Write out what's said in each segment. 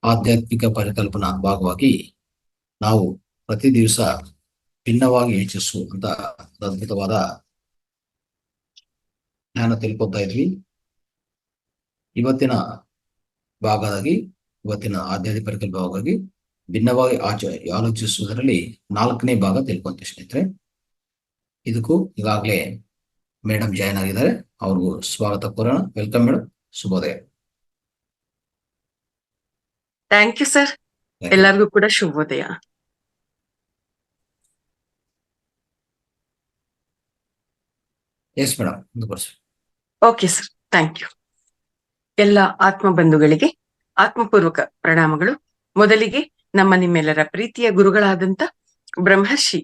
ಆಧ್ಯಾತ್ಮಿಕ ಪರಿಕಲ್ಪನಾ ಭಾಗವಾಗಿ ನಾವು ಪ್ರತಿ ದಿವಸ ಭಿನ್ನವಾಗಿ ಯೋಚಿಸುವಂತ ಅದ್ಭುತವಾದ ಜ್ಞಾನ ತಿಳ್ಕೊತಾ ಇದ್ವಿ. ಇವತ್ತಿನ ಆಧ್ಯಾತ್ಮಿಕ ಪರಿಕಲ್ಪನಾ ಭಾಗವಾಗಿ ಭಿನ್ನವಾಗಿ ಆಲೋಚಿಸುವುದರಲ್ಲಿ 4ನೇ ಭಾಗ ತಿಳ್ಕೊಂತೀವಿ ಸ್ನೇಹಿತರೆ. ಇದಕ್ಕೂ ಈಗಾಗಲೇ ಮೇಡಮ್ ಜಾಯ್ನ್ ಆಗಿದ್ದಾರೆ, ಅವ್ರಿಗೂ ಸ್ವಾಗತ ಕೋರೋಣ. ವೆಲ್ಕಮ್ ಮೇಡಮ್, ಶುಭೋದಯ. Thank you sir. ಎಲ್ಲರಿಗೂ ಕೂಡ ಶುಭೋದಯ. ಎಸ್ ಮೇಡಮ್, ಮುಂದುವರಿಸಿ. Okay sir, thank you. ಎಲ್ಲ ಆತ್ಮ ಬಂಧುಗಳಿಗೆ ಆತ್ಮಪೂರ್ವಕ ಪ್ರಣಾಮಗಳು. ಮೊದಲಿಗೆ ನಿಮ್ಮೆಲ್ಲರ ಪ್ರೀತಿಯ ಗುರುಗಳಾದಂತ ಬ್ರಹ್ಮರ್ಷಿ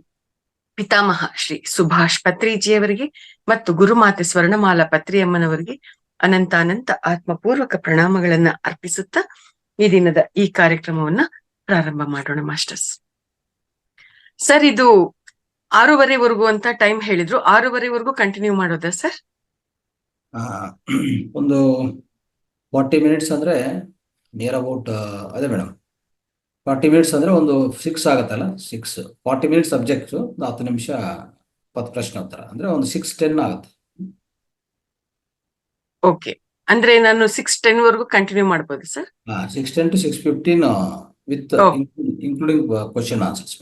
ಪಿತಾಮಹ ಶ್ರೀ ಸುಭಾಷ್ ಪತ್ರಿಜಿಯವರಿಗೆ ಮತ್ತು ಗುರುಮಾತೆ ಸ್ವರ್ಣಮಾಲಾ ಪತ್ರಿಯಮ್ಮನವರಿಗೆ ಅನಂತ ಆತ್ಮಪೂರ್ವಕ ಪ್ರಣಾಮಗಳನ್ನ ಅರ್ಪಿಸುತ್ತಾ ಈ ದಿನದ ಈ ಕಾರ್ಯಕ್ರಮವನ್ನ ಪ್ರಾರಂಭ ಮಾಡೋಣ ಮಾಸ್ಟರ್ಸ್. ಸರ್, ಇದು 6:30 ಅಂತ ಟೈಮ್ ಹೇಳಿದ್ರು. 6:30 ಕಂಟಿನ್ಯೂ ಮಾಡೋದಾ ಸರ್? ಒಂದು 40 ಮಿನಿಟ್ಸ್ ಅಂದ್ರೆ ನಿಯರ್ ಅಬೌಟ್ ಅದೇ ಮೇಡಮ್. 40 ಮಿನಿಟ್ಸ್ ಅಂದ್ರೆ ಒಂದು 6 ಆಗತ್ತಲ್ಲ. 40 ಮಿನಿಟ್ಸ್ ಸಬ್ಜೆಕ್ಟ್, 10 ನಿಮಿಷ 10 ಪ್ರಶ್ನೆ ಉತ್ತರ, ಅಂದ್ರೆ ಒಂದು 6:10 ಆಗುತ್ತೆ. ಓಕೆ, ಅಂದ್ರೆ ನಾನು 6:10 ಕಂಟಿನ್ಯೂ ಮಾಡ್ಬೋದು sir? 6:10 to 6:15 with including question answers.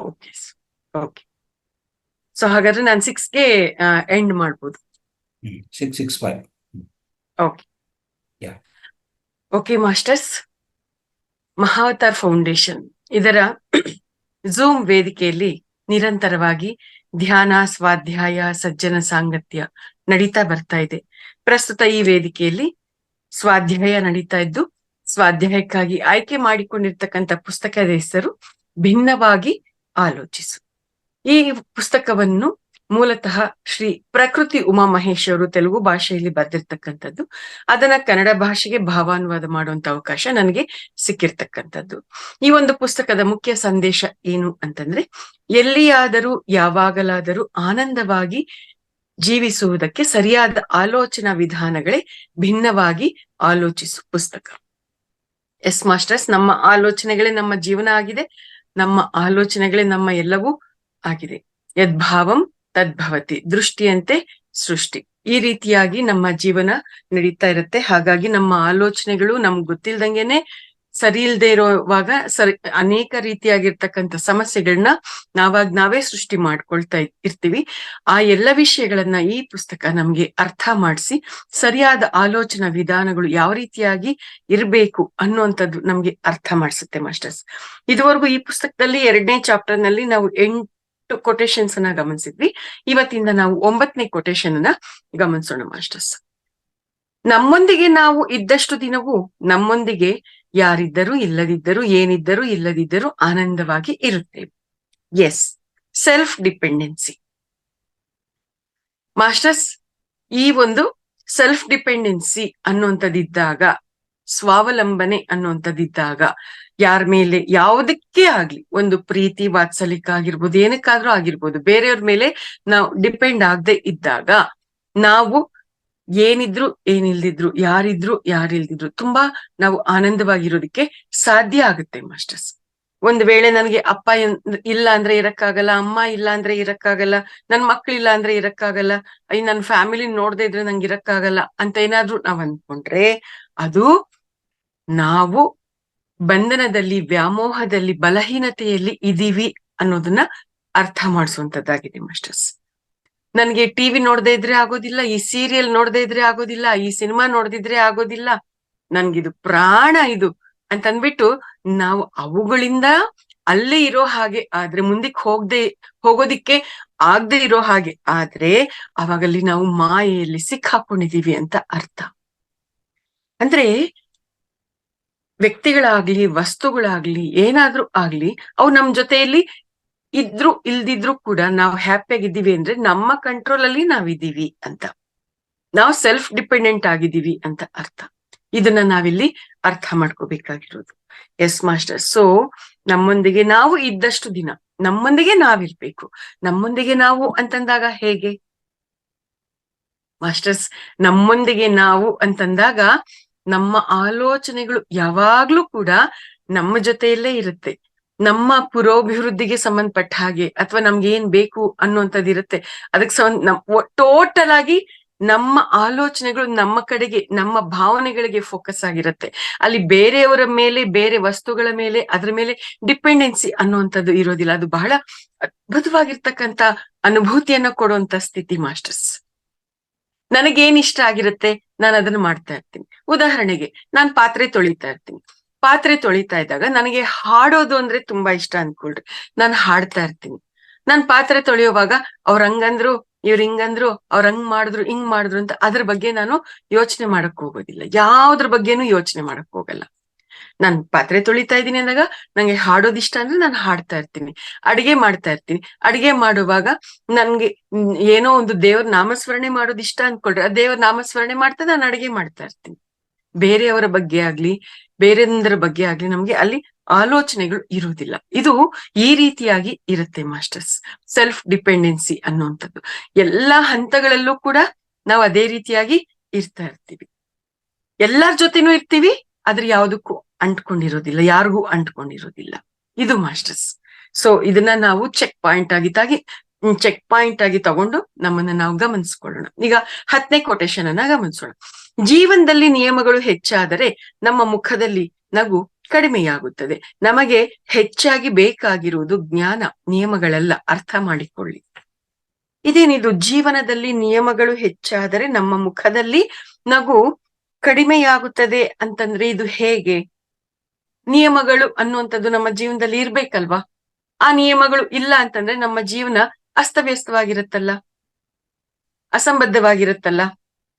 Okay okay. So ಹಾಗಾದ್ರೆ ನಾನು 6ಗೆ ಎಂಡ್ ಮಾಡ್ಬೋದು. 6:65. Okay okay masters. Mahavatar foundation ಇದರ ಝೂಮ್ ವೇದಿಕೆಯಲ್ಲಿ ನಿರಂತರವಾಗಿ ಧ್ಯಾನ, ಸ್ವಾಧ್ಯಾಯ, ಸಜ್ಜನ ಸಾಂಗತ್ಯ ನಡೀತಾ ಬರ್ತಾ ಇದೆ. ಪ್ರಸ್ತುತ ಈ ವೇದಿಕೆಯಲ್ಲಿ ಸ್ವಾಧ್ಯಾಯ ನಡೀತಾ ಇದ್ದು, ಸ್ವಾಧ್ಯಾಯಕ್ಕಾಗಿ ಆಯ್ಕೆ ಮಾಡಿಕೊಂಡಿರ್ತಕ್ಕಂಥ ಪುಸ್ತಕದ ಹೆಸರು ಭಿನ್ನವಾಗಿ ಆಲೋಚಿಸು. ಈ ಪುಸ್ತಕವನ್ನು ಮೂಲತಃ ಶ್ರೀ ಪ್ರಕೃತಿ ಉಮಾ ಮಹೇಶ್ ಅವರು ತೆಲುಗು ಭಾಷೆಯಲ್ಲಿ ಬರೆದಿರ್ತಕ್ಕಂಥದ್ದು. ಅದನ್ನ ಕನ್ನಡ ಭಾಷೆಗೆ ಭಾವಾನುವಾದ ಮಾಡುವಂತ ಅವಕಾಶ ನನಗೆ ಸಿಕ್ಕಿರ್ತಕ್ಕಂಥದ್ದು. ಈ ಒಂದು ಪುಸ್ತಕದ ಮುಖ್ಯ ಸಂದೇಶ ಏನು ಅಂತಂದ್ರೆ, ಎಲ್ಲಿಯಾದರೂ ಯಾವಾಗಲಾದರೂ ಆನಂದವಾಗಿ ಜೀವಿಸುವುದಕ್ಕೆ ಸರಿಯಾದ ಆಲೋಚನಾ ವಿಧಾನಗಳೇ ಭಿನ್ನವಾಗಿ ಆಲೋಚಿಸು ಪುಸ್ತಕ. ಎಸ್ ಮಾಸ್ಟರ್ಸ್, ನಮ್ಮ ಆಲೋಚನೆಗಳೇ ನಮ್ಮ ಜೀವನ ಆಗಿದೆ, ನಮ್ಮ ಆಲೋಚನೆಗಳೇ ನಮ್ಮ ಎಲ್ಲವೂ ಆಗಿದೆ. ಯದ್ಭಾವಂ ತದ್ಭವತಿ, ದೃಷ್ಟಿಯಂತೆ ಸೃಷ್ಟಿ. ಈ ರೀತಿಯಾಗಿ ನಮ್ಮ ಜೀವನ ನಡೀತಾ ಇರುತ್ತೆ. ಹಾಗಾಗಿ ನಮ್ಮ ಆಲೋಚನೆಗಳು ನಮ್ಗೆ ಗೊತ್ತಿಲ್ದಂಗೆನೆ ಸರಿ ಇಲ್ದೇ ಇರೋವಾಗ ಅನೇಕ ರೀತಿಯಾಗಿರ್ತಕ್ಕಂಥ ಸಮಸ್ಯೆಗಳನ್ನ ನಾವೇ ಸೃಷ್ಟಿ ಮಾಡ್ಕೊಳ್ತಾ ಇರ್ತೀವಿ. ಆ ಎಲ್ಲ ವಿಷಯಗಳನ್ನ ಈ ಪುಸ್ತಕ ನಮ್ಗೆ ಅರ್ಥ ಮಾಡಿಸಿ ಸರಿಯಾದ ಆಲೋಚನಾ ವಿಧಾನಗಳು ಯಾವ ರೀತಿಯಾಗಿ ಇರ್ಬೇಕು ಅನ್ನುವಂಥದ್ದು ನಮ್ಗೆ ಅರ್ಥ ಮಾಡಿಸುತ್ತೆ ಮಾಸ್ಟರ್ಸ್. ಇದುವರೆಗೂ ಈ ಪುಸ್ತಕದಲ್ಲಿ 2ನೇ ಚಾಪ್ಟರ್ ನಲ್ಲಿ ನಾವು 8 ಕೊಟೇಶನ್ಸ್ ಅನ್ನ ಗಮನಿಸಿದ್ವಿ. ಇವತ್ತಿಂದ ನಾವು 9ನೇ ಕೊಟೇಶನ್ ಅನ್ನ ಗಮನಿಸೋಣ ಮಾಸ್ಟರ್ಸ್. ನಮ್ಮೊಂದಿಗೆ ನಾವು ಇದ್ದಷ್ಟು ದಿನವೂ ನಮ್ಮೊಂದಿಗೆ ಯಾರಿದ್ದರೂ ಇಲ್ಲದಿದ್ದರೂ, ಏನಿದ್ದರೂ ಇಲ್ಲದಿದ್ದರೂ ಆನಂದವಾಗಿ ಇರುತ್ತೇವೆ. Yes, self dependency masters. ಈ ಒಂದು ಸೆಲ್ಫ್ ಡಿಪೆಂಡೆನ್ಸಿ ಅನ್ನುವಂಥದ್ದಿದ್ದಾಗ, ಸ್ವಾವಲಂಬನೆ ಅನ್ನುವಂಥದ್ದಿದ್ದಾಗ, ಯಾರ ಮೇಲೆ ಯಾವುದಕ್ಕೆ ಆಗ್ಲಿ, ಒಂದು ಪ್ರೀತಿ ವಾತ್ಸಲ್ಯಕ್ಕಾಗಿರ್ಬೋದು, ಏನಕ್ಕಾದ್ರೂ ಆಗಿರ್ಬೋದು, ಬೇರೆಯವ್ರ ಮೇಲೆ ನಾವು ಡಿಪೆಂಡ್ ಆಗದೆ ಇದ್ದಾಗ ನಾವು ಏನಿದ್ರು ಏನಿಲ್ದಿದ್ರು, ಯಾರಿಲ್ದಿದ್ರು ತುಂಬಾ ನಾವು ಆನಂದವಾಗಿರೋದಕ್ಕೆ ಸಾಧ್ಯ ಆಗುತ್ತೆ ಮಾಸ್ಟರ್ಸ್. ಒಂದ್ ವೇಳೆ ನನಗೆ ಅಪ್ಪ ಇಲ್ಲ ಅಂದ್ರೆ ಇರಕ್ಕಾಗಲ್ಲ, ಅಮ್ಮ ಇಲ್ಲ ಅಂದ್ರೆ ಇರಕ್ಕಾಗಲ್ಲ, ನನ್ ಮಕ್ಳಿಲ್ಲ ಅಂದ್ರೆ ಇರಕ್ಕಾಗಲ್ಲ, ನನ್ ಫ್ಯಾಮಿಲಿ ನೋಡದೆ ಇದ್ರೆ ನಂಗೆ ಇರಕ್ಕಾಗಲ್ಲ ಅಂತ ಏನಾದ್ರೂ ನಾವ್ ಅನ್ಕೊಂಡ್ರೆ, ಅದು ನಾವು ಬಂಧನದಲ್ಲಿ, ವ್ಯಾಮೋಹದಲ್ಲಿ, ಬಲಹೀನತೆಯಲ್ಲಿ ಇದೀವಿ ಅನ್ನೋದನ್ನ ಅರ್ಥ ಮಾಡಿಸುವಂತದ್ದಾಗಿದೆ ಮಾಸ್ಟರ್ಸ್. ನನ್ಗೆ ಟಿವಿ ನೋಡದೇ ಇದ್ರೆ ಆಗೋದಿಲ್ಲ, ಈ ಸೀರಿಯಲ್ ನೋಡದೇ ಇದ್ರೆ ಆಗೋದಿಲ್ಲ, ಈ ಸಿನಿಮಾ ನೋಡದಿದ್ರೆ ಆಗೋದಿಲ್ಲ, ನನ್ಗಿದು ಪ್ರಾಣ ಇದು ಅಂತಂದ್ಬಿಟ್ಟು ನಾವು ಅವುಗಳಿಂದ ಅಲ್ಲೇ ಇರೋ ಹಾಗೆ ಆದ್ರೆ, ಮುಂದಕ್ಕೆ ಹೋಗೋದಿಕ್ಕೆ ಆಗದೆ ಇರೋ ಹಾಗೆ ಆದ್ರೆ, ಅವಾಗಲ್ಲಿ ನಾವು ಮಾಯೆಯಲ್ಲಿ ಸಿಕ್ಕಾಕೊಂಡಿದೀವಿ ಅಂತ ಅರ್ಥ. ಅಂದ್ರೆ ವ್ಯಕ್ತಿಗಳಾಗ್ಲಿ, ವಸ್ತುಗಳಾಗ್ಲಿ, ಏನಾದ್ರೂ ಆಗ್ಲಿ, ಅವು ನಮ್ ಜೊತೆಯಲ್ಲಿ ಇದ್ರು ಇಲ್ದಿದ್ರು ಕೂಡ ನಾವು ಹ್ಯಾಪಿಯಾಗಿದ್ದೀವಿ ಅಂದ್ರೆ ನಮ್ಮ ಕಂಟ್ರೋಲ್ ಅಲ್ಲಿ ನಾವಿದ್ದೀವಿ ಅಂತ, ನಾವು ಸೆಲ್ಫ್ ಡಿಪೆಂಡೆಂಟ್ ಆಗಿದ್ದೀವಿ ಅಂತ ಅರ್ಥ. ಇದನ್ನ ನಾವಿಲ್ಲಿ ಅರ್ಥ ಮಾಡ್ಕೋಬೇಕಾಗಿರೋದು. S master. ಸೊ ನಮ್ಮೊಂದಿಗೆ ನಾವು ಇದ್ದಷ್ಟು ದಿನ ನಮ್ಮೊಂದಿಗೆ ನಾವಿರ್ಬೇಕು. ನಮ್ಮೊಂದಿಗೆ ನಾವು ಅಂತಂದಾಗ ಹೇಗೆ ಮಾಸ್ಟರ್ಸ್? ನಮ್ಮೊಂದಿಗೆ ನಾವು ಅಂತಂದಾಗ ನಮ್ಮ ಆಲೋಚನೆಗಳು ಯಾವಾಗ್ಲೂ ಕೂಡ ನಮ್ಮ ಜೊತೆಯಲ್ಲೇ ಇರುತ್ತೆ. ನಮ್ಮ ಪುರೋಭಿವೃದ್ಧಿಗೆ ಸಂಬಂಧಪಟ್ಟ ಹಾಗೆ ಅಥವಾ ನಮ್ಗೆ ಏನ್ ಬೇಕು ಅನ್ನುವಂಥದ್ದು ಇರುತ್ತೆ. ಅದಕ್ಕೆ ಟೋಟಲ್ ಆಗಿ ನಮ್ಮ ಆಲೋಚನೆಗಳು ನಮ್ಮ ಕಡೆಗೆ, ನಮ್ಮ ಭಾವನೆಗಳಿಗೆ ಫೋಕಸ್ ಆಗಿರುತ್ತೆ. ಅಲ್ಲಿ ಬೇರೆಯವರ ಮೇಲೆ, ಬೇರೆ ವಸ್ತುಗಳ ಮೇಲೆ, ಅದ್ರ ಮೇಲೆ ಡಿಪೆಂಡೆನ್ಸಿ ಅನ್ನುವಂಥದ್ದು ಇರೋದಿಲ್ಲ. ಅದು ಬಹಳ ಅದ್ಭುತವಾಗಿರ್ತಕ್ಕಂಥ ಅನುಭೂತಿಯನ್ನ ಕೊಡುವಂತ ಸ್ಥಿತಿ ಮಾಸ್ಟರ್ಸ್. ನನಗೇನ್ ಇಷ್ಟ ಆಗಿರುತ್ತೆ ನಾನು ಅದನ್ನ ಮಾಡ್ತಾ ಇರ್ತೀನಿ. ಉದಾಹರಣೆಗೆ ನಾನ್ ಪಾತ್ರೆ ತೊಳಿತಾ ಇರ್ತೀನಿ. ಪಾತ್ರೆ ತೊಳಿತಾ ಇದ್ದಾಗ ನನಗೆ ಹಾಡೋದು ಅಂದ್ರೆ ತುಂಬಾ ಇಷ್ಟ ಅನ್ಕೊಳ್ರಿ. ನಾನು ಹಾಡ್ತಾ ಇರ್ತೀನಿ. ನಾನ್ ಪಾತ್ರೆ ತೊಳೆಯುವಾಗ ಅವ್ರ ಹಂಗಂದ್ರು, ಇವ್ರ ಹಿಂಗಂದ್ರು, ಅವ್ರ ಹಂಗ್ ಮಾಡಿದ್ರು, ಹಿಂಗ್ ಮಾಡಿದ್ರು ಅಂತ ಅದ್ರ ಬಗ್ಗೆ ನಾನು ಯೋಚನೆ ಮಾಡಕ್ ಹೋಗೋದಿಲ್ಲ. ಯಾವ್ದ್ರ ಬಗ್ಗೆನೂ ಯೋಚನೆ ಮಾಡಕ್ ಹೋಗಲ್ಲ. ನಾನ್ ಪಾತ್ರೆ ತೊಳಿತಾ ಇದ್ದೀನಿ ಅಂದಾಗ ನಂಗೆ ಹಾಡೋದ್ ಇಷ್ಟ ಅಂದ್ರೆ ನಾನು ಹಾಡ್ತಾ ಇರ್ತೀನಿ. ಅಡಿಗೆ ಮಾಡ್ತಾ ಇರ್ತೀನಿ. ಅಡಿಗೆ ಮಾಡುವಾಗ ನನ್ಗೆ ಏನೋ ಒಂದು ದೇವ್ರ ನಾಮಸ್ಮರಣೆ ಮಾಡೋದ್ ಇಷ್ಟ ಅನ್ಕೊಳ್ರಿ. ಆ ದೇವ್ರ ನಾಮಸ್ಮರಣೆ ಮಾಡ್ತಾ ನಾನು ಅಡಿಗೆ ಮಾಡ್ತಾ ಇರ್ತೀನಿ. ಬೇರೆಯವರ ಬಗ್ಗೆ ಆಗ್ಲಿ, ಬೇರೆಂದರ ಬಗ್ಗೆ ಆಗ್ಲಿ ನಮ್ಗೆ ಅಲ್ಲಿ ಆಲೋಚನೆಗಳು ಇರುವುದಿಲ್ಲ. ಇದು ಈ ರೀತಿಯಾಗಿ ಇರುತ್ತೆ ಮಾಸ್ಟರ್ಸ್. ಸೆಲ್ಫ್ ಡಿಪೆಂಡೆನ್ಸಿ ಅನ್ನುವಂಥದ್ದು ಎಲ್ಲಾ ಹಂತಗಳಲ್ಲೂ ಕೂಡ ನಾವು ಅದೇ ರೀತಿಯಾಗಿ ಇರ್ತಾ ಇರ್ತೀವಿ. ಎಲ್ಲರ ಜೊತೆನೂ ಇರ್ತೀವಿ, ಆದ್ರೆ ಯಾವುದಕ್ಕೂ ಅಂಟ್ಕೊಂಡಿರೋದಿಲ್ಲ, ಯಾರಿಗೂ ಅಂಟ್ಕೊಂಡಿರೋದಿಲ್ಲ. ಇದು ಮಾಸ್ಟರ್ಸ್. ಸೊ ಇದನ್ನ ನಾವು ಚೆಕ್ ಪಾಯಿಂಟ್ ಆಗಿ ತಗೊಂಡು ನಮ್ಮನ್ನ ನಾವು ಗಮನಿಸ್ಕೊಳ್ಳೋಣ. ಈಗ 10ನೇ ಕೊಟೇಶನ್ ಅನ್ನ ಗಮನಿಸೋಣ. ಜೀವನದಲ್ಲಿ ನಿಯಮಗಳು ಹೆಚ್ಚಾದರೆ ನಮ್ಮ ಮುಖದಲ್ಲಿ ನಗು ಕಡಿಮೆಯಾಗುತ್ತದೆ. ನಮಗೆ ಹೆಚ್ಚಾಗಿ ಬೇಕಾಗಿರುವುದು ಜ್ಞಾನ, ನಿಯಮಗಳೆಲ್ಲ. ಅರ್ಥ ಮಾಡಿಕೊಳ್ಳಿ. ಇದೇನಿದು? ಜೀವನದಲ್ಲಿ ನಿಯಮಗಳು ಹೆಚ್ಚಾದರೆ ನಮ್ಮ ಮುಖದಲ್ಲಿ ನಗು ಕಡಿಮೆಯಾಗುತ್ತದೆ ಅಂತಂದ್ರೆ ಇದು ಹೇಗೆ? ನಿಯಮಗಳು ಅನ್ನುವಂಥದ್ದು ನಮ್ಮ ಜೀವನದಲ್ಲಿ ಇರ್ಬೇಕಲ್ವಾ? ಆ ನಿಯಮಗಳು ಇಲ್ಲ ಅಂತಂದ್ರೆ ನಮ್ಮ ಜೀವನ ಅಸ್ತವ್ಯಸ್ತವಾಗಿರುತ್ತಲ್ಲ, ಅಸಂಬದ್ಧವಾಗಿರುತ್ತಲ್ಲ.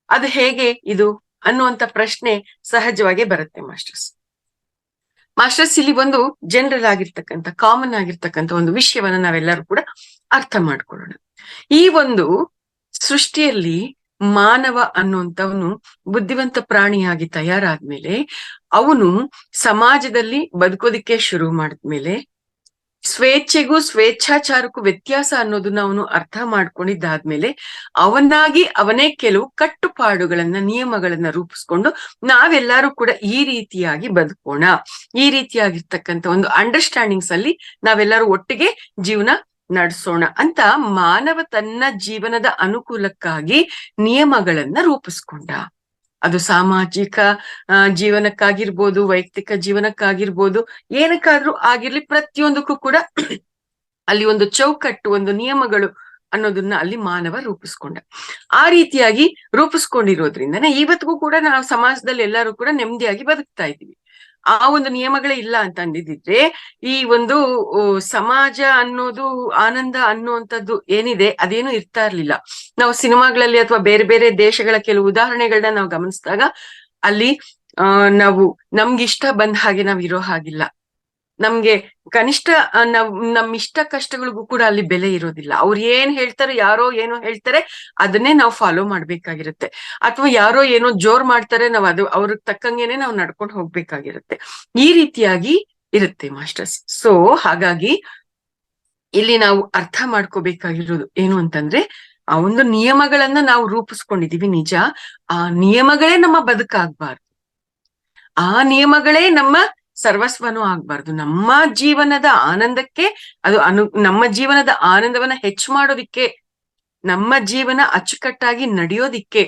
ಅದು ಹೇಗೆ ಇದು ಅನ್ನುವಂತ ಪ್ರಶ್ನೆ ಸಹಜವಾಗಿ ಬರುತ್ತೆ ಮಾಸ್ಟರ್ಸ್. ಇಲ್ಲಿ ಒಂದು ಜನರಲ್ ಆಗಿರ್ತಕ್ಕಂಥ, ಕಾಮನ್ ಆಗಿರ್ತಕ್ಕಂಥ ಒಂದು ವಿಷಯವನ್ನ ನಾವೆಲ್ಲರೂ ಕೂಡ ಅರ್ಥ ಮಾಡ್ಕೊಳ್ಳೋಣ. ಈ ಒಂದು ಸೃಷ್ಟಿಯಲ್ಲಿ ಮಾನವ ಅನ್ನುವಂಥವನು ಬುದ್ಧಿವಂತ ಪ್ರಾಣಿಯಾಗಿ ತಯಾರಾದ್ಮೇಲೆ, ಅವನು ಸಮಾಜದಲ್ಲಿ ಬದುಕೋದಿಕ್ಕೆ ಶುರು ಮಾಡಿದ್ಮೇಲೆ, ಸ್ವೇಚ್ಛೆಗೂ ಸ್ವೇಚ್ಛಾಚಾರಕ್ಕೂ ವ್ಯತ್ಯಾಸ ಅನ್ನೋದನ್ನ ಅವನು ಅರ್ಥ ಮಾಡ್ಕೊಂಡಿದ್ದಾದ್ಮೇಲೆ, ಅವನೇ ಕೆಲವು ಕಟ್ಟುಪಾಡುಗಳನ್ನ, ನಿಯಮಗಳನ್ನ ರೂಪಿಸ್ಕೊಂಡು ನಾವೆಲ್ಲರೂ ಕೂಡ ಈ ರೀತಿಯಾಗಿ ಬದುಕೋಣ, ಈ ರೀತಿಯಾಗಿರ್ತಕ್ಕಂಥ ಒಂದು ಅಂಡರ್ಸ್ಟ್ಯಾಂಡಿಂಗ್ಸ್ ಅಲ್ಲಿ ನಾವೆಲ್ಲರೂ ಒಟ್ಟಿಗೆ ಜೀವನ ನಡೆಸೋಣ ಅಂತ ಮಾನವ ತನ್ನ ಜೀವನದ ಅನುಕೂಲಕ್ಕಾಗಿ ನಿಯಮಗಳನ್ನ ರೂಪಿಸ್ಕೊಂಡ. ಅದು ಸಾಮಾಜಿಕ ಜೀವನಕ್ಕಾಗಿರ್ಬೋದು, ವೈಯಕ್ತಿಕ ಜೀವನಕ್ಕಾಗಿರ್ಬೋದು, ಏನಕ್ಕಾದ್ರೂ ಆಗಿರ್ಲಿ, ಪ್ರತಿಯೊಂದಕ್ಕೂ ಕೂಡ ಅಲ್ಲಿ ಒಂದು ಚೌಕಟ್ಟು, ಒಂದು ನಿಯಮಗಳು ಅನ್ನೋದನ್ನ ಅಲ್ಲಿ ಮಾನವ ರೂಪಿಸ್ಕೊಂಡ. ಆ ರೀತಿಯಾಗಿ ರೂಪಿಸ್ಕೊಂಡಿರೋದ್ರಿಂದನೇ ಇವತ್ತಿಗೂ ಕೂಡ ನಾವು ಸಮಾಜದಲ್ಲಿ ಎಲ್ಲರೂ ಕೂಡ ನೆಮ್ಮದಿಯಾಗಿ ಬದುಕ್ತಾ ಇದ್ದೀವಿ. ಆ ಒಂದು ನಿಯಮಗಳೇ ಇಲ್ಲ ಅಂತ ಅಂದಿದ್ರೆ ಈ ಒಂದು ಸಮಾಜ ಅನ್ನೋದು, ಆನಂದ ಅನ್ನುವಂಥದ್ದು ಏನಿದೆ ಅದೇನು ಇರ್ತಾ ಇರ್ಲಿಲ್ಲ. ನಾವು ಸಿನಿಮಾಗಳಲ್ಲಿ ಅಥವಾ ಬೇರೆ ಬೇರೆ ದೇಶಗಳ ಕೆಲವು ಉದಾಹರಣೆಗಳನ್ನ ನಾವು ಗಮನಿಸಿದಾಗ ಅಲ್ಲಿ ನಾವು ನಮ್ಗಿಷ್ಟ ಬಂದ ಹಾಗೆ ನಾವ್ ಇರೋ ಹಾಗಿಲ್ಲ. ನಮ್ಗೆ ಕನಿಷ್ಠ ನಮ್ ಇಷ್ಟ ಕಷ್ಟಗಳಿಗೂ ಕೂಡ ಅಲ್ಲಿ ಬೆಲೆ ಇರೋದಿಲ್ಲ. ಅವ್ರು ಏನ್ ಹೇಳ್ತಾರೆ, ಯಾರೋ ಏನೋ ಹೇಳ್ತಾರೆ, ಅದನ್ನೇ ನಾವು ಫಾಲೋ ಮಾಡ್ಬೇಕಾಗಿರುತ್ತೆ. ಅಥವಾ ಯಾರೋ ಏನೋ ಜೋರ್ ಮಾಡ್ತಾರೆ, ನಾವ್ ಅದು ಅವ್ರಿಗೆ ತಕ್ಕಂಗೆನೆ ನಾವು ನಡ್ಕೊಂಡು ಹೋಗ್ಬೇಕಾಗಿರುತ್ತೆ. ಈ ರೀತಿಯಾಗಿ ಇರುತ್ತೆ ಮಾಸ್ಟರ್ಸ್. ಸೊ ಹಾಗಾಗಿ ಇಲ್ಲಿ ನಾವು ಅರ್ಥ ಮಾಡ್ಕೋಬೇಕಾಗಿರೋದು ಏನು ಅಂತಂದ್ರೆ, ಆ ಒಂದು ನಿಯಮಗಳನ್ನ ನಾವು ರೂಪಿಸ್ಕೊಂಡಿದೀವಿ ನಿಜ. ಆ ನಿಯಮಗಳೇ ನಮ್ಮ ಬದುಕಾಗ್ಬಾರ್ದು, ಆ ನಿಯಮಗಳೇ ನಮ್ಮ ಸರ್ವಸ್ವನೂ ಆಗ್ಬಾರ್ದು. ನಮ್ಮ ಜೀವನದ ಆನಂದಕ್ಕೆ ಅದು ನಮ್ಮ ಜೀವನದ ಆನಂದವನ್ನ ಹೆಚ್ಚು ಮಾಡೋದಿಕ್ಕೆ, ನಮ್ಮ ಜೀವನ ಅಚ್ಚುಕಟ್ಟಾಗಿ ನಡೆಯೋದಿಕ್ಕೆ,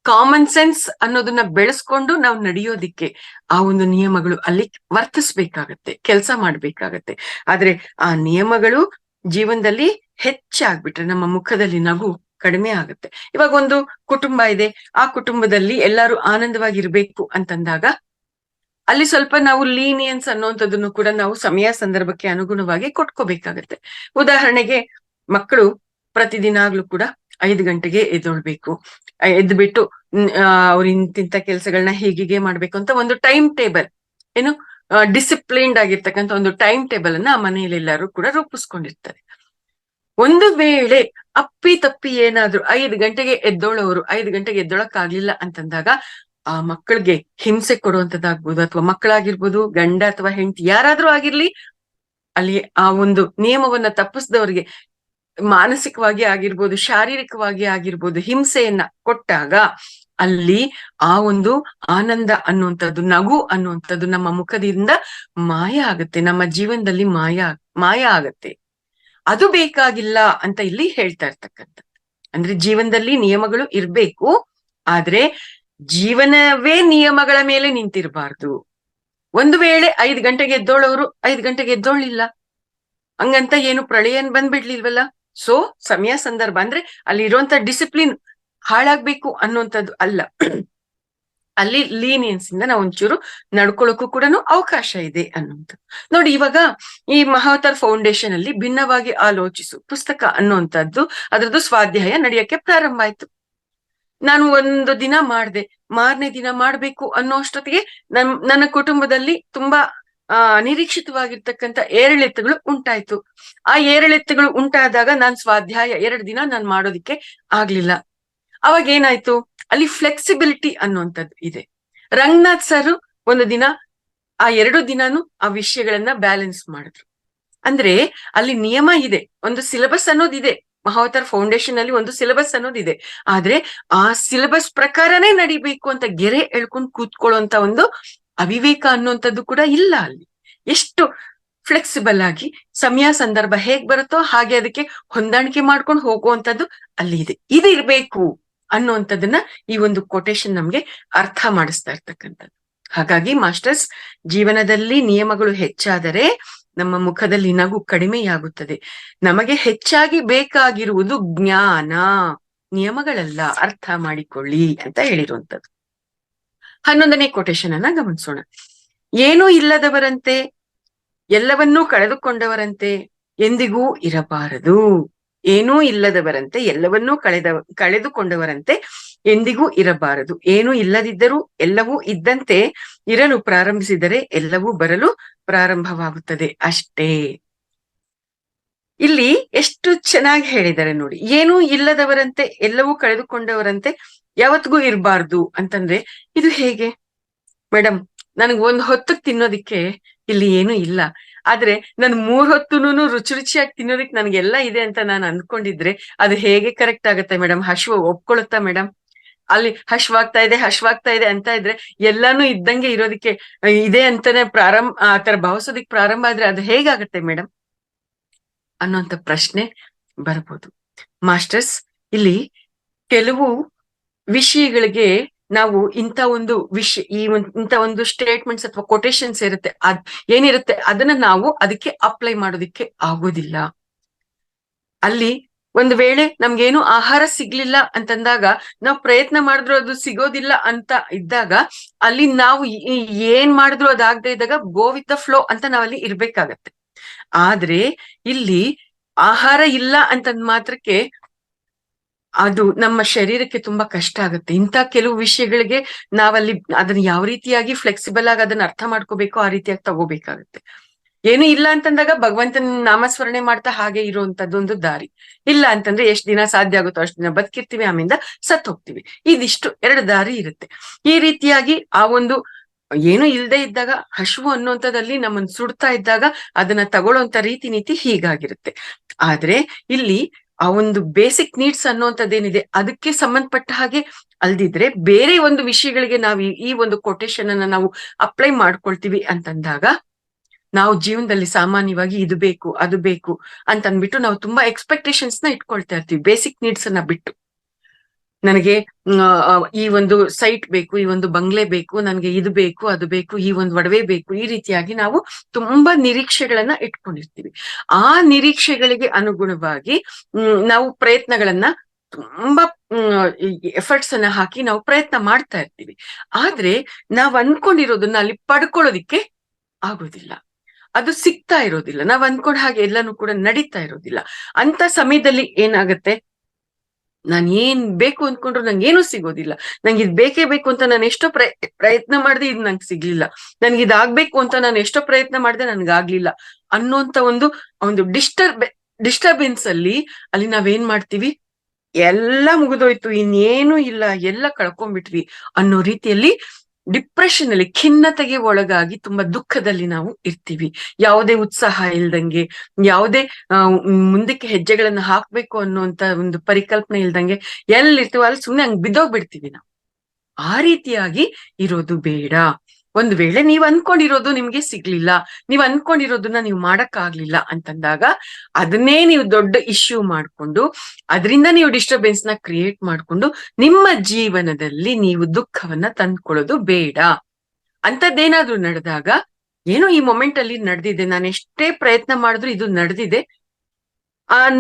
ಕಾಮನ್ ಸೆನ್ಸ್ ಅನ್ನೋದನ್ನ ಬೆಳೆಸ್ಕೊಂಡು ನಾವು ನಡೆಯೋದಿಕ್ಕೆ ಆ ಒಂದು ನಿಯಮಗಳು ಅಲ್ಲಿ ವರ್ತಿಸ್ಬೇಕಾಗತ್ತೆ, ಕೆಲಸ ಮಾಡ್ಬೇಕಾಗತ್ತೆ. ಆದ್ರೆ ಆ ನಿಯಮಗಳು ಜೀವನದಲ್ಲಿ ಹೆಚ್ಚಾಗ್ಬಿಟ್ರೆ ನಮ್ಮ ಮುಖದಲ್ಲಿ ನಗು ಕಡಿಮೆ ಆಗುತ್ತೆ. ಇವಾಗ ಒಂದು ಕುಟುಂಬ ಇದೆ, ಆ ಕುಟುಂಬದಲ್ಲಿ ಎಲ್ಲರೂ ಆನಂದವಾಗಿರ್ಬೇಕು ಅಂತಂದಾಗ ಅಲ್ಲಿ ಸ್ವಲ್ಪ ನಾವು ಲೀನಿಯನ್ಸ್ ಅನ್ನುವಂಥದ್ದನ್ನು ಕೂಡ ನಾವು ಸಮಯ ಸಂದರ್ಭಕ್ಕೆ ಅನುಗುಣವಾಗಿ ಕೊಟ್ಕೋಬೇಕಾಗತ್ತೆ. ಉದಾಹರಣೆಗೆ ಮಕ್ಕಳು ಪ್ರತಿದಿನಾಗ್ಲೂ ಕೂಡ 5 ಗಂಟೆಗೆ ಎದ್ದೊಳ್ಬೇಕು, ಎದ್ಬಿಟ್ಟು ಅವ್ರ ಇಂತಿಂತ ಕೆಲ್ಸಗಳನ್ನ ಹೀಗೆ ಮಾಡ್ಬೇಕು ಅಂತ ಒಂದು ಟೈಮ್ ಟೇಬಲ್, ಏನು ಡಿಸಿಪ್ಲಿನ್ಡ್ ಆಗಿರ್ತಕ್ಕಂಥ ಒಂದು ಟೈಮ್ ಟೇಬಲ್ ಅನ್ನ ಆ ಮನೆಯಲ್ಲಿ ಎಲ್ಲರೂ ಕೂಡ ರೂಪಿಸ್ಕೊಂಡಿರ್ತಾರೆ. ಒಂದು ವೇಳೆ ಅಪ್ಪಿ ತಪ್ಪಿ ಏನಾದ್ರು 5 ಗಂಟೆಗೆ ಎದ್ದೋಳವರು 5 ಗಂಟೆಗೆ ಎದ್ದೊಳಕ್ಕಾಗ್ಲಿಲ್ಲ ಅಂತಂದಾಗ ಆ ಮಕ್ಕಳಿಗೆ ಹಿಂಸೆ ಕೊಡುವಂತದ್ದಾಗ್ಬೋದು, ಅಥವಾ ಮಕ್ಕಳಾಗಿರ್ಬೋದು, ಗಂಡ ಅಥವಾ ಹೆಂಡತಿ ಯಾರಾದ್ರೂ ಆಗಿರ್ಲಿ, ಅಲ್ಲಿ ಆ ಒಂದು ನಿಯಮವನ್ನ ತಪ್ಪಿಸಿದವರಿಗೆ ಮಾನಸಿಕವಾಗಿ ಆಗಿರ್ಬೋದು, ಶಾರೀರಿಕವಾಗಿ ಆಗಿರ್ಬೋದು ಹಿಂಸೆಯನ್ನ ಕೊಟ್ಟಾಗ ಅಲ್ಲಿ ಆ ಒಂದು ಆನಂದ ಅನ್ನುವಂಥದ್ದು, ನಗು ಅನ್ನುವಂಥದ್ದು ನಮ್ಮ ಮುಖದಿಂದ ಮಾಯ ಆಗುತ್ತೆ, ನಮ್ಮ ಜೀವನದಲ್ಲಿ ಮಾಯ ಆಗತ್ತೆ. ಅದು ಬೇಕಾಗಿಲ್ಲ ಅಂತ ಇಲ್ಲಿ ಹೇಳ್ತಾ ಇರ್ತಕ್ಕಂಥದ್ದು. ಅಂದ್ರೆ ಜೀವನದಲ್ಲಿ ನಿಯಮಗಳು ಇರ್ಬೇಕು, ಆದ್ರೆ ಜೀವನವೇ ನಿಯಮಗಳ ಮೇಲೆ ನಿಂತಿರಬಾರ್ದು. ಒಂದು ವೇಳೆ 5 ಗಂಟೆಗೆ ಎದ್ದೋಳವರು 5 ಗಂಟೆಗೆ ಎದ್ದೋಳಿಲ್ಲ, ಹಂಗಂತ ಏನು ಪ್ರಳಯ ಬಂದ್ಬಿಡ್ಲಿಲ್ವಲ್ಲ. ಸೊ ಸಮಯ ಸಂದರ್ಭ ಅಂದ್ರೆ ಅಲ್ಲಿ ಇರುವಂತ ಡಿಸಿಪ್ಲಿನ್ ಹಾಳಾಗ್ಬೇಕು ಅನ್ನುವಂಥದ್ದು ಅಲ್ಲ. ಅಲ್ಲಿ ಲೀನಿಯನ್ಸ್ ಇಂದ ನಾವು ಒಂಚೂರು ನಡ್ಕೊಳ್ಳೋಕ್ಕೂ ಕೂಡ ಅವಕಾಶ ಇದೆ ಅನ್ನುವಂಥದ್ದು. ನೋಡಿ, ಇವಾಗ ಈ ಮಹಾವತಾರ್ ಫೌಂಡೇಶನ್ ಅಲ್ಲಿ ಭಿನ್ನವಾಗಿ ಆಲೋಚಿಸು ಪುಸ್ತಕ ಅನ್ನುವಂಥದ್ದು ಅದರದ್ದು ಸ್ವಾಧ್ಯಾಯ ನಡೆಯಕ್ಕೆ ಪ್ರಾರಂಭ ಆಯ್ತು. ನಾನು ಒಂದು ದಿನ ಮಾಡ್ದೆ, ಮಾರನೇ ದಿನ ಮಾಡ್ಬೇಕು ಅನ್ನೋ ಅಷ್ಟೊತ್ತಿಗೆ ನನ್ನ ಕುಟುಂಬದಲ್ಲಿ ತುಂಬಾ ಅನಿರೀಕ್ಷಿತವಾಗಿರ್ತಕ್ಕಂಥ ಏರಿಳಿತಗಳು ಉಂಟಾಯ್ತು. ಆ ಏರಿಳಿತಗಳು ಉಂಟಾದಾಗ ನಾನ್ ಸ್ವಾಧ್ಯಾಯ 2 ದಿನ ನಾನು ಮಾಡೋದಿಕ್ಕೆ ಆಗ್ಲಿಲ್ಲ. ಅವಾಗ ಏನಾಯ್ತು, ಅಲ್ಲಿ ಫ್ಲೆಕ್ಸಿಬಿಲಿಟಿ ಅನ್ನುವಂಥದ್ದು ಇದೆ. ರಂಗನಾಥ್ ಸರ್ ಒಂದು ದಿನ ಆ 2 ದಿನಾನು ಆ ವಿಷಯಗಳನ್ನ ಬ್ಯಾಲೆನ್ಸ್ ಮಾಡಿದ್ರು. ಅಂದ್ರೆ ಅಲ್ಲಿ ನಿಯಮ ಇದೆ, ಒಂದು ಸಿಲೆಬಸ್ ಅನ್ನೋದಿದೆ. ಮಹಾವತಾರ್ ಫೌಂಡೇಶನ್ ಅಲ್ಲಿ ಒಂದು ಸಿಲೆಬಸ್ ಅನ್ನೋದಿದೆ. ಆದ್ರೆ ಆ ಸಿಲೆಬಸ್ ಪ್ರಕಾರನೇ ನಡಿಬೇಕು ಅಂತ ಗೆರೆ ಎಳ್ಕೊಂಡು ಕೂತ್ಕೊಳ್ಳುವಂತ ಒಂದು ಅವಿವೇಕ ಅನ್ನುವಂಥದ್ದು ಕೂಡ ಇಲ್ಲ ಅಲ್ಲಿ. ಎಷ್ಟು ಫ್ಲೆಕ್ಸಿಬಲ್ ಆಗಿ ಸಮಯ ಸಂದರ್ಭ ಹೇಗ್ ಬರುತ್ತೋ ಹಾಗೆ ಅದಕ್ಕೆ ಹೊಂದಾಣಿಕೆ ಮಾಡ್ಕೊಂಡು ಹೋಗುವಂಥದ್ದು ಅಲ್ಲಿ ಇದೆ. ಇದು ಇರ್ಬೇಕು ಅನ್ನುವಂಥದ್ದನ್ನ ಈ ಒಂದು ಕೊಟೇಶನ್ ನಮ್ಗೆ ಅರ್ಥ ಮಾಡಿಸ್ತಾ ಇರ್ತಕ್ಕಂಥದ್ದು. ಹಾಗಾಗಿ ಮಾಸ್ಟರ್ಸ್, ಜೀವನದಲ್ಲಿ ನಿಯಮಗಳು ಹೆಚ್ಚಾದರೆ ನಮ್ಮ ಮುಖದಲ್ಲಿ ನಗು ಕಡಿಮೆಯಾಗುತ್ತದೆ. ನಮಗೆ ಹೆಚ್ಚಾಗಿ ಬೇಕಾಗಿರುವುದು ಜ್ಞಾನ, ನಿಯಮಗಳಲ್ಲ, ಅರ್ಥ ಮಾಡಿಕೊಳ್ಳಿ ಅಂತ ಹೇಳಿರುವಂಥದ್ದು. 11ನೇ ಕೊಟೇಶನ್ ಅನ್ನ ಗಮನಿಸೋಣ. ಏನೂ ಇಲ್ಲದವರಂತೆ, ಎಲ್ಲವನ್ನೂ ಕಳೆದುಕೊಂಡವರಂತೆ ಎಂದಿಗೂ ಇರಬಾರದು. ಏನೂ ಇಲ್ಲದವರಂತೆ, ಎಲ್ಲವನ್ನೂ ಕಳೆದುಕೊಂಡವರಂತೆ ಎಂದಿಗೂ ಇರಬಾರದು. ಏನೂ ಇಲ್ಲದಿದ್ದರೂ ಎಲ್ಲವೂ ಇದ್ದಂತೆ ಇರಲು ಪ್ರಾರಂಭಿಸಿದರೆ ಎಲ್ಲವೂ ಬರಲು ಪ್ರಾರಂಭವಾಗುತ್ತದೆ ಅಷ್ಟೇ. ಇಲ್ಲಿ ಎಷ್ಟು ಚೆನ್ನಾಗಿ ಹೇಳಿದ್ದಾರೆ ನೋಡಿ. ಏನೂ ಇಲ್ಲದವರಂತೆ, ಎಲ್ಲವೂ ಕಳೆದುಕೊಂಡವರಂತೆ ಯಾವತ್ತಿಗೂ ಇರಬಾರ್ದು ಅಂತಂದ್ರೆ ಇದು ಹೇಗೆ ಮೇಡಮ್? ನನಗ್ 1 ಹೊತ್ತಿಗೆ ತಿನ್ನೋದಿಕ್ಕೆ ಇಲ್ಲಿ ಏನು ಇಲ್ಲ, ಆದ್ರೆ ನನ್ 3 ಹೊತ್ತುನು ರುಚಿ ರುಚಿಯಾಗಿ ತಿನ್ನೋದಿಕ್ ನನ್ಗೆಲ್ಲ ಇದೆ ಅಂತ ನಾನು ಅಂದ್ಕೊಂಡಿದ್ರೆ ಅದು ಹೇಗೆ ಕರೆಕ್ಟ್ ಆಗತ್ತೆ ಮೇಡಮ್? ಹಶ್ವ ಒಪ್ಕೊಳುತ್ತಾ ಮೇಡಮ್? ಅಲ್ಲಿ ಹಶ್ವಾಗ್ತಾ ಇದೆ ಅಂತ ಇದ್ರೆ ಎಲ್ಲಾನು ಇದ್ದಂಗೆ ಇರೋದಿಕ್ಕೆ ಇದೆ ಅಂತಾನೆ ಆತರ ಭಾವಿಸೋದಿಕ್ ಪ್ರಾರಂಭ ಆದ್ರೆ ಅದು ಹೇಗಾಗತ್ತೆ ಮೇಡಮ್ ಅನ್ನೋಂತ ಪ್ರಶ್ನೆ ಬರ್ಬೋದು. ಮಾಸ್ಟರ್ಸ್, ಇಲ್ಲಿ ಕೆಲವು ವಿಷಯಗಳಿಗೆ ನಾವು ಇಂಥ ಒಂದು ಇಂಥ ಒಂದು ಸ್ಟೇಟ್ಮೆಂಟ್ಸ್ ಅಥವಾ ಕೊಟೇಶನ್ಸ್ ಇರುತ್ತೆ, ಏನಿರುತ್ತೆ ಅದನ್ನ ನಾವು ಅದಕ್ಕೆ ಅಪ್ಲೈ ಮಾಡೋದಿಕ್ಕೆ ಆಗೋದಿಲ್ಲ. ಅಲ್ಲಿ ಒಂದು ವೇಳೆ ನಮ್ಗೇನು ಆಹಾರ ಸಿಗ್ಲಿಲ್ಲ ಅಂತಂದಾಗ ನಾವು ಪ್ರಯತ್ನ ಮಾಡಿದ್ರು ಅದು ಸಿಗೋದಿಲ್ಲ ಅಂತ ಇದ್ದಾಗ ಅಲ್ಲಿ ನಾವು ಏನ್ ಮಾಡಿದ್ರು ಅದಾಗದೆ ಇದ್ದಾಗ ಗೋ ವಿತ್ ದ ಫ್ಲೋ ಅಂತ ನಾವಲ್ಲಿ ಇರ್ಬೇಕಾಗತ್ತೆ. ಆದ್ರೆ ಇಲ್ಲಿ ಆಹಾರ ಇಲ್ಲ ಅಂತಂದ್ ಮಾತ್ರಕ್ಕೆ ಅದು ನಮ್ಮ ಶರೀರಕ್ಕೆ ತುಂಬಾ ಕಷ್ಟ ಆಗುತ್ತೆ. ಇಂಥ ಕೆಲವು ವಿಷಯಗಳಿಗೆ ನಾವಲ್ಲಿ ಅದನ್ನ ಯಾವ ರೀತಿಯಾಗಿ ಫ್ಲೆಕ್ಸಿಬಲ್ ಆಗಿ ಅದನ್ನ ಅರ್ಥ ಮಾಡ್ಕೋಬೇಕು ಆ ರೀತಿಯಾಗಿ ತಗೋಬೇಕಾಗತ್ತೆ. ಏನು ಇಲ್ಲ ಅಂತಂದಾಗ ಭಗವಂತನ ನಾಮಸ್ಮರಣೆ ಮಾಡ್ತಾ ಹಾಗೆ ಇರುವಂತದ್ದೊಂದು ದಾರಿ. ಇಲ್ಲ ಅಂತಂದ್ರೆ ಎಷ್ಟ್ ದಿನ ಸಾಧ್ಯ ಆಗುತ್ತೋ ಅಷ್ಟು ದಿನ ಬದುಕಿರ್ತೀವಿ, ಆಮೇಲೆ ಸತ್ ಹೋಗ್ತೀವಿ. ಇದಿಷ್ಟು 2 ದಾರಿ ಇರುತ್ತೆ. ಈ ರೀತಿಯಾಗಿ ಆ ಒಂದು ಏನು ಇಲ್ಲದೆ ಇದ್ದಾಗ ಹಶುವು ಅನ್ನುವಂಥದ್ದಲ್ಲಿ ನಮ್ಮನ್ನ ಸುಡ್ತಾ ಇದ್ದಾಗ ಅದನ್ನ ತಗೊಳ್ಳೋಂತ ರೀತಿ ನೀತಿ ಹೀಗಾಗಿರುತ್ತೆ. ಆದ್ರೆ ಇಲ್ಲಿ ಆ ಒಂದು ಬೇಸಿಕ್ ನೀಡ್ಸ್ ಅನ್ನುವಂಥದ್ದೇನಿದೆ ಅದಕ್ಕೆ ಸಂಬಂಧಪಟ್ಟ ಹಾಗೆ ಅಲ್ದಿದ್ರೆ ಬೇರೆ ಒಂದು ವಿಷಯಗಳಿಗೆ ನಾವು ಈ ಒಂದು ಕೊಟೇಶನ್ ಅನ್ನ ನಾವು ಅಪ್ಲೈ ಮಾಡ್ಕೊಳ್ತೀವಿ ಅಂತಂದಾಗ ನಾವು ಜೀವನದಲ್ಲಿ ಸಾಮಾನ್ಯವಾಗಿ ಇದು ಬೇಕು ಅದು ಬೇಕು ಅಂತ ಅಂದ್ಬಿಟ್ಟು ನಾವು ತುಂಬಾ ಎಕ್ಸ್ಪೆಕ್ಟೇಷನ್ಸ್ ನ ಇಟ್ಕೊಳ್ತಾ ಇರ್ತೀವಿ. ಬೇಸಿಕ್ ನೀಡ್ಸ್ ಅನ್ನ ಬಿಟ್ಟು ನನಗೆ ಈ ಒಂದು ಸೈಟ್ ಬೇಕು, ಈ ಒಂದು ಬಂಗ್ಲೆ ಬೇಕು, ನನ್ಗೆ ಇದು ಬೇಕು ಅದು ಬೇಕು, ಈ ಒಂದು ಒಡವೆ ಬೇಕು, ಈ ರೀತಿಯಾಗಿ ನಾವು ತುಂಬಾ ನಿರೀಕ್ಷೆಗಳನ್ನ ಇಟ್ಕೊಂಡಿರ್ತೀವಿ. ಆ ನಿರೀಕ್ಷೆಗಳಿಗೆ ಅನುಗುಣವಾಗಿ ನಾವು ಪ್ರಯತ್ನಗಳನ್ನ ತುಂಬಾ ಎಫರ್ಟ್ಸ್ ಅನ್ನ ಹಾಕಿ ನಾವು ಪ್ರಯತ್ನ ಮಾಡ್ತಾ ಇರ್ತೀವಿ. ಆದ್ರೆ ನಾವ್ ಅನ್ಕೊಂಡಿರೋದನ್ನ ಅಲ್ಲಿ ಪಡ್ಕೊಳ್ಳೋದಿಕ್ಕೆ ಆಗೋದಿಲ್ಲ, ಅದು ಸಿಗ್ತಾ ಇರೋದಿಲ್ಲ, ನಾವ್ ಅನ್ಕೊಂಡ ಹಾಗೆ ಎಲ್ಲಾನು ಕೂಡ ನಡೀತಾ ಇರೋದಿಲ್ಲ. ಅಂತ ಸಮಯದಲ್ಲಿ ಏನಾಗತ್ತೆ, ನಾನ್ ಏನ್ ಬೇಕು ಅಂದ್ಕೊಂಡ್ರು ನಂಗೆ ಏನೂ ಸಿಗೋದಿಲ್ಲ. ನಂಗೆ ಇದ್ ಬೇಕೇ ಬೇಕು ಅಂತ ನಾನು ಎಷ್ಟೋ ಪ್ರಯತ್ನ ಮಾಡ್ದೆ, ಇದ್ ನಂಗೆ ಸಿಗ್ಲಿಲ್ಲ. ನನ್ಗೆ ಇದಾಗ್ಬೇಕು ಅಂತ ನಾನು ಎಷ್ಟೋ ಪ್ರಯತ್ನ ಮಾಡ್ದೆ, ನನ್ಗಾಗ್ಲಿಲ್ಲ ಅನ್ನೋಂತ ಒಂದು ಡಿಸ್ಟರ್ಬೆನ್ಸ್ ಅಲ್ಲಿ ನಾವೇನ್ ಮಾಡ್ತೀವಿ, ಎಲ್ಲ ಮುಗಿದೋಯ್ತು, ಇನ್ನೇನು ಇಲ್ಲ, ಎಲ್ಲ ಕಳ್ಕೊಂಡ್ಬಿಟ್ವಿ ಅನ್ನೋ ರೀತಿಯಲ್ಲಿ ಡಿಪ್ರೆಷನ್ ಅಲ್ಲಿ ಖಿನ್ನತೆಗೆ ಒಳಗಾಗಿ ತುಂಬಾ ದುಃಖದಲ್ಲಿ ನಾವು ಇರ್ತೀವಿ. ಯಾವುದೇ ಉತ್ಸಾಹ ಇಲ್ದಂಗೆ, ಯಾವುದೇ ಮುಂದಕ್ಕೆ ಹೆಜ್ಜೆಗಳನ್ನ ಹಾಕ್ಬೇಕು ಅನ್ನುವಂತ ಒಂದು ಪರಿಕಲ್ಪನೆ ಇಲ್ದಂಗೆ ಎಲ್ಲಿರ್ತೀವೋ ಅಲ್ಲಿ ಸುಮ್ನೆ ಹಂಗ್ ಬಿದ್ದೋಗ್ಬಿಡ್ತೀವಿ ನಾವು. ಆ ರೀತಿಯಾಗಿ ಇರೋದು ಬೇಡ. ಒಂದು ವೇಳೆ ನೀವ್ ಅನ್ಕೊಂಡಿರೋದು ನಿಮ್ಗೆ ಸಿಗ್ಲಿಲ್ಲ, ನೀವ್ ಅನ್ಕೊಂಡಿರೋದನ್ನ ನೀವು ಮಾಡಕ್ಕಾಗ್ಲಿಲ್ಲ ಅಂತಂದಾಗ ಅದನ್ನೇ ನೀವು ದೊಡ್ಡ ಇಶ್ಯೂ ಮಾಡ್ಕೊಂಡು ಅದರಿಂದ ನೀವು ಡಿಸ್ಟರ್ಬೆನ್ಸ್ ನ ಕ್ರಿಯೇಟ್ ಮಾಡ್ಕೊಂಡು ನಿಮ್ಮ ಜೀವನದಲ್ಲಿ ನೀವು ದುಃಖವನ್ನ ತಂದ್ಕೊಳ್ಳೋದು ಬೇಡ. ಅಂತದ್ದೇನಾದ್ರೂ ನಡೆದಾಗ ಏನೋ ಈ ಮೊಮೆಂಟ್ ಅಲ್ಲಿ ನಡೆದಿದೆ, ನಾನು ಎಷ್ಟೇ ಪ್ರಯತ್ನ ಮಾಡಿದ್ರು ಇದು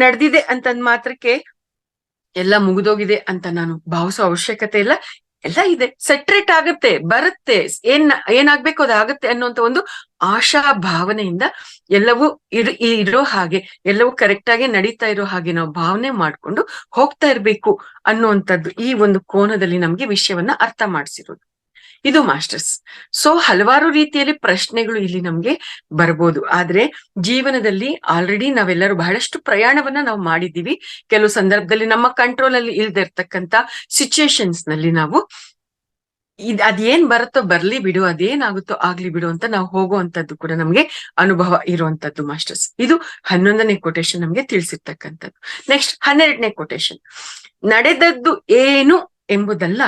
ನಡೆದಿದೆ ಅಂತಂದ್ ಮಾತ್ರಕ್ಕೆ ಎಲ್ಲ ಮುಗಿದೋಗಿದೆ ಅಂತ ನಾನು ಭಾವಿಸೋ ಅವಶ್ಯಕತೆ ಇಲ್ಲ. ಎಲ್ಲ ಇದೆ, ಸೆಟ್ರೇಟ್ ಆಗತ್ತೆ, ಬರುತ್ತೆ, ಏನಾಗ್ಬೇಕು ಅದಾಗತ್ತೆ ಅನ್ನುವಂತ ಒಂದು ಆಶಾ ಭಾವನೆಯಿಂದ ಎಲ್ಲವೂ ಇರೋ ಹಾಗೆ, ಎಲ್ಲವೂ ಕರೆಕ್ಟ್ ಆಗಿ ನಡೀತಾ ಇರೋ ಹಾಗೆ ನಾವು ಭಾವನೆ ಮಾಡ್ಕೊಂಡು ಹೋಗ್ತಾ ಇರ್ಬೇಕು ಅನ್ನುವಂಥದ್ದು ಈ ಒಂದು ಕೋನದಲ್ಲಿ ನಮ್ಗೆ ವಿಷಯವನ್ನ ಅರ್ಥ ಮಾಡಿಸಿರೋದು ಇದು ಮಾಸ್ಟರ್ಸ್. ಸೊ ಹಲವಾರು ರೀತಿಯಲ್ಲಿ ಪ್ರಶ್ನೆಗಳು ಇಲ್ಲಿ ನಮ್ಗೆ ಬರ್ಬೋದು. ಆದ್ರೆ ಜೀವನದಲ್ಲಿ ಆಲ್ರೆಡಿ ನಾವೆಲ್ಲರೂ ಬಹಳಷ್ಟು ಪ್ರಯಾಣವನ್ನ ನಾವು ಮಾಡಿದ್ದೀವಿ. ಕೆಲವು ಸಂದರ್ಭದಲ್ಲಿ ನಮ್ಮ ಕಂಟ್ರೋಲ್ ಅಲ್ಲಿ ಇಲ್ದೇ ಇರ್ತಕ್ಕಂತ ಸಿಚುಯೇಷನ್ಸ್ ನಲ್ಲಿ ನಾವು ಅದೇನ್ ಬರುತ್ತೋ ಬರ್ಲಿ ಬಿಡು, ಅದೇನಾಗುತ್ತೋ ಆಗ್ಲಿ ಬಿಡು ಅಂತ ನಾವು ಹೋಗುವಂತದ್ದು ಕೂಡ ನಮ್ಗೆ ಅನುಭವ ಇರುವಂತದ್ದು ಮಾಸ್ಟರ್ಸ್. ಇದು 11ನೇ ಕೊಟೇಶನ್ ನಮ್ಗೆ ತಿಳಿಸಿರ್ತಕ್ಕಂಥದ್ದು. ನೆಕ್ಸ್ಟ್ 12ನೇ ಕೊಟೇಶನ್, ನಡೆದದ್ದು ಏನು ಎಂಬುದಲ್ಲ,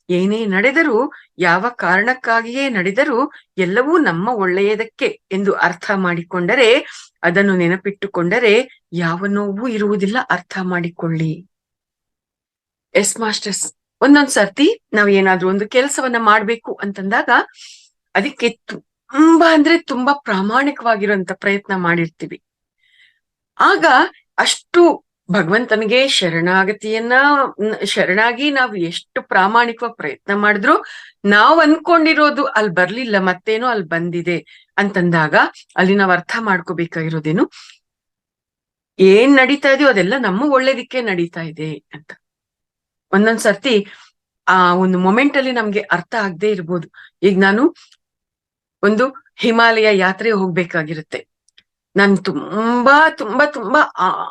ಏನೇ ನಡೆದರೂ, ಯಾವ ಕಾರಣಕ್ಕಾಗಿಯೇ ನಡೆದರೂ ಎಲ್ಲವೂ ನಮ್ಮ ಒಳ್ಳೆಯದಕ್ಕೆ ಎಂದು ಅರ್ಥ ಮಾಡಿಕೊಂಡರೆ, ಅದನ್ನು ನೆನಪಿಟ್ಟುಕೊಂಡರೆ ಯಾವ ನೋವು ಇರುವುದಿಲ್ಲ. ಅರ್ಥ ಮಾಡಿಕೊಳ್ಳಿ. ಎಸ್ ಮಾಸ್ಟರ್ಸ್, ಒಂದೊಂದ್ ಸರ್ತಿ ನಾವ್ ಏನಾದ್ರೂ ಒಂದು ಕೆಲಸವನ್ನ ಮಾಡ್ಬೇಕು ಅಂತಂದಾಗ ಅದಕ್ಕೆ ತುಂಬಾ ಅಂದ್ರೆ ತುಂಬಾ ಪ್ರಾಮಾಣಿಕವಾಗಿರುವಂತ ಪ್ರಯತ್ನ ಮಾಡಿರ್ತೀವಿ. ಆಗ ಅಷ್ಟು ಭಗವಂತನಿಗೆ ಶರಣಾಗಿ ನಾವು ಎಷ್ಟು ಪ್ರಾಮಾಣಿಕವಾಗಿ ಪ್ರಯತ್ನ ಮಾಡಿದ್ರು ನಾವ್ ಅನ್ಕೊಂಡಿರೋದು ಅಲ್ಲಿ ಬರ್ಲಿಲ್ಲ, ಮತ್ತೇನೋ ಅಲ್ಲಿ ಬಂದಿದೆ ಅಂತಂದಾಗ ಅಲ್ಲಿ ನಾವ್ ಅರ್ಥ ಮಾಡ್ಕೋಬೇಕಾಗಿರೋದೇನು, ಏನ್ ನಡೀತಾ ಇದೆಯೋ ಅದೆಲ್ಲ ನಮ್ಮ ಒಳ್ಳೇದಕ್ಕೆ ನಡೀತಾ ಇದೆ ಅಂತ. ಒಂದೊಂದ್ ಸರ್ತಿ ಆ ಒಂದು ಮೊಮೆಂಟ್ ಅಲ್ಲಿ ನಮ್ಗೆ ಅರ್ಥ ಆಗದೆ ಇರ್ಬೋದು. ಈಗ ನಾನು ಒಂದು ಹಿಮಾಲಯ ಯಾತ್ರೆ ಹೋಗ್ಬೇಕಾಗಿರುತ್ತೆ, ನಾನು ತುಂಬಾ ತುಂಬಾ ತುಂಬಾ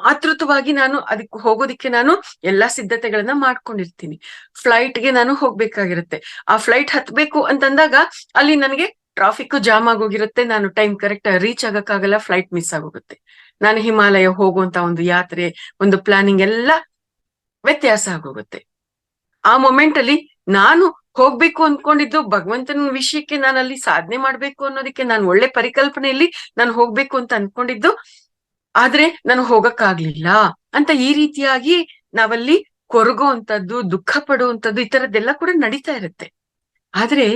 ಆತೃತವಾಗಿ ನಾನು ಅದಕ್ಕೆ ಹೋಗೋದಿಕ್ಕೆ ನಾನು ಎಲ್ಲಾ ಸಿದ್ಧತೆಗಳನ್ನ ಮಾಡ್ಕೊಂಡಿರ್ತೀನಿ. ಫ್ಲೈಟ್ಗೆ ನಾನು ಹೋಗ್ಬೇಕಾಗಿರುತ್ತೆ. ಆ ಫ್ಲೈಟ್ ಹತ್ಬೇಕು ಅಂತಂದಾಗ ಅಲ್ಲಿ ನನಗೆ ಟ್ರಾಫಿಕ್ ಜಾಮ್ ಆಗೋಗಿರುತ್ತೆ, ನಾನು ಟೈಮ್ ಕರೆಕ್ಟ್ ರೀಚ್ ಆಗಕ್ಕಾಗಲ್ಲ, ಫ್ಲೈಟ್ ಮಿಸ್ ಆಗೋಗುತ್ತೆ. ನಾನು ಹಿಮಾಲಯ ಹೋಗುವಂತ ಒಂದು ಯಾತ್ರೆ, ಒಂದು ಪ್ಲಾನಿಂಗ್ ಎಲ್ಲ ವ್ಯತ್ಯಾಸ ಆಗೋಗುತ್ತೆ. ಆ ಮೊಮೆಂಟ್ ಅಲ್ಲಿ ನಾನು ಹೋಗ್ಬೇಕು ಅನ್ಕೊಂಡಿದ್ದು ಭಗವಂತನ ವಿಷಯಕ್ಕೆ, ನಾನು ಅಲ್ಲಿ ಸಾಧನೆ ಮಾಡ್ಬೇಕು ಅನ್ನೋದಕ್ಕೆ, ನಾನು ಒಳ್ಳೆ ಪರಿಕಲ್ಪನೆಯಲ್ಲಿ ನಾನು ಹೋಗ್ಬೇಕು ಅಂತ ಅನ್ಕೊಂಡಿದ್ದು, ಆದ್ರೆ ನಾನು ಹೋಗಕ್ಕಾಗ್ಲಿಲ್ಲ ಅಂತ ಈ ರೀತಿಯಾಗಿ ನಾವಲ್ಲಿ ಕೊರಗುವಂತದ್ದು, ದುಃಖ ಪಡುವಂತದ್ದು, ಈ ತರದ್ದೆಲ್ಲ ಕೂಡ ನಡೀತಾ ಇರುತ್ತೆ. ಆದ್ರೆ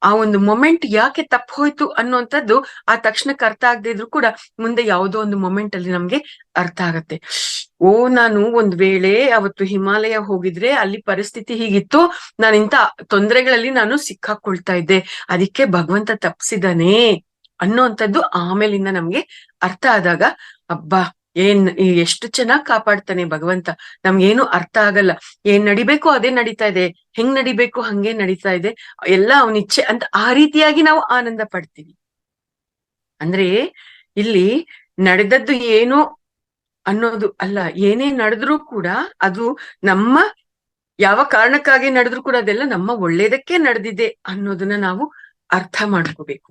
ಆ ಒಂದು ಮೊಮೆಂಟ್ ಯಾಕೆ ತಪ್ಪು ಹೋಯ್ತು ಅನ್ನುವಂಥದ್ದು ಆ ತಕ್ಷಣಕ್ಕೆ ಅರ್ಥ ಆಗದೆ ಇದ್ರು ಕೂಡ ಮುಂದೆ ಯಾವುದೋ ಒಂದು ಮೊಮೆಂಟ್ ಅಲ್ಲಿ ನಮ್ಗೆ ಅರ್ಥ ಆಗತ್ತೆ. ನಾನು ಒಂದ್ ವೇಳೆ ಅವತ್ತು ಹಿಮಾಲಯ ಹೋಗಿದ್ರೆ ಅಲ್ಲಿ ಪರಿಸ್ಥಿತಿ ಹೀಗಿತ್ತು, ನಾನು ಇಂಥ ತೊಂದರೆಗಳಲ್ಲಿ ನಾನು ಸಿಕ್ಕಾಕೊಳ್ತಾ ಇದ್ದೆ, ಅದಕ್ಕೆ ಭಗವಂತ ತಪ್ಸಿದಾನೆ ಅನ್ನೋಂಥದ್ದು ಆಮೇಲಿಂದ ನಮ್ಗೆ ಅರ್ಥ ಆದಾಗ, ಅಬ್ಬಾ ಎಷ್ಟು ಚೆನ್ನಾಗ್ ಕಾಪಾಡ್ತಾನೆ ಭಗವಂತ, ನಮ್ಗೇನು ಅರ್ಥ ಆಗಲ್ಲ, ಏನ್ ನಡಿಬೇಕು ಅದೇ ನಡೀತಾ ಇದೆ, ಹೆಂಗ್ ನಡಿಬೇಕು ಹಂಗೆ ನಡೀತಾ ಇದೆ, ಎಲ್ಲ ಅವನ ಇಚ್ಛೆ ಅಂತ ಆ ರೀತಿಯಾಗಿ ನಾವು ಆನಂದ ಪಡ್ತೀವಿ. ಅಂದ್ರೆ ಇಲ್ಲಿ ನಡೆದದ್ದು ಏನು ಅನ್ನೋದು ಅಲ್ಲ, ಏನೇ ನಡೆದ್ರೂ ಕೂಡ ಅದು ನಮ್ಮ ಯಾವ ಕಾರಣಕ್ಕಾಗಿ ನಡೆದ್ರು ಕೂಡ ಅದೆಲ್ಲ ನಮ್ಮ ಒಳ್ಳೇದಕ್ಕೆ ನಡೆದಿದೆ ಅನ್ನೋದನ್ನ ನಾವು ಅರ್ಥ ಮಾಡ್ಕೋಬೇಕು.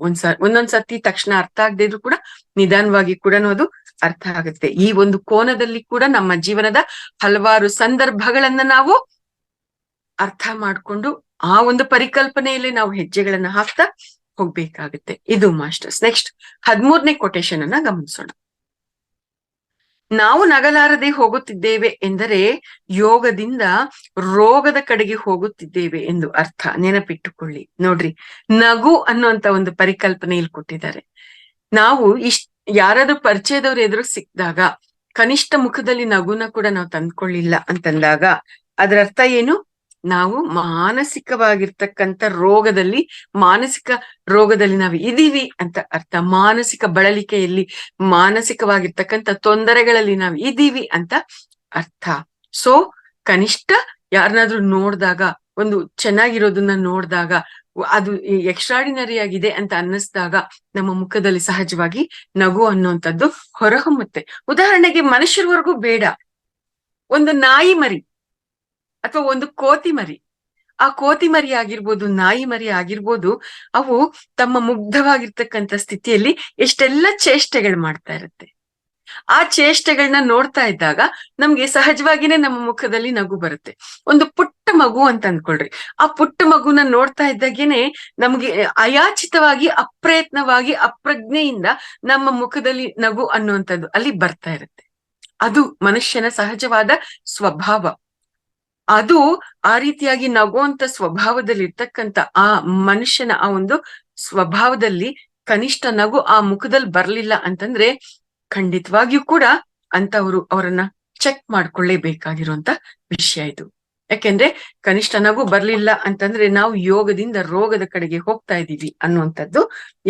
ಒಂದೊಂದ್ ಸತಿ ತಕ್ಷಣ ಅರ್ಥ ಆಗದೆ ಇದ್ರು ಕೂಡ ನಿಧಾನವಾಗಿ ಕೂಡ ಅದು ಅರ್ಥ ಆಗುತ್ತೆ. ಈ ಒಂದು ಕೋನದಲ್ಲಿ ಕೂಡ ನಮ್ಮ ಜೀವನದ ಹಲವಾರು ಸಂದರ್ಭಗಳನ್ನ ನಾವು ಅರ್ಥ ಮಾಡ್ಕೊಂಡು ಆ ಒಂದು ಪರಿಕಲ್ಪನೆಯಲ್ಲಿ ನಾವು ಹೆಜ್ಜೆಗಳನ್ನ ಹಾಕ್ತಾ ಹೋಗ್ಬೇಕಾಗುತ್ತೆ. ಇದು ಮಾಸ್ಟರ್ಸ್. ನೆಕ್ಸ್ಟ್ 13ನೇ ಕೊಟೇಶನ್ ಅನ್ನ ಗಮನಿಸೋಣ. ನಾವು ನಗಲಾರದೆ ಹೋಗುತ್ತಿದ್ದೇವೆ ಎಂದರೆ ಯೋಗದಿಂದ ರೋಗದ ಕಡೆಗೆ ಹೋಗುತ್ತಿದ್ದೇವೆ ಎಂದು ಅರ್ಥ. ನೆನಪಿಟ್ಟುಕೊಳ್ಳಿ. ನೋಡ್ರಿ, ನಗು ಅನ್ನುವಂತ ಒಂದು ಪರಿಕಲ್ಪನೆ ಇಲ್ಲಿ ಕೊಟ್ಟಿದ್ದಾರೆ. ನಾವು ಯಾರಾದ್ರೂ ಪರಿಚಯದವ್ರು ಎದುರು ಸಿಕ್ಕಿದಾಗ ಕನಿಷ್ಠ ಮುಖದಲ್ಲಿ ನಗುನ ಕೂಡ ನಾವು ತಂದ್ಕೊಳ್ಳಿಲ್ಲ ಅಂತಂದಾಗ ಅದರ ಅರ್ಥ ಏನು? ನಾವು ಮಾನಸಿಕ ರೋಗದಲ್ಲಿ ನಾವು ಇದೀವಿ ಅಂತ ಅರ್ಥ. ಮಾನಸಿಕ ಬಳಲಿಕೆಯಲ್ಲಿ, ಮಾನಸಿಕವಾಗಿರ್ತಕ್ಕಂಥ ತೊಂದರೆಗಳಲ್ಲಿ ನಾವು ಇದೀವಿ ಅಂತ ಅರ್ಥ. ಸೊ ಕನಿಷ್ಠ ಯಾರನ್ನಾದ್ರೂ ನೋಡಿದಾಗ, ಒಂದು ಚೆನ್ನಾಗಿರೋದನ್ನ ನೋಡಿದಾಗ, ಅದು ಎಕ್ಸ್ಟ್ರಾಡಿನರಿ ಆಗಿದೆ ಅಂತ ಅನ್ನಿಸ್ದಾಗ ನಮ್ಮ ಮುಖದಲ್ಲಿ ಸಹಜವಾಗಿ ನಗು ಅನ್ನುವಂಥದ್ದು ಹೊರಹೊಮ್ಮುತ್ತೆ. ಉದಾಹರಣೆಗೆ ಮನುಷ್ಯರವರೆಗೂ ಬೇಡ, ಒಂದು ನಾಯಿ ಮರಿ ಅಥವಾ ಒಂದು ಕೋತಿ ಮರಿ, ಆ ಕೋತಿ ಮರಿ ಆಗಿರ್ಬೋದು, ನಾಯಿ ಮರಿ ಆಗಿರ್ಬೋದು, ಅವು ತಮ್ಮ ಮುಗ್ಧವಾಗಿರ್ತಕ್ಕಂಥ ಸ್ಥಿತಿಯಲ್ಲಿ ಎಷ್ಟೆಲ್ಲ ಚೇಷ್ಟೆಗಳು ಮಾಡ್ತಾ ಇರುತ್ತೆ. ಆ ಚೇಷ್ಟೆಗಳನ್ನ ನೋಡ್ತಾ ಇದ್ದಾಗ ನಮ್ಗೆ ಸಹಜವಾಗಿನೇ ನಮ್ಮ ಮುಖದಲ್ಲಿ ನಗು ಬರುತ್ತೆ. ಒಂದು ಪುಟ್ಟ ಮಗು ಅಂತ ಅಂದ್ಕೊಳ್ರಿ, ಆ ಪುಟ್ಟ ಮಗುನ ನೋಡ್ತಾ ಇದ್ದಾಗೇನೆ ನಮ್ಗೆ ಅಯಾಚಿತವಾಗಿ, ಅಪ್ರಯತ್ನವಾಗಿ, ಅಪ್ರಜ್ಞೆಯಿಂದ ನಮ್ಮ ಮುಖದಲ್ಲಿ ನಗು ಅನ್ನುವಂಥದ್ದು ಅಲ್ಲಿ ಬರ್ತಾ ಇರುತ್ತೆ. ಅದು ಮನುಷ್ಯನ ಸಹಜವಾದ ಸ್ವಭಾವ. ಅದು ಆ ರೀತಿಯಾಗಿ ನಗುವಂತ ಸ್ವಭಾವದಲ್ಲಿ ಇರ್ತಕ್ಕಂಥ ಆ ಮನುಷ್ಯನ ಆ ಒಂದು ಸ್ವಭಾವದಲ್ಲಿ ಕನಿಷ್ಠ ನಗು ಆ ಮುಖದಲ್ಲಿ ಬರ್ಲಿಲ್ಲ ಅಂತಂದ್ರೆ ಖಂಡಿತವಾಗಿಯೂ ಕೂಡ ಅಂತವ್ರು ಅವರನ್ನ ಚೆಕ್ ಮಾಡ್ಕೊಳ್ಳೇಬೇಕಾಗಿರುವಂತ ವಿಷಯ ಇದು. ಯಾಕೆಂದ್ರೆ ಕನಿಷ್ಠ ನಗು ಬರ್ಲಿಲ್ಲ ಅಂತಂದ್ರೆ ನಾವು ಯೋಗದಿಂದ ರೋಗದ ಕಡೆಗೆ ಹೋಗ್ತಾ ಇದೀವಿ ಅನ್ನುವಂಥದ್ದು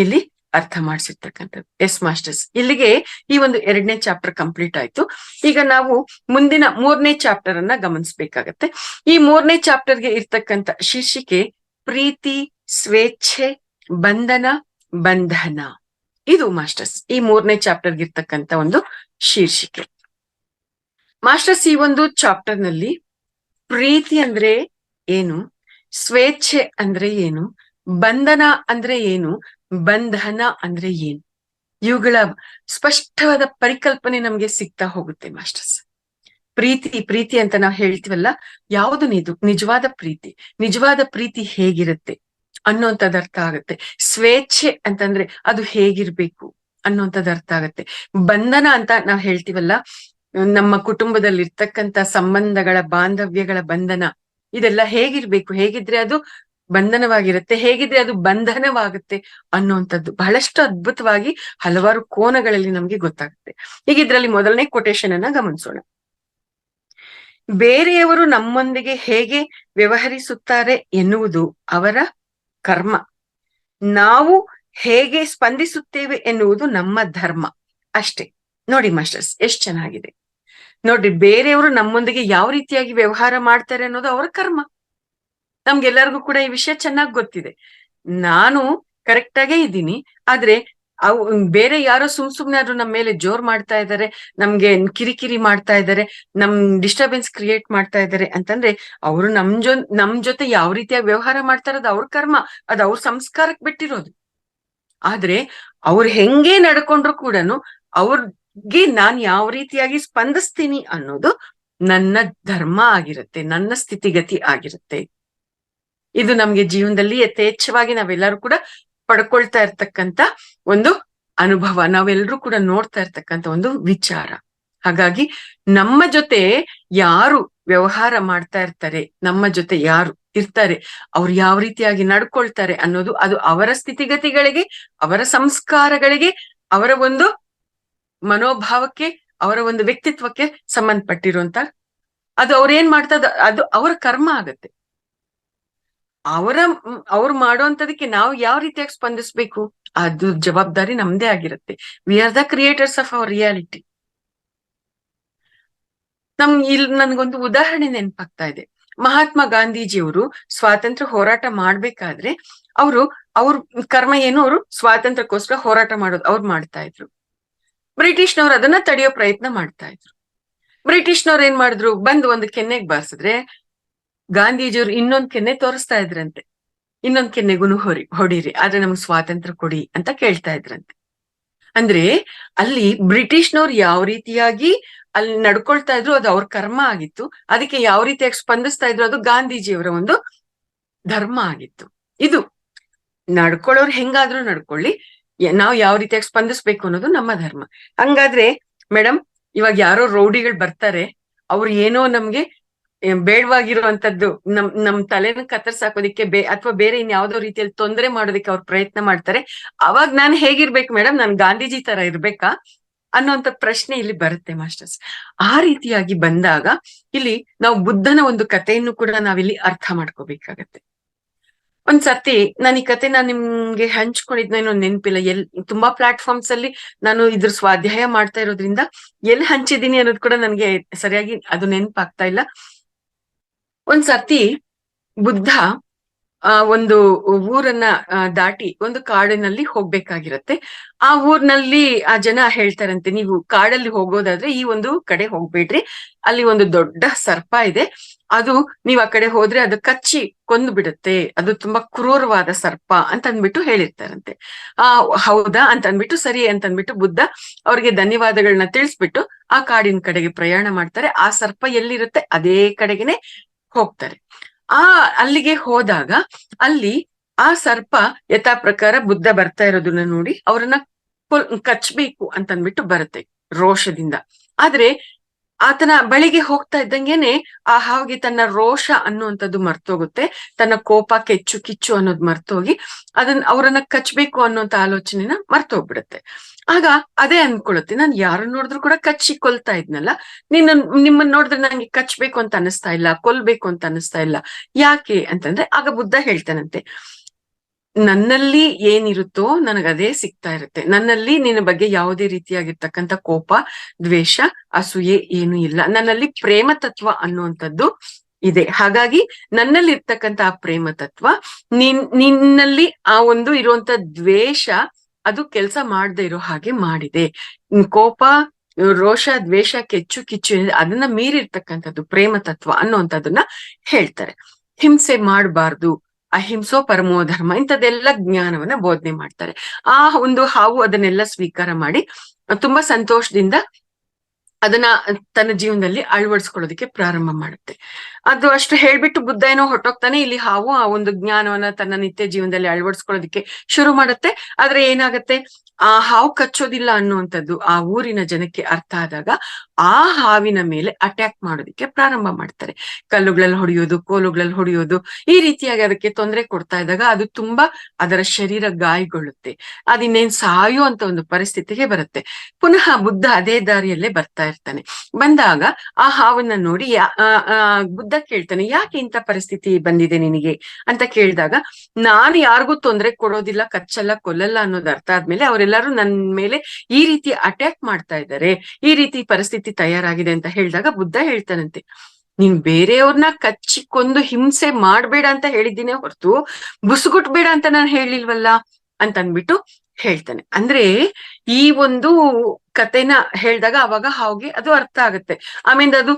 ಇಲ್ಲಿ ಅರ್ಥ ಮಾಡಿಸಿರ್ತಕ್ಕಂಥದ್ದು. ಎಸ್ ಮಾಸ್ಟರ್ಸ್, ಇಲ್ಲಿಗೆ ಈ ಒಂದು 2ನೇ ಚಾಪ್ಟರ್ ಕಂಪ್ಲೀಟ್ ಆಯ್ತು. ಈಗ ನಾವು ಮುಂದಿನ 3ನೇ ಚಾಪ್ಟರ್ ಅನ್ನ ಗಮನಿಸ್ಬೇಕಾಗತ್ತೆ. ಈ 3ನೇ ಚಾಪ್ಟರ್ಗೆ ಇರ್ತಕ್ಕಂಥ ಶೀರ್ಷಿಕೆ ಪ್ರೀತಿ, ಸ್ವೇಚ್ಛೆ, ಬಂಧನ, ಬಂಧನ. ಇದು ಮಾಸ್ಟರ್ಸ್ ಈ 3ನೇ ಚಾಪ್ಟರ್ಗೆ ಇರ್ತಕ್ಕಂಥ ಒಂದು ಶೀರ್ಷಿಕೆ. ಮಾಸ್ಟರ್ಸ್ ಈ ಒಂದು ಚಾಪ್ಟರ್ ನಲ್ಲಿ ಪ್ರೀತಿ ಅಂದ್ರೆ ಏನು, ಸ್ವೇಚ್ಛೆ ಅಂದ್ರೆ ಏನು, ಬಂಧನ ಅಂದ್ರೆ ಏನು, ಬಂಧನ ಅಂದ್ರೆ ಏನು, ಇವುಗಳ ಸ್ಪಷ್ಟವಾದ ಪರಿಕಲ್ಪನೆ ನಮ್ಗೆ ಸಿಗ್ತಾ ಹೋಗುತ್ತೆ ಮಾಸ್ಟರ್ಸ್. ಪ್ರೀತಿ ಅಂತ ನಾವು ಹೇಳ್ತೀವಲ್ಲ, ಯಾವುದು ನಿಜವಾದ ಪ್ರೀತಿ, ನಿಜವಾದ ಪ್ರೀತಿ ಹೇಗಿರುತ್ತೆ ಅನ್ನುವಂಥದ್ದು ಅರ್ಥ ಆಗುತ್ತೆ. ಸ್ವೇಚ್ಛೆ ಅಂತಂದ್ರೆ ಅದು ಹೇಗಿರ್ಬೇಕು ಅನ್ನುವಂಥದ್ದು ಅರ್ಥ ಆಗತ್ತೆ. ಬಂಧನ ಅಂತ ನಾವ್ ಹೇಳ್ತೀವಲ್ಲ, ನಮ್ಮ ಕುಟುಂಬದಲ್ಲಿ ಇರ್ತಕ್ಕಂಥ ಸಂಬಂಧಗಳ, ಬಾಂಧವ್ಯಗಳ ಬಂಧನ, ಇದೆಲ್ಲ ಹೇಗಿರ್ಬೇಕು, ಹೇಗಿದ್ರೆ ಅದು ಬಂಧನವಾಗಿರುತ್ತೆ, ಹೇಗಿದ್ರೆ ಅದು ಬಂಧನವಾಗುತ್ತೆ ಅನ್ನುವಂಥದ್ದು ಬಹಳಷ್ಟು ಅದ್ಭುತವಾಗಿ ಹಲವಾರು ಕೋನಗಳಲ್ಲಿ ನಮ್ಗೆ ಗೊತ್ತಾಗುತ್ತೆ. ಈಗ ಇದ್ರಲ್ಲಿ ಮೊದಲನೇ ಕೊಟೇಶನ್ ಅನ್ನ ಗಮನಿಸೋಣ. ಬೇರೆಯವರು ನಮ್ಮೊಂದಿಗೆ ಹೇಗೆ ವ್ಯವಹರಿಸುತ್ತಾರೆ ಎನ್ನುವುದು ಅವರ ಕರ್ಮ, ನಾವು ಹೇಗೆ ಸ್ಪಂದಿಸುತ್ತೇವೆ ಎನ್ನುವುದು ನಮ್ಮ ಧರ್ಮ ಅಷ್ಟೇ. ನೋಡಿ ಮಾಸ್ಟರ್ಸ್, ಎಷ್ಟ್ ಚೆನ್ನಾಗಿದೆ ನೋಡ್ರಿ. ಬೇರೆಯವರು ನಮ್ಮೊಂದಿಗೆ ಯಾವ ರೀತಿಯಾಗಿ ವ್ಯವಹಾರ ಮಾಡ್ತಾರೆ ಅನ್ನೋದು ಅವರ ಕರ್ಮ. ನಮ್ಗೆಲ್ಲರಿಗೂ ಕೂಡ ಈ ವಿಷಯ ಚೆನ್ನಾಗಿ ಗೊತ್ತಿದೆ. ನಾನು ಕರೆಕ್ಟ್ ಆಗೇ ಇದ್ದೀನಿ, ಆದ್ರೆ ಬೇರೆ ಯಾರೋ ಸುಮ್ನೆ ಆದ್ರೂ ನಮ್ಮ ಮೇಲೆ ಜೋರ್ ಮಾಡ್ತಾ ಇದ್ದಾರೆ, ನಮ್ಗೆ ಕಿರಿಕಿರಿ ಮಾಡ್ತಾ ಇದ್ದಾರೆ, ಡಿಸ್ಟರ್ಬೆನ್ಸ್ ಕ್ರಿಯೇಟ್ ಮಾಡ್ತಾ ಇದ್ದಾರೆ ಅಂತಂದ್ರೆ ಅವರು ನಮ್ ಜೊತೆ ಯಾವ ರೀತಿಯಾಗಿ ವ್ಯವಹಾರ ಮಾಡ್ತಾ ಇರೋದು ಅವ್ರ ಕರ್ಮ, ಅದು ಅವ್ರ ಸಂಸ್ಕಾರಕ್ಕೆ ಬಿಟ್ಟಿರೋದು. ಆದ್ರೆ ಅವ್ರು ಹೆಂಗೆ ನಡ್ಕೊಂಡ್ರು ಕೂಡ ಅವ್ರಿಗೆ ನಾನ್ ಯಾವ ರೀತಿಯಾಗಿ ಸ್ಪಂದಿಸ್ತೀನಿ ಅನ್ನೋದು ನನ್ನ ಧರ್ಮ ಆಗಿರುತ್ತೆ, ನನ್ನ ಸ್ಥಿತಿಗತಿ ಆಗಿರುತ್ತೆ. ಇದು ನಮ್ಗೆ ಜೀವನದಲ್ಲಿ ಯಥೇಚ್ಛವಾಗಿ ನಾವೆಲ್ಲರೂ ಕೂಡ ಪಡ್ಕೊಳ್ತಾ ಇರ್ತಕ್ಕಂತ ಒಂದು ಅನುಭವ, ನಾವೆಲ್ಲರೂ ಕೂಡ ನೋಡ್ತಾ ಇರ್ತಕ್ಕಂಥ ಒಂದು ವಿಚಾರ. ಹಾಗಾಗಿ ನಮ್ಮ ಜೊತೆ ಯಾರು ವ್ಯವಹಾರ ಮಾಡ್ತಾ ಇರ್ತಾರೆ, ನಮ್ಮ ಜೊತೆ ಯಾರು ಇರ್ತಾರೆ, ಅವ್ರು ಯಾವ ರೀತಿಯಾಗಿ ನಡ್ಕೊಳ್ತಾರೆ ಅನ್ನೋದು ಅದು ಅವರ ಸ್ಥಿತಿಗತಿಗಳಿಗೆ, ಅವರ ಸಂಸ್ಕಾರಗಳಿಗೆ, ಅವರ ಒಂದು ಮನೋಭಾವಕ್ಕೆ, ಅವರ ಒಂದು ವ್ಯಕ್ತಿತ್ವಕ್ಕೆ ಸಂಬಂಧಪಟ್ಟಿರುವಂತ ಅದು ಅವ್ರೇನ್ ಮಾಡ್ತದ ಅದು ಅವರ ಕರ್ಮ ಆಗತ್ತೆ. ಅವ್ರು ಮಾಡುವಂತದಕ್ಕೆ ನಾವು ಯಾವ ರೀತಿಯಾಗಿ ಸ್ಪಂದಿಸ್ಬೇಕು ಅದು ಜವಾಬ್ದಾರಿ ನಮ್ದೇ ಆಗಿರುತ್ತೆ. We are the creators of our reality. ಇಲ್ಲಿ ನನ್ಗೊಂದು ಉದಾಹರಣೆ ನೆನಪಾಗ್ತಾ ಇದೆ. ಮಹಾತ್ಮ ಗಾಂಧೀಜಿಯವರು ಸ್ವಾತಂತ್ರ್ಯ ಹೋರಾಟ ಮಾಡ್ಬೇಕಾದ್ರೆ ಅವ್ರ ಕರ್ಮ ಏನು, ಅವರು ಸ್ವಾತಂತ್ರ್ಯಕ್ಕೋಸ್ಕರ ಹೋರಾಟ ಮಾಡೋದು ಅವ್ರು ಮಾಡ್ತಾ ಇದ್ರು. ಬ್ರಿಟಿಷ್ನವ್ರು ಅದನ್ನ ತಡೆಯೋ ಪ್ರಯತ್ನ ಮಾಡ್ತಾ ಇದ್ರು. ಬ್ರಿಟಿಷ್ನವ್ರು ಏನ್ ಮಾಡಿದ್ರು, ಬಂದು ಒಂದು ಕೆನ್ನೆಗೆ ಬಾರಿಸಿದ್ರೆ ಗಾಂಧೀಜಿಯವ್ರು ಇನ್ನೊಂದ್ ಕೆನ್ನೆ ತೋರಿಸ್ತಾ ಇದ್ರಂತೆ, ಇನ್ನೊಂದ್ ಕೆನ್ನೆಗೂ ಹೊಡೀರಿ, ಆದ್ರೆ ನಮ್ಗೆ ಸ್ವಾತಂತ್ರ್ಯ ಕೊಡಿ ಅಂತ ಕೇಳ್ತಾ ಇದ್ರಂತೆ. ಅಂದ್ರೆ ಅಲ್ಲಿ ಬ್ರಿಟಿಷ್ನವ್ರು ಯಾವ ರೀತಿಯಾಗಿ ಅಲ್ಲಿ ನಡ್ಕೊಳ್ತಾ ಇದ್ರು ಅದು ಅವ್ರ ಕರ್ಮ ಆಗಿತ್ತು, ಅದಕ್ಕೆ ಯಾವ ರೀತಿಯಾಗಿ ಸ್ಪಂದಿಸ್ತಾ ಇದ್ರು ಅದು ಗಾಂಧೀಜಿಯವರ ಒಂದು ಧರ್ಮ ಆಗಿತ್ತು. ಇದು ನಡ್ಕೊಳ್ಳೋರು ಹೆಂಗಾದ್ರೂ ನಡ್ಕೊಳ್ಳಿ, ನಾವ್ ಯಾವ ರೀತಿಯಾಗಿ ಸ್ಪಂದಿಸ್ಬೇಕು ಅನ್ನೋದು ನಮ್ಮ ಧರ್ಮ. ಹಂಗಾದ್ರೆ ಮೇಡಮ್, ಇವಾಗ ಯಾರೋ ರೌಡಿಗಳು ಬರ್ತಾರೆ, ಅವ್ರು ಏನೋ ನಮ್ಗೆ ಬೇಡವಾಗಿರುವಂತದ್ದು ನಮ್ ತಲೆನ ಕತ್ತರ್ಸಾಕೋದಿಕ್ಕೆ ಅಥವಾ ಬೇರೆ ಇನ್ಯಾವುದೋ ರೀತಿಯಲ್ಲಿ ತೊಂದರೆ ಮಾಡೋದಕ್ಕೆ ಅವ್ರು ಪ್ರಯತ್ನ ಮಾಡ್ತಾರೆ. ಅವಾಗ ನಾನ್ ಹೇಗಿರ್ಬೇಕು ಮೇಡಮ್, ನಾನ್ ಗಾಂಧೀಜಿ ತರ ಇರ್ಬೇಕಾ ಅನ್ನೋಂತ ಪ್ರಶ್ನೆ ಇಲ್ಲಿ ಬರುತ್ತೆ ಮಾಸ್ಟರ್ಸ್. ಆ ರೀತಿಯಾಗಿ ಬಂದಾಗ ಇಲ್ಲಿ ನಾವು ಬುದ್ಧನ ಒಂದು ಕಥೆಯನ್ನು ಕೂಡ ನಾವಿಲ್ಲಿ ಅರ್ಥ ಮಾಡ್ಕೋಬೇಕಾಗತ್ತೆ. ಒಂದ್ಸತಿ ನಾನು ಈ ಕಥೆನ ನಿಮ್ಗೆ ಹಂಚ್ಕೊಂಡಿದ್ನೇನೋ ನೆನಪಿಲ್ಲ, ತುಂಬಾ ಪ್ಲಾಟ್ಫಾರ್ಮ್ಸ್ ಅಲ್ಲಿ ನಾನು ಇದ್ರ ಸ್ವಾಧ್ಯಾಯ ಮಾಡ್ತಾ ಇರೋದ್ರಿಂದ ಎಲ್ಲಿ ಹಂಚಿದೀನಿ ಅನ್ನೋದು ಕೂಡ ನನ್ಗೆ ಸರಿಯಾಗಿ ಅದು ನೆನಪಾಗ್ತಾ ಇಲ್ಲ. ಒಂದ್ಸತಿ ಬುದ್ಧ ಒಂದು ಊರನ್ನ ದಾಟಿ ಒಂದು ಕಾಡಿನಲ್ಲಿ ಹೋಗ್ಬೇಕಾಗಿರತ್ತೆ. ಆ ಊರ್ನಲ್ಲಿ ಆ ಜನ ಹೇಳ್ತಾರಂತೆ, ನೀವು ಕಾಡಲ್ಲಿ ಹೋಗೋದಾದ್ರೆ ಈ ಒಂದು ಕಡೆ ಹೋಗ್ಬೇಡ್ರಿ, ಅಲ್ಲಿ ಒಂದು ದೊಡ್ಡ ಸರ್ಪ ಇದೆ, ಅದು ನೀವ್ ಆ ಕಡೆ ಹೋದ್ರೆ ಅದು ಕಚ್ಚಿ ಕೊಂದು ಬಿಡುತ್ತೆ, ಅದು ತುಂಬಾ ಕ್ರೂರವಾದ ಸರ್ಪ ಅಂತ ಅಂದ್ಬಿಟ್ಟು ಹೇಳಿರ್ತಾರಂತೆ. ಹೌದಾ ಅಂತ ಅಂದ್ಬಿಟ್ಟು ಸರಿ ಅಂತ ಅಂದ್ಬಿಟ್ಟು ಬುದ್ಧ ಅವ್ರಿಗೆ ಧನ್ಯವಾದಗಳನ್ನ ತಿಳಿಸ್ಬಿಟ್ಟು ಆ ಕಾಡಿನ ಕಡೆಗೆ ಪ್ರಯಾಣ ಮಾಡ್ತಾರೆ. ಆ ಸರ್ಪ ಎಲ್ಲಿರುತ್ತೆ ಅದೇ ಕಡೆಗೆನೆ ಹೋಗ್ತಾರೆ. ಅಲ್ಲಿಗೆ ಹೋದಾಗ ಅಲ್ಲಿ ಆ ಸರ್ಪ ಯಥಾ ಪ್ರಕಾರ ಬುದ್ಧ ಬರ್ತಾ ಇರೋದನ್ನ ನೋಡಿ ಅವ್ರನ್ನ ಕಚ್ಬೇಕು ಅಂತ ಅಂದ್ಬಿಟ್ಟು ಬರುತ್ತೆ ರೋಷದಿಂದ. ಆದ್ರೆ ಆತನ ಬಳಿಗೆ ಹೋಗ್ತಾ ಇದ್ದಂಗೆನೆ ಆ ಹಾವಿಗೆ ತನ್ನ ರೋಷ ಅನ್ನುವಂಥದ್ದು ಮರ್ತೋಗುತ್ತೆ, ತನ್ನ ಕೋಪ ಕೆಚ್ಚು ಕಿಚ್ಚು ಅನ್ನೋದು ಮರ್ತೋಗಿ ಅವ್ರನ್ನ ಕಚ್ಬೇಕು ಅನ್ನೋಂತ ಆಲೋಚನೆನ ಮರ್ತೋಗ್ಬಿಡುತ್ತೆ. ಆಗ ಅದೇ ಅನ್ಕೊಳುತ್ತೆ, ನಾನು ಯಾರನ್ನ ನೋಡಿದ್ರು ಕೂಡ ಕಚ್ಚಿ ಕೊಲ್ತಾ ಇದ್ನಲ್ಲ, ನಿಮ್ಮನ್ನ ನೋಡಿದ್ರೆ ನಂಗೆ ಕಚ್ಬೇಕು ಅಂತ ಅನಿಸ್ತಾ ಇಲ್ಲ, ಕೊಲ್ಬೇಕು ಅಂತ ಅನಿಸ್ತಾ ಇಲ್ಲ, ಯಾಕೆ ಅಂತಂದ್ರೆ ಆಗ ಬುದ್ಧ ಹೇಳ್ತಾನಂತೆ, ನನ್ನಲ್ಲಿ ಏನಿರುತ್ತೋ ನನಗದೇ ಸಿಗ್ತಾ ಇರುತ್ತೆ. ನನ್ನಲ್ಲಿ ನಿನ್ನ ಬಗ್ಗೆ ಯಾವುದೇ ರೀತಿಯಾಗಿರ್ತಕ್ಕಂಥ ಕೋಪ, ದ್ವೇಷ, ಅಸೂಯೆ ಏನು ಇಲ್ಲ. ನನ್ನಲ್ಲಿ ಪ್ರೇಮ ತತ್ವ ಅನ್ನುವಂಥದ್ದು ಇದೆ. ಹಾಗಾಗಿ ನನ್ನಲ್ಲಿ ಇರ್ತಕ್ಕಂಥ ಆ ಪ್ರೇಮ ತತ್ವ ನಿನ್ನಲ್ಲಿ ಆ ಒಂದು ಇರುವಂತ ದ್ವೇಷ ಅದು ಕೆಲಸ ಮಾಡದೇ ಇರೋ ಹಾಗೆ ಮಾಡಿದೆ. ಕೋಪ, ರೋಷ, ದ್ವೇಷ, ಕೆಚ್ಚು ಕಿಚ್ಚು ಅದನ್ನ ಮೀರಿರ್ತಕ್ಕಂಥದ್ದು ಪ್ರೇಮ ತತ್ವ ಅನ್ನುವಂಥದ್ದನ್ನ ಹೇಳ್ತಾರೆ. ಹಿಂಸೆ ಮಾಡಬಾರ್ದು, ಅಹಿಂಸೋ ಪರಮೋ ಧರ್ಮ, ಇಂಥದ್ದೆಲ್ಲ ಜ್ಞಾನವನ್ನ ಬೋಧನೆ ಮಾಡ್ತಾರೆ. ಆ ಒಂದು ಹಾವು ಅದನ್ನೆಲ್ಲ ಸ್ವೀಕಾರ ಮಾಡಿ ತುಂಬಾ ಸಂತೋಷದಿಂದ ಅದನ್ನ ತನ್ನ ಜೀವನದಲ್ಲಿ ಅಳವಡಿಸ್ಕೊಳ್ಳೋದಕ್ಕೆ ಪ್ರಾರಂಭ ಮಾಡುತ್ತೆ. ಅದು ಅಷ್ಟು ಹೇಳ್ಬಿಟ್ಟು ಬುದ್ಧ ಏನೋ ಹೊರಟೋಗ್ತಾನೆ. ಇಲ್ಲಿ ಹಾವು ಆ ಒಂದು ಜ್ಞಾನವನ್ನ ತನ್ನ ನಿತ್ಯ ಜೀವನದಲ್ಲಿ ಅಳವಡಿಸ್ಕೊಳ್ಳೋದಕ್ಕೆ ಶುರು ಮಾಡುತ್ತೆ. ಆದ್ರೆ ಏನಾಗತ್ತೆ, ಆ ಹಾವು ಕಚ್ಚೋದಿಲ್ಲ ಅನ್ನುವಂಥದ್ದು ಆ ಊರಿನ ಜನಕ್ಕೆ ಅರ್ಥ ಆದಾಗ ಆ ಹಾವಿನ ಮೇಲೆ ಅಟ್ಯಾಕ್ ಮಾಡೋದಕ್ಕೆ ಪ್ರಾರಂಭ ಮಾಡ್ತಾರೆ. ಕಲ್ಲುಗಳಲ್ಲಿ ಹೊಡೆಯೋದು, ಕೋಲುಗಳಲ್ಲಿ ಹೊಡೆಯೋದು, ಈ ರೀತಿಯಾಗಿ ಅದಕ್ಕೆ ತೊಂದರೆ ಕೊಡ್ತಾ ಇದ್ದಾಗ ಅದು ತುಂಬಾ ಅದರ ಶರೀರ ಗಾಯಗೊಳ್ಳುತ್ತೆ. ಅದಿನ್ನೇನ್ ಸಾಯೋ ಅಂತ ಒಂದು ಪರಿಸ್ಥಿತಿಗೆ ಬರುತ್ತೆ. ಪುನಃ ಬುದ್ಧ ಅದೇ ದಾರಿಯಲ್ಲೇ ಬರ್ತಾ ಇರ್ತಾನೆ. ಬಂದಾಗ ಆ ಹಾವನ್ನ ನೋಡಿ ಬುದ್ಧ ಕೇಳ್ತಾನೆ, ಯಾಕೆ ಇಂಥ ಪರಿಸ್ಥಿತಿ ಬಂದಿದೆ ನಿನಗೆ ಅಂತ ಕೇಳಿದಾಗ, ನಾನು ಯಾರಿಗೂ ತೊಂದರೆ ಕೊಡೋದಿಲ್ಲ, ಕಚ್ಚಲ್ಲ, ಕೊಲ್ಲಲ್ಲ ಅನ್ನೋದು ಅರ್ಥ ಆದ್ಮೇಲೆ ಅವರೆಲ್ಲರೂ ನನ್ ಮೇಲೆ ಈ ರೀತಿ ಅಟ್ಯಾಕ್ ಮಾಡ್ತಾ ಇದ್ದಾರೆ, ಈ ರೀತಿ ಪರಿಸ್ಥಿತಿ ತಯಾರಾಗಿದೆ ಅಂತ ಹೇಳಿದಾಗ ಬುದ್ಧ ಹೇಳ್ತಾನಂತೆ, ನೀನ್ ಬೇರೆಯವ್ರನ್ನ ಕಚ್ಚಿ ಕೊಂದು ಹಿಂಸೆ ಮಾಡ್ಬೇಡ ಅಂತ ಹೇಳಿದ್ದೀನೇ ಹೊರತು ಬುಸುಗುಟ್ಬೇಡ ಅಂತ ನಾನು ಹೇಳಿಲ್ವಲ್ಲ ಅಂತ ಅಂದ್ಬಿಟ್ಟು ಹೇಳ್ತಾನೆ. ಅಂದ್ರೆ ಈ ಒಂದು ಕಥೆನ ಹೇಳಿದಾಗ ಅವಾಗ ಹಾಗೆ ಅದು ಅರ್ಥ ಆಗುತ್ತೆ. ಆಮೇಲೆ ಅದು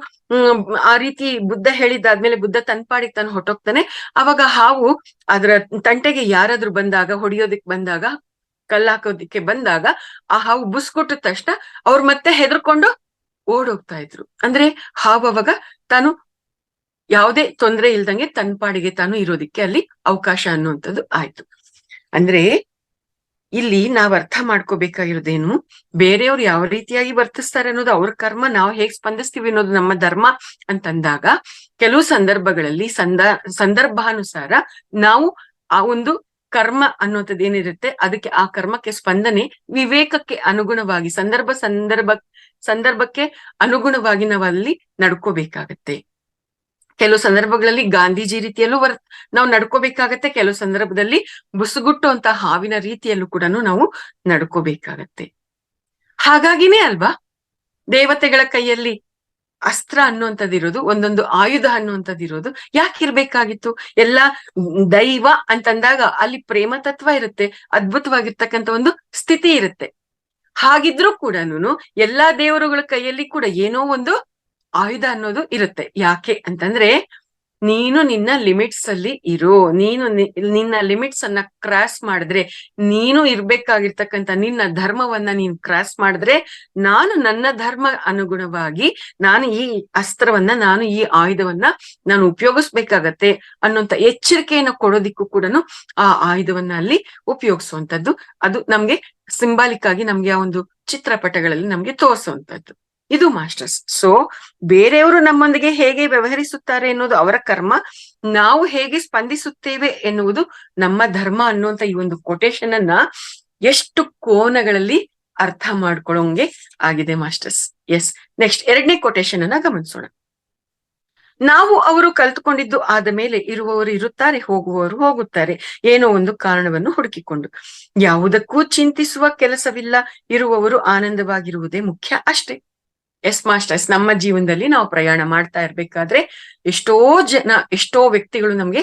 ಆ ರೀತಿ ಬುದ್ಧ ಹೇಳಿದ್ದಾದ್ಮೇಲೆ ಬುದ್ಧ ತನ್ಪಾಡಿಗೆ ತಾನು ಹೊಟ್ಟೋಗ್ತಾನೆ. ಅವಾಗ ಹಾವು ಅದರ ತಂಟೆಗೆ ಯಾರಾದ್ರೂ ಬಂದಾಗ, ಹೊಡಿಯೋದಿಕ್ ಬಂದಾಗ, ಕಲ್ಲಾಕೋದಿಕ್ಕೆ ಬಂದಾಗ ಆ ಹಾವು ಬುಸ್ಕೊಟ್ಟ ತಕ್ಷಣ ಅವ್ರು ಮತ್ತೆ ಹೆದರ್ಕೊಂಡು ಓಡೋಗ್ತಾ ಇದ್ರು. ಅಂದ್ರೆ ಹಾವು ಅವಾಗ ತಾನು ಯಾವುದೇ ತೊಂದರೆ ಇಲ್ದಂಗೆ ತನ್ಪಾಡಿಗೆ ತಾನು ಇರೋದಿಕ್ಕೆ ಅಲ್ಲಿ ಅವಕಾಶ ಅನ್ನುವಂಥದ್ದು ಆಯ್ತು. ಅಂದ್ರೆ ಇಲ್ಲಿ ನಾವ್ ಅರ್ಥ ಮಾಡ್ಕೋಬೇಕಾಗಿರೋದೇನು, ಬೇರೆಯವ್ರು ಯಾವ ರೀತಿಯಾಗಿ ವರ್ತಿಸ್ತಾರೆ ಅನ್ನೋದು ಅವ್ರ ಕರ್ಮ, ನಾವು ಹೇಗ್ ಸ್ಪಂದಿಸ್ತೀವಿ ಅನ್ನೋದು ನಮ್ಮ ಧರ್ಮ ಅಂತಂದಾಗ ಕೆಲವು ಸಂದರ್ಭಗಳಲ್ಲಿ ಸಂದರ್ಭಾನುಸಾರ ನಾವು ಆ ಒಂದು ಕರ್ಮ ಅನ್ನೋಂಥದ್ದು ಏನಿರುತ್ತೆ ಅದಕ್ಕೆ ಆ ಕರ್ಮಕ್ಕೆ ಸ್ಪಂದನೆ ವಿವೇಕಕ್ಕೆ ಅನುಗುಣವಾಗಿ ಸಂದರ್ಭಕ್ಕೆ ಅನುಗುಣವಾಗಿ ನಾವಲ್ಲಿ ನಡ್ಕೋಬೇಕಾಗತ್ತೆ. ಕೆಲವು ಸಂದರ್ಭಗಳಲ್ಲಿ ಗಾಂಧೀಜಿ ರೀತಿಯಲ್ಲೂ ನಾವು ನಡ್ಕೋಬೇಕಾಗತ್ತೆ, ಕೆಲವು ಸಂದರ್ಭದಲ್ಲಿ ಬುಸುಗುಟ್ಟುವಂತ ಹಾವಿನ ರೀತಿಯಲ್ಲೂ ಕೂಡ ನಾವು ನಡ್ಕೋಬೇಕಾಗತ್ತೆ. ಹಾಗಾಗಿನೇ ಅಲ್ವಾ ದೇವತೆಗಳ ಕೈಯಲ್ಲಿ ಅಸ್ತ್ರ ಅನ್ನುವಂಥದ್ದಿರೋದು, ಒಂದೊಂದು ಆಯುಧ ಅನ್ನುವಂಥದ್ದಿರೋದು ಯಾಕಿರ್ಬೇಕಾಗಿತ್ತು? ಎಲ್ಲ ದೈವ ಅಂತಂದಾಗ ಅಲ್ಲಿ ಪ್ರೇಮ ತತ್ವ ಇರುತ್ತೆ, ಅದ್ಭುತವಾಗಿರ್ತಕ್ಕಂಥ ಒಂದು ಸ್ಥಿತಿ ಇರುತ್ತೆ. ಹಾಗಿದ್ರೂ ಕೂಡ ಎಲ್ಲಾ ದೇವರುಗಳ ಕೈಯಲ್ಲಿ ಕೂಡ ಏನೋ ಒಂದು ಆಯುಧ ಅನ್ನೋದು ಇರುತ್ತೆ. ಯಾಕೆ ಅಂತಂದ್ರೆ ನೀನು ನಿನ್ನ ಲಿಮಿಟ್ಸ್ ಅಲ್ಲಿ ಇರೋ, ನೀನು ನಿನ್ನ ಲಿಮಿಟ್ಸ್ ಅನ್ನ ಕ್ರಾಸ್ ಮಾಡಿದ್ರೆ, ನೀನು ಇರ್ಬೇಕಾಗಿರ್ತಕ್ಕಂಥ ನಿನ್ನ ಧರ್ಮವನ್ನ ನೀನ್ ಕ್ರಾಸ್ ಮಾಡಿದ್ರೆ, ನಾನು ನನ್ನ ಧರ್ಮ ಅನುಗುಣವಾಗಿ ನಾನು ಈ ಅಸ್ತ್ರವನ್ನ, ನಾನು ಈ ಆಯುಧವನ್ನ ನಾನು ಉಪಯೋಗಿಸ್ಬೇಕಾಗತ್ತೆ ಅನ್ನೋಂತ ಎಚ್ಚರಿಕೆಯನ್ನು ಕೊಡೋದಿಕ್ಕೂ ಕೂಡ ಆ ಆಯುಧವನ್ನ ಅಲ್ಲಿ ಉಪಯೋಗಿಸುವಂತದ್ದು, ಅದು ನಮ್ಗೆ ಸಿಂಬಾಲಿಕ್ ಆಗಿ ನಮ್ಗೆ ಆ ಒಂದು ಚಿತ್ರಪಟಗಳಲ್ಲಿ ನಮ್ಗೆ ತೋರಿಸುವಂತದ್ದು. ಇದು ಮಾಸ್ಟರ್ಸ್. ಸೊ ಬೇರೆಯವರು ನಮ್ಮೊಂದಿಗೆ ಹೇಗೆ ವ್ಯವಹರಿಸುತ್ತಾರೆ ಎನ್ನುವುದು ಅವರ ಕರ್ಮ, ನಾವು ಹೇಗೆ ಸ್ಪಂದಿಸುತ್ತೇವೆ ಎನ್ನುವುದು ನಮ್ಮ ಧರ್ಮ ಅನ್ನುವಂತ ಈ ಒಂದು ಕೊಟೇಶನ್ ಅನ್ನ ಎಷ್ಟು ಕೋನಗಳಲ್ಲಿ ಅರ್ಥ ಮಾಡ್ಕೊಳ್ಳೋಂಗೆ ಆಗಿದೆ ಮಾಸ್ಟರ್ಸ್. ಎಸ್, ನೆಕ್ಸ್ಟ್ ಎರಡನೇ ಕೊಟೇಶನ್ ಅನ್ನ ಗಮನಿಸೋಣ. ನಾವು ಅವರು ಕಲ್ತುಕೊಂಡಿದ್ದು ಆದ ಮೇಲೆ ಇರುವವರು ಇರುತ್ತಾರೆ, ಹೋಗುವವರು ಹೋಗುತ್ತಾರೆ, ಏನೋ ಒಂದು ಕಾರಣವನ್ನು ಹುಡುಕಿಕೊಂಡು. ಯಾವುದಕ್ಕೂ ಚಿಂತಿಸುವ ಕೆಲಸವಿಲ್ಲ, ಇರುವವರು ಆನಂದವಾಗಿರುವುದೇ ಮುಖ್ಯ, ಅಷ್ಟೇ. ಎಸ್ ಮಾಸ್ಟರ್ಸ್, ನಮ್ಮ ಜೀವನದಲ್ಲಿ ನಾವು ಪ್ರಯಾಣ ಮಾಡ್ತಾ ಇರ್ಬೇಕಾದ್ರೆ ಎಷ್ಟೋ ಜನ, ಎಷ್ಟೋ ವ್ಯಕ್ತಿಗಳು ನಮ್ಗೆ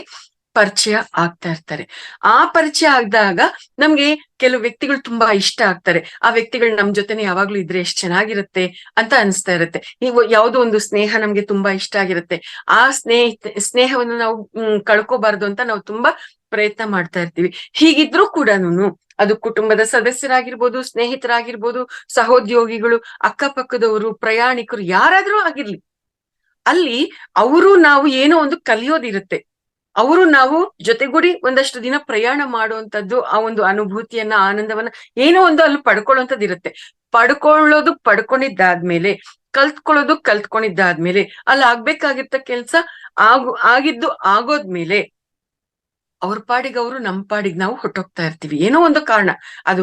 ಪರಿಚಯ ಆಗ್ತಾ ಇರ್ತಾರೆ. ಆ ಪರಿಚಯ ಆದಾಗ ನಮ್ಗೆ ಕೆಲವು ವ್ಯಕ್ತಿಗಳು ತುಂಬಾ ಇಷ್ಟ ಆಗ್ತಾರೆ. ಆ ವ್ಯಕ್ತಿಗಳು ನಮ್ ಜೊತೆನೆ ಯಾವಾಗ್ಲೂ ಇದ್ರೆ ಎಷ್ಟ್ ಚೆನ್ನಾಗಿರುತ್ತೆ ಅಂತ ಅನಿಸ್ತಾ ಇರುತ್ತೆ. ನೀವು ಯಾವುದೋ ಒಂದು ಸ್ನೇಹ ನಮ್ಗೆ ತುಂಬಾ ಇಷ್ಟ ಆಗಿರುತ್ತೆ. ಆ ಸ್ನೇಹವನ್ನು ನಾವು ಕಳ್ಕೋಬಾರ್ದು ಅಂತ ನಾವು ತುಂಬಾ ಪ್ರಯತ್ನ ಮಾಡ್ತಾ ಇರ್ತೀವಿ. ಹೀಗಿದ್ರು ಕೂಡನು ಅದು ಕುಟುಂಬದ ಸದಸ್ಯರಾಗಿರ್ಬೋದು, ಸ್ನೇಹಿತರಾಗಿರ್ಬೋದು, ಸಹೋದ್ಯೋಗಿಗಳು, ಅಕ್ಕಪಕ್ಕದವರು, ಪ್ರಯಾಣಿಕರು, ಯಾರಾದ್ರೂ ಆಗಿರ್ಲಿ, ಅಲ್ಲಿ ಅವರು ನಾವು ಏನೋ ಒಂದು ಕಲಿಯೋದಿರುತ್ತೆ. ಅವರು ನಾವು ಜೊತೆಗೂಡಿ ಒಂದಷ್ಟು ದಿನ ಪ್ರಯಾಣ ಮಾಡುವಂತದ್ದು, ಆ ಒಂದು ಅನುಭೂತಿಯನ್ನ, ಆನಂದವನ್ನ ಏನೋ ಒಂದು ಅಲ್ಲಿ ಪಡ್ಕೊಳ್ಳುವಂಥದ್ದು ಇರುತ್ತೆ. ಪಡ್ಕೊಂಡಿದ್ದಾದ್ಮೇಲೆ, ಕಲ್ತ್ಕೊಂಡಿದ್ದಾದ್ಮೇಲೆ ಅಲ್ಲಿ ಆಗ್ಬೇಕಾಗಿರ್ತ ಕೆಲ್ಸ ಆಗಿದ್ದು ಆಗೋದ್ಮೇಲೆ ಅವ್ರ ಪಾಡಿಗೆ ಅವರು, ನಮ್ಮ ಪಾಡಿಗೆ ನಾವು ಹೊಟ್ಟೋಗ್ತಾ ಇರ್ತೀವಿ. ಏನೋ ಒಂದು ಕಾರಣ, ಅದು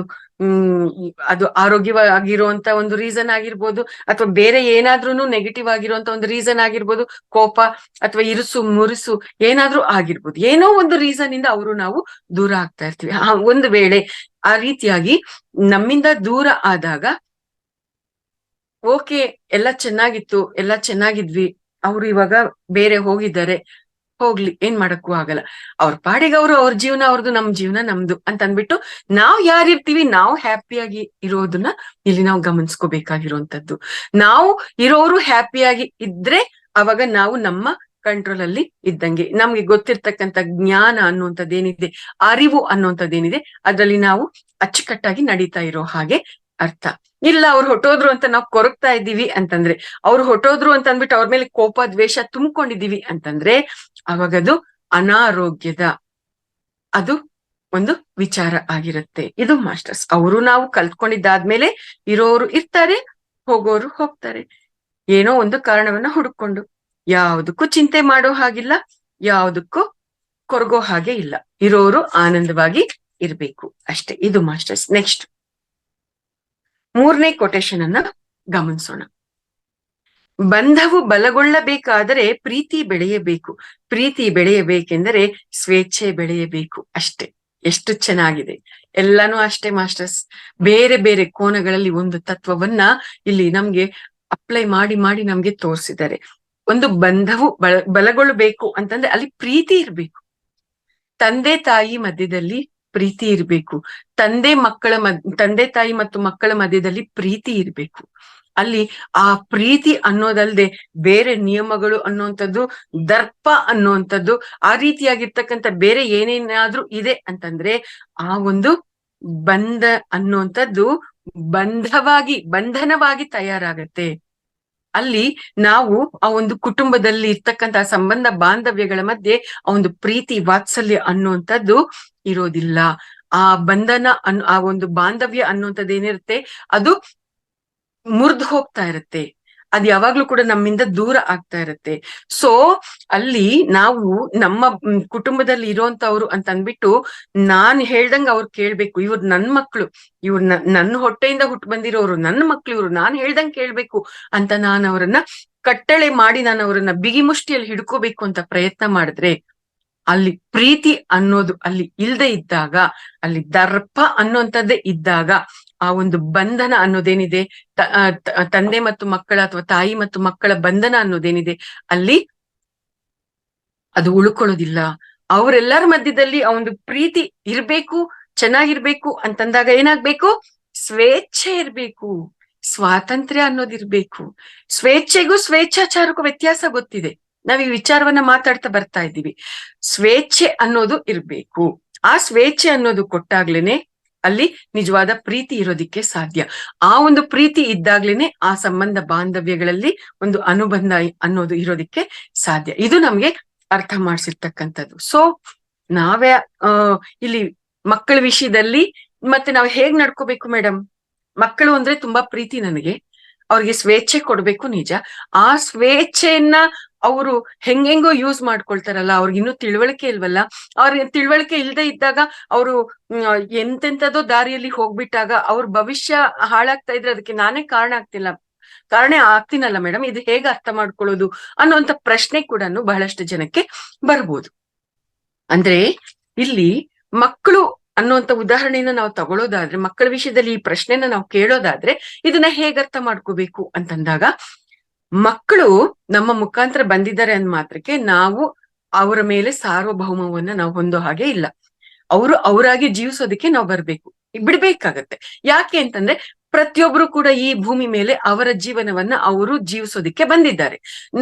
ಅದು ಆರೋಗ್ಯವಾಗಿರುವಂತ ಒಂದು ರೀಸನ್ ಆಗಿರ್ಬೋದು, ಅಥವಾ ಬೇರೆ ಏನಾದ್ರೂ ನೆಗೆಟಿವ್ ಆಗಿರುವಂತ ಒಂದು ರೀಸನ್ ಆಗಿರ್ಬೋದು, ಕೋಪ ಅಥವಾ ಇರುಸು ಮುರುಸು ಏನಾದ್ರೂ ಆಗಿರ್ಬೋದು. ಏನೋ ಒಂದು ರೀಸನ್ ಇಂದ ಅವರು ನಾವು ದೂರ ಆಗ್ತಾ ಇರ್ತೀವಿ. ಒಂದು ವೇಳೆ ಆ ರೀತಿಯಾಗಿ ನಮ್ಮಿಂದ ದೂರ ಆದಾಗ, ಓಕೆ, ಎಲ್ಲ ಚೆನ್ನಾಗಿತ್ತು, ಎಲ್ಲ ಚೆನ್ನಾಗಿದ್ವಿ, ಅವ್ರು ಇವಾಗ ಬೇರೆ ಹೋಗಿದ್ದಾರೆ, ಹೋಗ್ಲಿ, ಏನ್ ಮಾಡಕ್ಕೂ ಆಗಲ್ಲ, ಅವ್ರ ಪಾಡಿಗೆ ಅವ್ರ ಜೀವನ ಅವ್ರದ್ದು, ನಮ್ ಜೀವನ ನಮ್ದು ಅಂತ ಅಂದ್ಬಿಟ್ಟು ನಾವ್ ಯಾರಿರ್ತೀವಿ, ನಾವು ಹ್ಯಾಪಿಯಾಗಿ ಇರೋದನ್ನ ಇಲ್ಲಿ ನಾವು ಗಮನಿಸ್ಕೋಬೇಕಾಗಿರುವಂತದ್ದು. ನಾವು ಇರೋರು ಹ್ಯಾಪಿಯಾಗಿ ಇದ್ರೆ ಅವಾಗ ನಾವು ನಮ್ಮ ಕಂಟ್ರೋಲ್ ಅಲ್ಲಿ ಇದ್ದಂಗೆ. ನಮ್ಗೆ ಗೊತ್ತಿರ್ತಕ್ಕಂಥ ಜ್ಞಾನ ಅನ್ನುವಂಥದ್ದೇನಿದೆ, ಅರಿವು ಅನ್ನುವಂಥದ್ದೇನಿದೆ, ಅದ್ರಲ್ಲಿ ನಾವು ಅಚ್ಚುಕಟ್ಟಾಗಿ ನಡೀತಾ ಇರೋ ಹಾಗೆ ಅರ್ಥ. ಇಲ್ಲ, ಅವ್ರು ಹೊಟ್ಟೋದ್ರು ಅಂತ ನಾವು ಕೊರಗ್ತಾ ಇದ್ದೀವಿ ಅಂತಂದ್ರೆ, ಅವ್ರು ಹೊಟ್ಟೋದ್ರು ಅಂತ ಅಂದ್ಬಿಟ್ಟು ಅವ್ರ ಮೇಲೆ ಕೋಪ ದ್ವೇಷ ತುಂಬಿಕೊಂಡಿದೀವಿ ಅಂತಂದ್ರೆ, ಅವಾಗದು ಅನಾರೋಗ್ಯದ ಅದು ಒಂದು ವಿಚಾರ ಆಗಿರುತ್ತೆ. ಇದು ಮಾಸ್ಟರ್ಸ್. ಅವರು ನಾವು ಕಲ್ತ್ಕೊಂಡಿದ್ದಾದ್ಮೇಲೆ ಇರೋರು ಇರ್ತಾರೆ, ಹೋಗೋರು ಹೋಗ್ತಾರೆ, ಏನೋ ಒಂದು ಕಾರಣವನ್ನ ಹುಡುಕೊಂಡು. ಯಾವುದಕ್ಕೂ ಚಿಂತೆ ಮಾಡೋ ಹಾಗಿಲ್ಲ, ಯಾವುದಕ್ಕೂ ಕೊರಗೋ ಹಾಗೆ ಇಲ್ಲ. ಇರೋರು ಆನಂದವಾಗಿ ಇರ್ಬೇಕು ಅಷ್ಟೇ. ಇದು ಮಾಸ್ಟರ್ಸ್. ನೆಕ್ಸ್ಟ್ 3ನೇ ಕೊಟೇಶನ್ ಅನ್ನ ಗಮನಿಸೋಣ. ಬಂಧವು ಬಲಗೊಳ್ಳಬೇಕಾದರೆ ಪ್ರೀತಿ ಬೆಳೆಯಬೇಕು. ಪ್ರೀತಿ ಬೆಳೆಯಬೇಕೆಂದರೆ ಸ್ವೇಚ್ಛೆ ಬೆಳೆಯಬೇಕು ಅಷ್ಟೇ. ಎಷ್ಟು ಚೆನ್ನಾಗಿದೆ. ಎಲ್ಲಾನು ಅಷ್ಟೇ ಮಾಸ್ಟರ್ಸ್. ಬೇರೆ ಬೇರೆ ಕೋನಗಳಲ್ಲಿ ಒಂದು ತತ್ವವನ್ನ ಇಲ್ಲಿ ನಮ್ಗೆ ಅಪ್ಲೈ ಮಾಡಿ ಮಾಡಿ ನಮ್ಗೆ ತೋರಿಸಿದ್ದಾರೆ. ಒಂದು ಬಂಧವು ಬಲಗೊಳ್ಳಬೇಕು ಅಂತಂದ್ರೆ ಅಲ್ಲಿ ಪ್ರೀತಿ ಇರ್ಬೇಕು. ತಂದೆ ತಾಯಿ ಮಧ್ಯದಲ್ಲಿ ಪ್ರೀತಿ ಇರ್ಬೇಕು. ತಂದೆ ತಾಯಿ ಮತ್ತು ಮಕ್ಕಳ ಮಧ್ಯದಲ್ಲಿ ಪ್ರೀತಿ ಇರ್ಬೇಕು. ಅಲ್ಲಿ ಆ ಪ್ರೀತಿ ಅನ್ನೋದಲ್ದೆ ಬೇರೆ ನಿಯಮಗಳು ಅನ್ನುವಂಥದ್ದು, ದರ್ಪ ಅನ್ನುವಂಥದ್ದು, ಆ ರೀತಿಯಾಗಿರ್ತಕ್ಕಂಥ ಬೇರೆ ಏನೇನಾದ್ರೂ ಇದೆ ಅಂತಂದ್ರೆ, ಆ ಒಂದು ಬಂಧ ಅನ್ನುವಂಥದ್ದು ಬಂಧನವಾಗಿ ತಯಾರಾಗತ್ತೆ. ಅಲ್ಲಿ ನಾವು ಆ ಒಂದು ಕುಟುಂಬದಲ್ಲಿ ಇರ್ತಕ್ಕಂಥ ಸಂಬಂಧ ಬಾಂಧವ್ಯಗಳ ಮಧ್ಯೆ ಆ ಒಂದು ಪ್ರೀತಿ ವಾತ್ಸಲ್ಯ ಅನ್ನುವಂಥದ್ದು ಇರೋದಿಲ್ಲ. ಆ ಬಂಧನ ಆ ಒಂದು ಬಾಂಧವ್ಯ ಅನ್ನುವಂಥದ್ದು ಏನಿರುತ್ತೆ, ಅದು ಮುರಿದು ಹೋಗ್ತಾ ಇರುತ್ತೆ. ಅದ್ ಯಾವಾಗ್ಲೂ ಕೂಡ ನಮ್ಮಿಂದ ದೂರ ಆಗ್ತಾ ಇರುತ್ತೆ. ಸೊ ಅಲ್ಲಿ ನಾವು ನಮ್ಮ ಕುಟುಂಬದಲ್ಲಿ ಇರೋಂತವ್ರು ಅಂತ ಅಂದ್ಬಿಟ್ಟು ನಾನ್ ಹೇಳ್ದಂಗ ಅವ್ರು ಕೇಳ್ಬೇಕು. ಇವ್ರು ನನ್ ಮಕ್ಳು, ಇವ್ರು ನನ್ನ ಹೊಟ್ಟೆಯಿಂದ ಹುಟ್ಟು ಬಂದಿರೋರು, ನನ್ನ ಮಕ್ಳು ಇವ್ರು, ನಾನ್ ಹೇಳ್ದಂಗ್ ಕೇಳ್ಬೇಕು ಅಂತ ನಾನು ಅವರನ್ನ ಕಟ್ಟಳೆ ಮಾಡಿ ನಾನು ಅವರನ್ನ ಬಿಗಿ ಮುಷ್ಟಿಯಲ್ಲಿ ಹಿಡ್ಕೋಬೇಕು ಅಂತ ಪ್ರಯತ್ನ ಮಾಡಿದ್ರೆ, ಅಲ್ಲಿ ಪ್ರೀತಿ ಅನ್ನೋದು ಅಲ್ಲಿ ಇಲ್ದೆ ಇದ್ದಾಗ, ಅಲ್ಲಿ ದರ್ಪ ಅನ್ನುವಂಥದ್ದೇ ಇದ್ದಾಗ, ಆ ಒಂದು ಬಂಧನ ಅನ್ನೋದೇನಿದೆ, ತಂದೆ ಮತ್ತು ಮಕ್ಕಳ ಅಥವಾ ತಾಯಿ ಮತ್ತು ಮಕ್ಕಳ ಬಂಧನ ಅನ್ನೋದೇನಿದೆ, ಅಲ್ಲಿ ಅದು ಉಳ್ಕೊಳ್ಳೋದಿಲ್ಲ. ಅವರೆಲ್ಲರ ಮಧ್ಯದಲ್ಲಿ ಆ ಒಂದು ಪ್ರೀತಿ ಇರ್ಬೇಕು, ಚೆನ್ನಾಗಿರ್ಬೇಕು ಅಂತಂದಾಗ ಏನಾಗ್ಬೇಕು? ಸ್ವೇಚ್ಛೆ ಇರ್ಬೇಕು, ಸ್ವಾತಂತ್ರ್ಯ ಅನ್ನೋದಿರ್ಬೇಕು. ಸ್ವೇಚ್ಛೆಗೂ ಸ್ವೇಚ್ಛಾಚಾರಕ್ಕೂ ವ್ಯತ್ಯಾಸ ಗೊತ್ತಿದೆ. ನಾವ್ ಈ ವಿಚಾರವನ್ನ ಮಾತಾಡ್ತಾ ಬರ್ತಾ ಇದ್ದೀವಿ. ಸ್ವೇಚ್ಛೆ ಅನ್ನೋದು ಇರ್ಬೇಕು. ಆ ಸ್ವೇಚ್ಛೆ ಅನ್ನೋದು ಕೊಟ್ಟಾಗ್ಲೇನೆ ಅಲ್ಲಿ ನಿಜವಾದ ಪ್ರೀತಿ ಇರೋದಿಕ್ಕೆ ಸಾಧ್ಯ. ಆ ಒಂದು ಪ್ರೀತಿ ಇದ್ದಾಗ್ಲೇನೆ ಆ ಸಂಬಂಧ ಬಾಂಧವ್ಯಗಳಲ್ಲಿ ಒಂದು ಅನುಬಂಧ ಅನ್ನೋದು ಇರೋದಿಕ್ಕೆ ಸಾಧ್ಯ. ಇದು ನಮ್ಗೆ ಅರ್ಥ ಮಾಡ್ಸಿರ್ತಕ್ಕಂಥದ್ದು. ಸೊ ನಾವೇ ಇಲ್ಲಿ ಮಕ್ಕಳ ವಿಷಯದಲ್ಲಿ ಮತ್ತೆ ನಾವು ಹೇಗ್ ನಡ್ಕೋಬೇಕು ಮೇಡಮ್? ಮಕ್ಕಳು ಅಂದ್ರೆ ತುಂಬಾ ಪ್ರೀತಿ ನನಗೆ, ಅವ್ರಿಗೆ ಸ್ವೇಚ್ಛೆ ಕೊಡ್ಬೇಕು ನಿಜ. ಆ ಸ್ವೇಚ್ಛೆಯನ್ನ ಅವರು ಹೆಂಗೆಂಗೋ ಯೂಸ್ ಮಾಡ್ಕೊಳ್ತಾರಲ್ಲ, ಅವ್ರಿಗೆ ಇನ್ನೂ ತಿಳುವಳಿಕೆ ಇಲ್ವಲ್ಲ. ಅವ್ರಿಗೆ ತಿಳುವಳಿಕೆ ಇಲ್ದೆ ಇದ್ದಾಗ ಅವರು ಎಂತೆಂತದೋ ದಾರಿಯಲ್ಲಿ ಹೋಗ್ಬಿಟ್ಟಾಗ ಅವ್ರ ಭವಿಷ್ಯ ಹಾಳಾಗ್ತಾ ಇದ್ರೆ ಅದಕ್ಕೆ ನಾನೇ ಕಾರಣ ಆಗ್ತೀನಲ್ಲ ಮೇಡಮ್, ಇದು ಹೇಗೆ ಅರ್ಥ ಮಾಡ್ಕೊಳ್ಳೋದು ಅನ್ನುವಂತ ಪ್ರಶ್ನೆ ಕೂಡ ಬಹಳಷ್ಟು ಜನಕ್ಕೆ ಬರ್ಬೋದು. ಅಂದ್ರೆ ಇಲ್ಲಿ ಮಕ್ಕಳು ಅನ್ನುವಂತ ಉದಾಹರಣೆಯನ್ನ ನಾವು ತಗೊಳ್ಳೋದಾದ್ರೆ, ಮಕ್ಕಳ ವಿಷಯದಲ್ಲಿ ಈ ಪ್ರಶ್ನೆನ ನಾವು ಕೇಳೋದಾದ್ರೆ ಇದನ್ನ ಹೇಗ್ ಅರ್ಥ ಮಾಡ್ಕೋಬೇಕು ಅಂತಂದಾಗ, ಮಕ್ಕಳು ನಮ್ಮ ಮುಖಾಂತರ ಬಂದಿದ್ದಾರೆ ಅಂದ ಮಾತ್ರಕ್ಕೆ ನಾವು ಅವರ ಮೇಲೆ ಸಾರ್ವಭೌಮವನ್ನ ನಾವು ಹೊಂದೋ ಹಾಗೆ ಇಲ್ಲ. ಅವರು ಅವರಾಗಿ ಜೀವಿಸೋದಕ್ಕೆ ನಾವು ಬರ್ಬೇಕು, ಬಿಡ್ಬೇಕಾಗತ್ತೆ. ಯಾಕೆ ಅಂತಂದ್ರೆ ಪ್ರತಿಯೊಬ್ರು ಕೂಡ ಈ ಭೂಮಿ ಮೇಲೆ ಅವರ ಜೀವನವನ್ನ ಅವರು ಜೀವಿಸೋದಿಕ್ಕೆ ಬಂದಿದ್ದಾರೆ.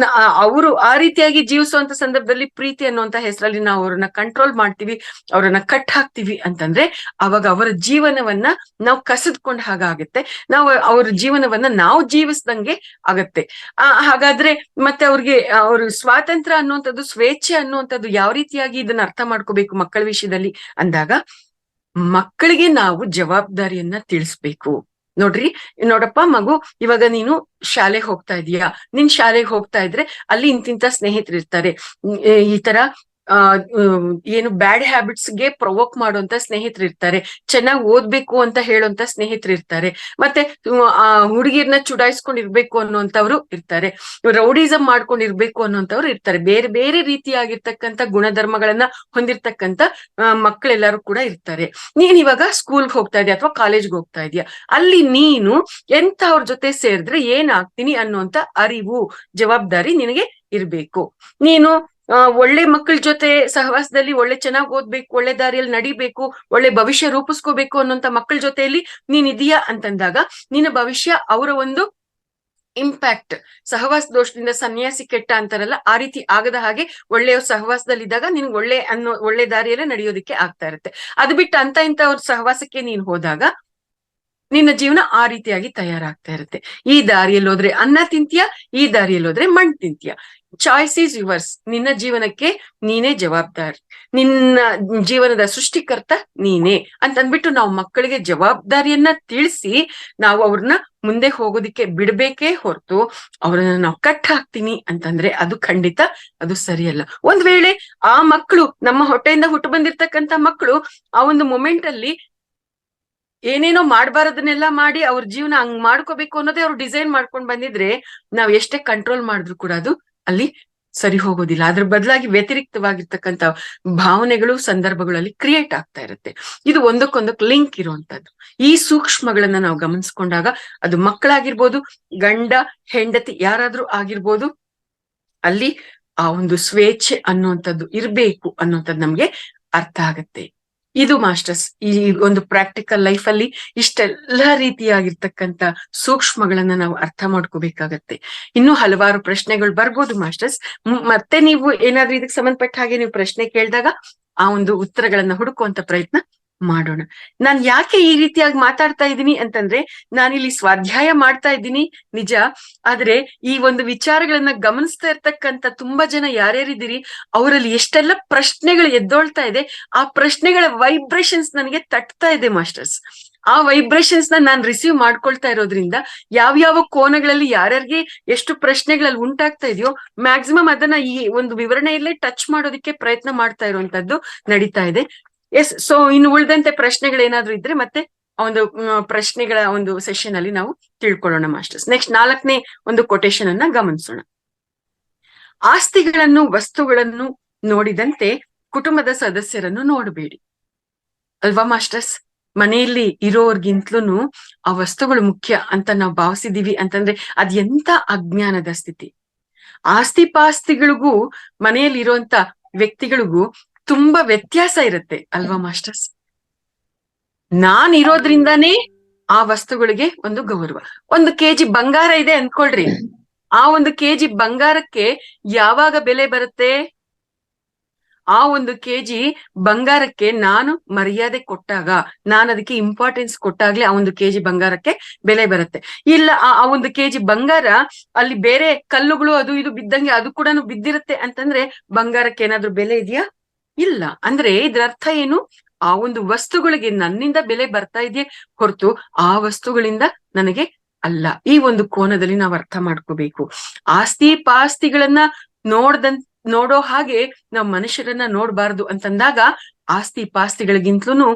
ಅವರು ಆ ರೀತಿಯಾಗಿ ಜೀವಿಸುವಂತ ಸಂದರ್ಭದಲ್ಲಿ ಪ್ರೀತಿ ಅನ್ನುವಂತ ಹೆಸರಲ್ಲಿ ನಾವು ಅವ್ರನ್ನ ಕಂಟ್ರೋಲ್ ಮಾಡ್ತೀವಿ, ಅವ್ರನ್ನ ಕಟ್ ಹಾಕ್ತಿವಿ ಅಂತಂದ್ರೆ ಅವಾಗ ಅವರ ಜೀವನವನ್ನ ನಾವು ಕಸಿದ್ಕೊಂಡ್ ಹಾಗಾಗತ್ತೆ, ನಾವು ಅವ್ರ ಜೀವನವನ್ನ ನಾವು ಜೀವಿಸ್ದಂಗೆ ಆಗತ್ತೆ. ಹಾಗಾದ್ರೆ ಮತ್ತೆ ಅವ್ರ ಸ್ವಾತಂತ್ರ್ಯ ಅನ್ನುವಂಥದ್ದು, ಸ್ವೇಚ್ಛೆ ಅನ್ನುವಂಥದ್ದು ಯಾವ ರೀತಿಯಾಗಿ ಇದನ್ನ ಅರ್ಥ ಮಾಡ್ಕೋಬೇಕು ಮಕ್ಕಳ ವಿಷಯದಲ್ಲಿ ಅಂದಾಗ, ಮಕ್ಕಳಿಗೆ ನಾವು ಜವಾಬ್ದಾರಿಯನ್ನ ತಿಳಿಸ್ಬೇಕು. ನೋಡಪ್ಪ ಮಗು, ಇವಾಗ ನೀನು ಶಾಲೆಗೆ ಹೋಗ್ತಾ ಇದೀಯಾ, ನಿನ್ ಶಾಲೆಗೆ ಹೋಗ್ತಾ ಇದ್ರೆ ಅಲ್ಲಿ ಇಂತಿಂತ ಸ್ನೇಹಿತರು ಇರ್ತಾರೆ, ಈ ತರ ಏನು ಬ್ಯಾಡ್ ಹ್ಯಾಬಿಟ್ಸ್ ಗೆ ಪ್ರವೋಕ್ ಮಾಡುವಂತ ಸ್ನೇಹಿತರು ಇರ್ತಾರೆ, ಚೆನ್ನಾಗಿ ಓದ್ಬೇಕು ಅಂತ ಹೇಳುವಂತ ಸ್ನೇಹಿತರು ಇರ್ತಾರೆ, ಮತ್ತೆ ಹುಡುಗಿರ್ನ ಚುಡಾಯಿಸ್ಕೊಂಡಿರ್ಬೇಕು ಅನ್ನುವಂಥವ್ರು ಇರ್ತಾರೆ, ರೌಡಿಸಂ ಮಾಡ್ಕೊಂಡಿರ್ಬೇಕು ಅನ್ನುವಂಥವ್ರು ಇರ್ತಾರೆ, ಬೇರೆ ಬೇರೆ ರೀತಿಯಾಗಿರ್ತಕ್ಕಂಥ ಗುಣಧರ್ಮಗಳನ್ನ ಹೊಂದಿರ್ತಕ್ಕಂಥ ಮಕ್ಕಳೆಲ್ಲರೂ ಕೂಡ ಇರ್ತಾರೆ. ನೀನ್ ಇವಾಗ ಸ್ಕೂಲ್ಗೆ ಹೋಗ್ತಾ ಇದೀಯ ಅಥವಾ ಕಾಲೇಜ್ಗೆ ಹೋಗ್ತಾ ಇದೀಯ, ಅಲ್ಲಿ ನೀನು ಎಂಥವ್ರ ಜೊತೆ ಸೇರಿದ್ರೆ ಏನಾಗ್ತೀನಿ ಅನ್ನುವಂತ ಅರಿವು, ಜವಾಬ್ದಾರಿ ನಿನಗೆ ಇರ್ಬೇಕು. ನೀನು ಒಳ್ಳೆ ಮಕ್ಕಳ ಜೊತೆ ಸಹವಾಸದಲ್ಲಿ ಒಳ್ಳೆ ಚೆನ್ನಾಗಿ ಓದ್ಬೇಕು, ಒಳ್ಳೆ ದಾರಿಯಲ್ಲಿ ನಡಿಬೇಕು, ಒಳ್ಳೆ ಭವಿಷ್ಯ ರೂಪಿಸ್ಕೋಬೇಕು ಅನ್ನೋಂತ ಮಕ್ಕಳ ಜೊತೆಯಲ್ಲಿ ನೀನ್ ಇದೀಯಾ ಅಂತಂದಾಗ ನಿನ್ನ ಭವಿಷ್ಯ ಅವರ ಒಂದು ಇಂಪ್ಯಾಕ್ಟ್, ಸಹವಾಸ ದೋಷದಿಂದ ಸನ್ಯಾಸಿ ಕೆಟ್ಟ ಅಂತಾರಲ್ಲ, ಆ ರೀತಿ ಆಗದ ಹಾಗೆ ಒಳ್ಳೆಯ ಸಹವಾಸದಲ್ಲಿದ್ದಾಗ ನಿನ್ಗೆ ಒಳ್ಳೆ ದಾರಿಯಲ್ಲೇ ನಡೆಯೋದಿಕ್ಕೆ ಆಗ್ತಾ ಇರುತ್ತೆ. ಅದು ಬಿಟ್ಟು ಇಂಥ ಅವ್ರ ಸಹವಾಸಕ್ಕೆ ನೀನ್ ಹೋದಾಗ ನಿನ್ನ ಜೀವನ ಆ ರೀತಿಯಾಗಿ ತಯಾರಾಗ್ತಾ ಇರುತ್ತೆ. ಈ ದಾರಿಯಲ್ಲಿ ಹೋದ್ರೆ ಅನ್ನ ತಿಂತೀಯ, ಈ ದಾರಿಯಲ್ಲಿ ಹೋದ್ರೆ ಮಣ್ಣು ತಿಂತೀಯ. Choice is yours. ನಿನ್ನ ಜೀವನಕ್ಕೆ ನೀನೇ ಜವಾಬ್ದಾರಿ, ನಿನ್ನ ಜೀವನದ ಸೃಷ್ಟಿಕರ್ತ ನೀನೇ ಅಂತಂದ್ಬಿಟ್ಟು ನಾವು ಮಕ್ಕಳಿಗೆ ಜವಾಬ್ದಾರಿಯನ್ನ ತಿಳಿಸಿ ನಾವು ಅವ್ರನ್ನ ಮುಂದೆ ಹೋಗೋದಿಕ್ಕೆ ಬಿಡ್ಬೇಕೇ ಹೊರತು ಅವ್ರನ್ನ ನಾವು ಕಟ್ ಹಾಕ್ತೀನಿ ಅಂತಂದ್ರೆ ಅದು ಖಂಡಿತ ಅದು ಸರಿಯಲ್ಲ. ಒಂದ್ ವೇಳೆ ಆ ಮಕ್ಕಳು, ನಮ್ಮ ಹೊಟ್ಟೆಯಿಂದ ಹುಟ್ಟು ಬಂದಿರ್ತಕ್ಕಂಥ ಮಕ್ಕಳು, ಆ ಒಂದು ಮೊಮೆಂಟ್ ಅಲ್ಲಿ ಏನೇನೋ ಮಾಡ್ಬಾರದನ್ನೆಲ್ಲ ಮಾಡಿ ಅವ್ರ ಜೀವನ ಹಂಗ್ ಮಾಡ್ಕೋಬೇಕು ಅನ್ನೋದೇ ಅವ್ರು ಡಿಸೈನ್ ಮಾಡ್ಕೊಂಡ್ ಬಂದಿದ್ರೆ ನಾವ್ ಎಷ್ಟೇ ಕಂಟ್ರೋಲ್ ಮಾಡಿದ್ರು ಕೂಡ ಅದು ಅಲ್ಲಿ ಸರಿ ಹೋಗೋದಿಲ್ಲ. ಅದ್ರ ಬದಲಾಗಿ ವ್ಯತಿರಿಕ್ತವಾಗಿರ್ತಕ್ಕಂಥ ಭಾವನೆಗಳು, ಸಂದರ್ಭಗಳಲ್ಲಿ ಕ್ರಿಯೇಟ್ ಆಗ್ತಾ ಇರುತ್ತೆ. ಇದು ಒಂದಕ್ಕೊಂದಕ್ಕೆ ಲಿಂಕ್ ಇರುವಂತದ್ದು. ಈ ಸೂಕ್ಷ್ಮಗಳನ್ನ ನಾವು ಗಮನಿಸ್ಕೊಂಡಾಗ ಅದು ಮಕ್ಕಳಾಗಿರ್ಬೋದು, ಗಂಡ ಹೆಂಡತಿ ಯಾರಾದ್ರೂ ಆಗಿರ್ಬೋದು, ಅಲ್ಲಿ ಆ ಒಂದು ಸ್ವೇಚ್ಛೆ ಅನ್ನುವಂಥದ್ದು ಇರ್ಬೇಕು ಅನ್ನುವಂಥದ್ದು ನಮ್ಗೆ ಅರ್ಥ ಆಗತ್ತೆ. ಇದು ಮಾಸ್ಟರ್ಸ್ ಈ ಒಂದು ಪ್ರಾಕ್ಟಿಕಲ್ ಲೈಫ್ ಅಲ್ಲಿ ಇಷ್ಟೆಲ್ಲ ರೀತಿಯಾಗಿರ್ತಕ್ಕಂಥ ಸೂಕ್ಷ್ಮಗಳನ್ನ ನಾವು ಅರ್ಥ ಮಾಡ್ಕೋಬೇಕಾಗತ್ತೆ. ಇನ್ನೂ ಹಲವಾರು ಪ್ರಶ್ನೆಗಳು ಬರ್ಬೋದು ಮಾಸ್ಟರ್ಸ್. ಮತ್ತೆ ನೀವು ಏನಾದ್ರೂ ಇದಕ್ಕೆ ಸಂಬಂಧಪಟ್ಟ ಹಾಗೆ ನೀವು ಪ್ರಶ್ನೆ ಕೇಳಿದಾಗ ಆ ಒಂದು ಉತ್ತರಗಳನ್ನ ಹುಡುಕುವಂತ ಪ್ರಯತ್ನ ಮಾಡೋಣ. ನಾನ್ ಯಾಕೆ ಈ ರೀತಿಯಾಗಿ ಮಾತಾಡ್ತಾ ಇದ್ದೀನಿ ಅಂತಂದ್ರೆ, ನಾನಿಲ್ಲಿ ಸ್ವಾಧ್ಯಾಯ ಮಾಡ್ತಾ ಇದ್ದೀನಿ ನಿಜ, ಆದ್ರೆ ಈ ಒಂದು ವಿಚಾರಗಳನ್ನ ಗಮನಿಸ್ತಾ ಇರ್ತಕ್ಕಂಥ ತುಂಬಾ ಜನ ಯಾರ್ಯಾರಿದ್ದೀರಿ, ಅವರಲ್ಲಿ ಎಷ್ಟೆಲ್ಲ ಪ್ರಶ್ನೆಗಳು ಎದ್ದೊಳ್ತಾ ಇದೆ. ಆ ಪ್ರಶ್ನೆಗಳ ವೈಬ್ರೇಷನ್ಸ್ ನನಗೆ ತಟ್ತಾ ಇದೆ ಮಾಸ್ಟರ್ಸ್. ಆ ವೈಬ್ರೇಷನ್ಸ್ ನಾನ್ ರಿಸೀವ್ ಮಾಡ್ಕೊಳ್ತಾ ಇರೋದ್ರಿಂದ ಯಾವ್ಯಾವ ಕೋನಗಳಲ್ಲಿ ಯಾರ್ಯಾರಿಗೆ ಎಷ್ಟು ಪ್ರಶ್ನೆಗಳಲ್ಲಿ ಉಂಟಾಗ್ತಾ ಇದೆಯೋ ಮ್ಯಾಕ್ಸಿಮಮ್ ಅದನ್ನ ಈ ಒಂದು ವಿವರಣೆಯಲ್ಲೇ ಟಚ್ ಮಾಡೋದಿಕ್ಕೆ ಪ್ರಯತ್ನ ಮಾಡ್ತಾ ಇರುವಂತದ್ದು ನಡೀತಾ ಇದೆ. ಎಸ್, ಸೊ ಇನ್ನು ಉಳಿದಂತೆ ಪ್ರಶ್ನೆಗಳೇನಾದ್ರೂ ಇದ್ರೆ ಮತ್ತೆ ಒಂದು ಪ್ರಶ್ನೆಗಳ ಒಂದು ಸೆಷನ್ ಅಲ್ಲಿ ನಾವು ತಿಳ್ಕೊಳ್ಳೋಣ ಮಾಸ್ಟರ್ಸ್. ನೆಕ್ಸ್ಟ್ 4ನೇ ಒಂದು ಕೊಟೇಶನ್ ಅನ್ನ ಗಮನಿಸೋಣ. ಆಸ್ತಿಗಳನ್ನು, ವಸ್ತುಗಳನ್ನು ನೋಡಿದಂತೆ ಕುಟುಂಬದ ಸದಸ್ಯರನ್ನು ನೋಡಬೇಡಿ. ಅಲ್ವಾ ಮಾಸ್ಟರ್ಸ್? ಮನೆಯಲ್ಲಿ ಇರೋರ್ಗಿಂತಲೂ ಆ ವಸ್ತುಗಳು ಮುಖ್ಯ ಅಂತ ನಾವು ಭಾವಿಸಿದೀವಿ ಅಂತಂದ್ರೆ ಅದ್ ಎಂತ ಅಜ್ಞಾನದ ಸ್ಥಿತಿ. ಆಸ್ತಿ ಪಾಸ್ತಿಗಳಿಗೂ ಮನೆಯಲ್ಲಿ ಇರುವಂತ ವ್ಯಕ್ತಿಗಳಿಗೂ ತುಂಬಾ ವ್ಯತ್ಯಾಸ ಇರುತ್ತೆ ಅಲ್ವಾ ಮಾಸ್ಟರ್ಸ್? ನಾನ್ ಇರೋದ್ರಿಂದಾನೇ ಆ ವಸ್ತುಗಳಿಗೆ ಒಂದು ಗೌರವ. 1 kg ಬಂಗಾರ ಇದೆ ಅನ್ಕೊಳ್ರಿ, ಆ 1 kg ಬಂಗಾರಕ್ಕೆ ಯಾವಾಗ ಬೆಲೆ ಬರುತ್ತೆ? ಆ 1 kg ಬಂಗಾರಕ್ಕೆ ನಾನು ಮರ್ಯಾದೆ ಕೊಟ್ಟಾಗ, ನಾನು ಅದಕ್ಕೆ ಇಂಪಾರ್ಟೆನ್ಸ್ ಕೊಟ್ಟಾಗ್ಲೇ ಆ 1 kg ಬಂಗಾರಕ್ಕೆ ಬೆಲೆ ಬರುತ್ತೆ. ಇಲ್ಲ ಆ 1 kg ಬಂಗಾರ ಅಲ್ಲಿ ಬೇರೆ ಕಲ್ಲುಗಳು ಅದು ಇದು ಬಿದ್ದಂಗೆ ಅದು ಕೂಡ ಬಿದ್ದಿರುತ್ತೆ ಅಂತಂದ್ರೆ ಬಂಗಾರಕ್ಕೆ ಏನಾದ್ರೂ ಬೆಲೆ ಇದೆಯಾ? ಇಲ್ಲ. ಅಂದ್ರೆ ಇದ್ರ ಅರ್ಥ ಏನು? ಆ ಒಂದು ವಸ್ತುಗಳಿಗೆ ನನ್ನಿಂದ ಬೆಲೆ ಬರ್ತಾ ಇದೆಯೇ ಹೊರತು ಆ ವಸ್ತುಗಳಿಂದ ನನಗೆ ಅಲ್ಲ. ಈ ಒಂದು ಕೋನದಲ್ಲಿ ನಾವು ಅರ್ಥ ಮಾಡ್ಕೋಬೇಕು. ಆಸ್ತಿ ಪಾಸ್ತಿಗಳನ್ನ ನೋಡೋ ಹಾಗೆ ನಾವು ಮನುಷ್ಯರನ್ನ ನೋಡ್ಬಾರ್ದು ಅಂತಂದಾಗ ಆಸ್ತಿ ಪಾಸ್ತಿಗಳಿಗಿಂತಲೂ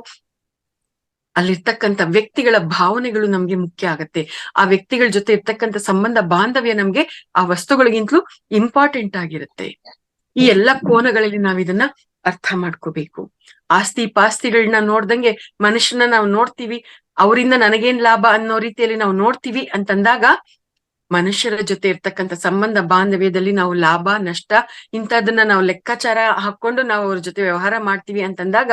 ಅಲ್ಲಿರ್ತಕ್ಕಂಥ ವ್ಯಕ್ತಿಗಳ ಭಾವನೆಗಳು ನಮ್ಗೆ ಮುಖ್ಯ ಆಗತ್ತೆ. ಆ ವ್ಯಕ್ತಿಗಳ ಜೊತೆ ಇರ್ತಕ್ಕಂಥ ಸಂಬಂಧ ಬಾಂಧವ್ಯ ನಮ್ಗೆ ಆ ವಸ್ತುಗಳಿಗಿಂತಲೂ ಇಂಪಾರ್ಟೆಂಟ್ ಆಗಿರುತ್ತೆ. ಈ ಎಲ್ಲಾ ಕೋನಗಳಲ್ಲಿ ನಾವ್ ಇದನ್ನ ಅರ್ಥ ಮಾಡ್ಕೋಬೇಕು. ಆಸ್ತಿ ಪಾಸ್ತಿಗಳನ್ನ ನೋಡ್ದಂಗೆ ಮನುಷ್ಯನ ನಾವು ನೋಡ್ತೀವಿ, ಅವರಿಂದ ನನಗೇನ್ ಲಾಭ ಅನ್ನೋ ರೀತಿಯಲ್ಲಿ ನಾವು ನೋಡ್ತೀವಿ ಅಂತಂದಾಗ ಮನುಷ್ಯರ ಜೊತೆ ಇರ್ತಕ್ಕಂಥ ಸಂಬಂಧ ಬಾಂಧವ್ಯದಲ್ಲಿ ನಾವು ಲಾಭ ನಷ್ಟ ಇಂಥದನ್ನ ನಾವು ಲೆಕ್ಕಾಚಾರ ಹಾಕೊಂಡು ನಾವು ಅವ್ರ ಜೊತೆ ವ್ಯವಹಾರ ಮಾಡ್ತೀವಿ ಅಂತಂದಾಗ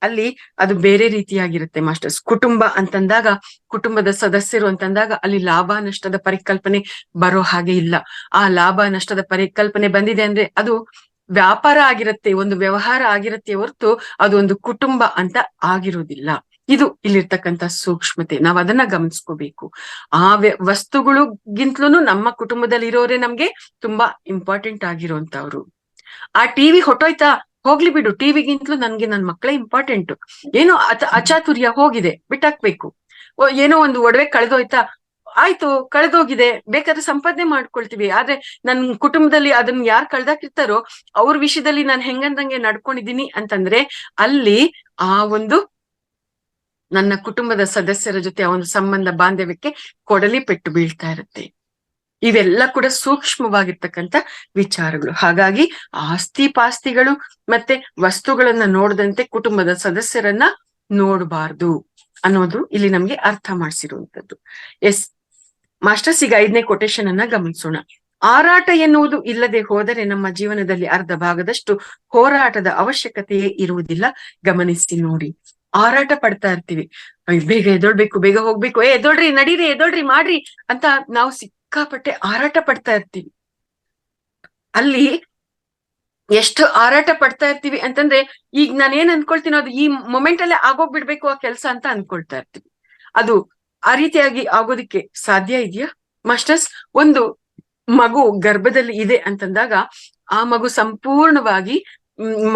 ಅಲ್ಲಿ ಅದು ಬೇರೆ ರೀತಿಯಾಗಿರುತ್ತೆ ಮಾಸ್ಟರ್ಸ್. ಕುಟುಂಬ ಅಂತಂದಾಗ, ಕುಟುಂಬದ ಸದಸ್ಯರು ಅಂತಂದಾಗ ಅಲ್ಲಿ ಲಾಭ ನಷ್ಟದ ಪರಿಕಲ್ಪನೆ ಬರೋ ಹಾಗೆ ಇಲ್ಲ. ಆ ಲಾಭ ನಷ್ಟದ ಪರಿಕಲ್ಪನೆ ಬಂದಿದೆ ಅಂದ್ರೆ ಅದು ವ್ಯಾಪಾರ ಆಗಿರತ್ತೆ, ಒಂದು ವ್ಯವಹಾರ ಆಗಿರತ್ತೆ ಹೊರತು ಅದು ಒಂದು ಕುಟುಂಬ ಅಂತ ಆಗಿರೋದಿಲ್ಲ. ಇದು ಇಲ್ಲಿರ್ತಕ್ಕಂಥ ಸೂಕ್ಷ್ಮತೆ, ನಾವ್ ಅದನ್ನ ಗಮನಿಸ್ಕೋಬೇಕು. ಆ ವಸ್ತುಗಳಿಗಿಂತಲೂ ನಮ್ಮ ಕುಟುಂಬದಲ್ಲಿ ಇರೋರೆ ನಮ್ಗೆ ತುಂಬಾ ಇಂಪಾರ್ಟೆಂಟ್ ಆಗಿರೋಂತವ್ರು. ಆ ಟಿವಿ ಹೊಟ್ಟೋಯ್ತಾ, ಹೋಗ್ಲಿ ಬಿಡು, ಟಿವಿಗಿಂತಲೂ ನನ್ಗೆ ನನ್ ಮಕ್ಕಳೇ ಇಂಪಾರ್ಟೆಂಟ್. ಏನೋ ಅಚಾತುರ್ಯ ಹೋಗಿದೆ, ಬಿಟ್ಟಾಕ್ಬೇಕು. ಏನೋ ಒಂದು ಒಡವೆ ಕಳೆದೋಯ್ತಾ, ಆಯ್ತು ಕಳೆದೋಗಿದೆ, ಬೇಕಾದ್ರೆ ಸಂಪಾದನೆ ಮಾಡ್ಕೊಳ್ತೀವಿ. ಆದ್ರೆ ನನ್ ಕುಟುಂಬದಲ್ಲಿ ಅದನ್ನ ಯಾರು ಕಳ್ದಾಕಿರ್ತಾರೋ ಅವ್ರ ವಿಷಯದಲ್ಲಿ ನಾನು ಹೆಂಗಂದಂಗೆ ನಡ್ಕೊಂಡಿದೀನಿ ಅಂತಂದ್ರೆ ಅಲ್ಲಿ ಆ ಒಂದು ನನ್ನ ಕುಟುಂಬದ ಸದಸ್ಯರ ಜೊತೆ ಆ ಒಂದು ಸಂಬಂಧ ಬಾಂಧವ್ಯಕ್ಕೆ ಕೊಡಲಿ ಪೆಟ್ಟು ಬೀಳ್ತಾ ಇರುತ್ತೆ. ಇವೆಲ್ಲ ಕೂಡ ಸೂಕ್ಷ್ಮವಾಗಿರ್ತಕ್ಕಂಥ ವಿಚಾರಗಳು. ಹಾಗಾಗಿ ಆಸ್ತಿ ಪಾಸ್ತಿಗಳು ಮತ್ತೆ ವಸ್ತುಗಳನ್ನ ನೋಡದಂತೆ ಕುಟುಂಬದ ಸದಸ್ಯರನ್ನ ನೋಡಬಾರ್ದು ಅನ್ನೋದು ಇಲ್ಲಿ ನಮ್ಗೆ ಅರ್ಥ ಮಾಡಿಸಿರುವಂತದ್ದು. ಎಸ್ ಮಾಸ್ಟರ್ಸ್, ಈಗ 5ನೇ ಕೊಟೇಶನ್ ಅನ್ನ ಗಮನಿಸೋಣ. ಆರಾಟ ಎನ್ನುವುದು ಇಲ್ಲದೆ ಹೋದರೆ ನಮ್ಮ ಜೀವನದಲ್ಲಿ ಅರ್ಧ ಭಾಗದಷ್ಟು ಹೋರಾಟದ ಅವಶ್ಯಕತೆಯೇ ಇರುವುದಿಲ್ಲ. ಗಮನಿಸಿ ನೋಡಿ, ಆರಾಟ ಪಡ್ತಾ ಇರ್ತೀವಿ, ಬೇಗ ಎದೊಳ್ಬೇಕು, ಬೇಗ ಹೋಗ್ಬೇಕು, ಎದೊಳ್ರಿ, ನಡೀರಿ, ಎದೊಳ್ರಿ, ಮಾಡ್ರಿ ಅಂತ ನಾವು ಸಿಕ್ಕಾಪಟ್ಟೆ ಆರಾಟ ಪಡ್ತಾ ಇರ್ತೀವಿ. ಅಲ್ಲಿ ಎಷ್ಟು ಆರಾಟ ಪಡ್ತಾ ಇರ್ತೀವಿ ಅಂತಂದ್ರೆ, ಈಗ ನಾನು ಏನ್ ಅನ್ಕೊಳ್ತೀನೋ ಅದು ಈ ಮೊಮೆಂಟ್ ಅಲ್ಲೇ ಆಗೋಗ್ಬಿಡ್ಬೇಕು ಆ ಕೆಲ್ಸ ಅಂತ ಅನ್ಕೊಳ್ತಾ ಇರ್ತೀವಿ. ಅದು ಆ ರೀತಿಯಾಗಿ ಆಗೋದಿಕ್ಕೆ ಸಾಧ್ಯ ಇದೆಯಾ ಮಾಸ್ಟರ್ಸ್? ಒಂದು ಮಗು ಗರ್ಭದಲ್ಲಿ ಇದೆ ಅಂತಂದಾಗ ಆ ಮಗು ಸಂಪೂರ್ಣವಾಗಿ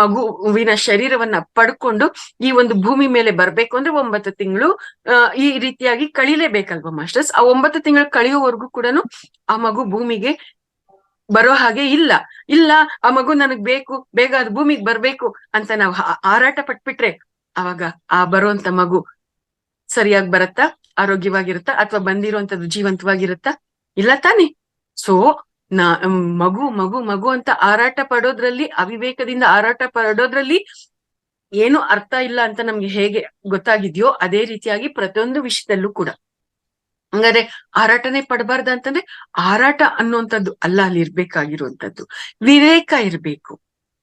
ಮಗುವಿನ ಶರೀರವನ್ನ ಪಡ್ಕೊಂಡು ಈ ಒಂದು ಭೂಮಿ ಮೇಲೆ ಬರ್ಬೇಕು ಅಂದ್ರೆ 9 ತಿಂಗಳು ಈ ರೀತಿಯಾಗಿ ಕಳಿಲೇಬೇಕಲ್ವಾ ಮಾಸ್ಟರ್ಸ್? ಆ 9 ತಿಂಗಳು ಕಳಿಯೋವರೆಗೂ ಕೂಡ ಆ ಮಗು ಭೂಮಿಗೆ ಬರೋ ಹಾಗೆ ಇಲ್ಲ. ಆ ಮಗು ನನಗ್ ಬೇಕು, ಬೇಗ ಅದು ಭೂಮಿಗೆ ಬರ್ಬೇಕು ಅಂತ ನಾವು ಆರಾಟ ಪಟ್ಬಿಟ್ರೆ ಅವಾಗ ಆ ಬರುವಂತ ಮಗು ಸರಿಯಾಗಿ ಬರತ್ತಾ, ಆರೋಗ್ಯವಾಗಿರುತ್ತಾ, ಅಥವಾ ಬಂದಿರುವಂತದ್ದು ಜೀವಂತವಾಗಿರುತ್ತಾ? ಇಲ್ಲ ತಾನೆ. ಸೊ ಮಗು ಮಗು ಮಗು ಅಂತ ಆರಾಟ ಪಡೋದ್ರಲ್ಲಿ, ಅವಿವೇಕದಿಂದ ಆರಾಟ ಪಡೋದ್ರಲ್ಲಿ ಏನು ಅರ್ಥ ಇಲ್ಲ ಅಂತ ನಮ್ಗೆ ಹೇಗೆ ಗೊತ್ತಾಗಿದ್ಯೋ ಅದೇ ರೀತಿಯಾಗಿ ಪ್ರತಿಯೊಂದು ವಿಷಯದಲ್ಲೂ ಕೂಡ. ಹಂಗಾದ್ರೆ ಆರಾಟನೇ ಪಡಬಾರ್ದ ಅಂತಂದ್ರೆ ಆರಾಟ ಅನ್ನುವಂಥದ್ದು ಅಲ್ಲ ಅಲ್ಲಿ ಇರ್ಬೇಕಾಗಿರುವಂತದ್ದು, ವಿವೇಕ ಇರ್ಬೇಕು.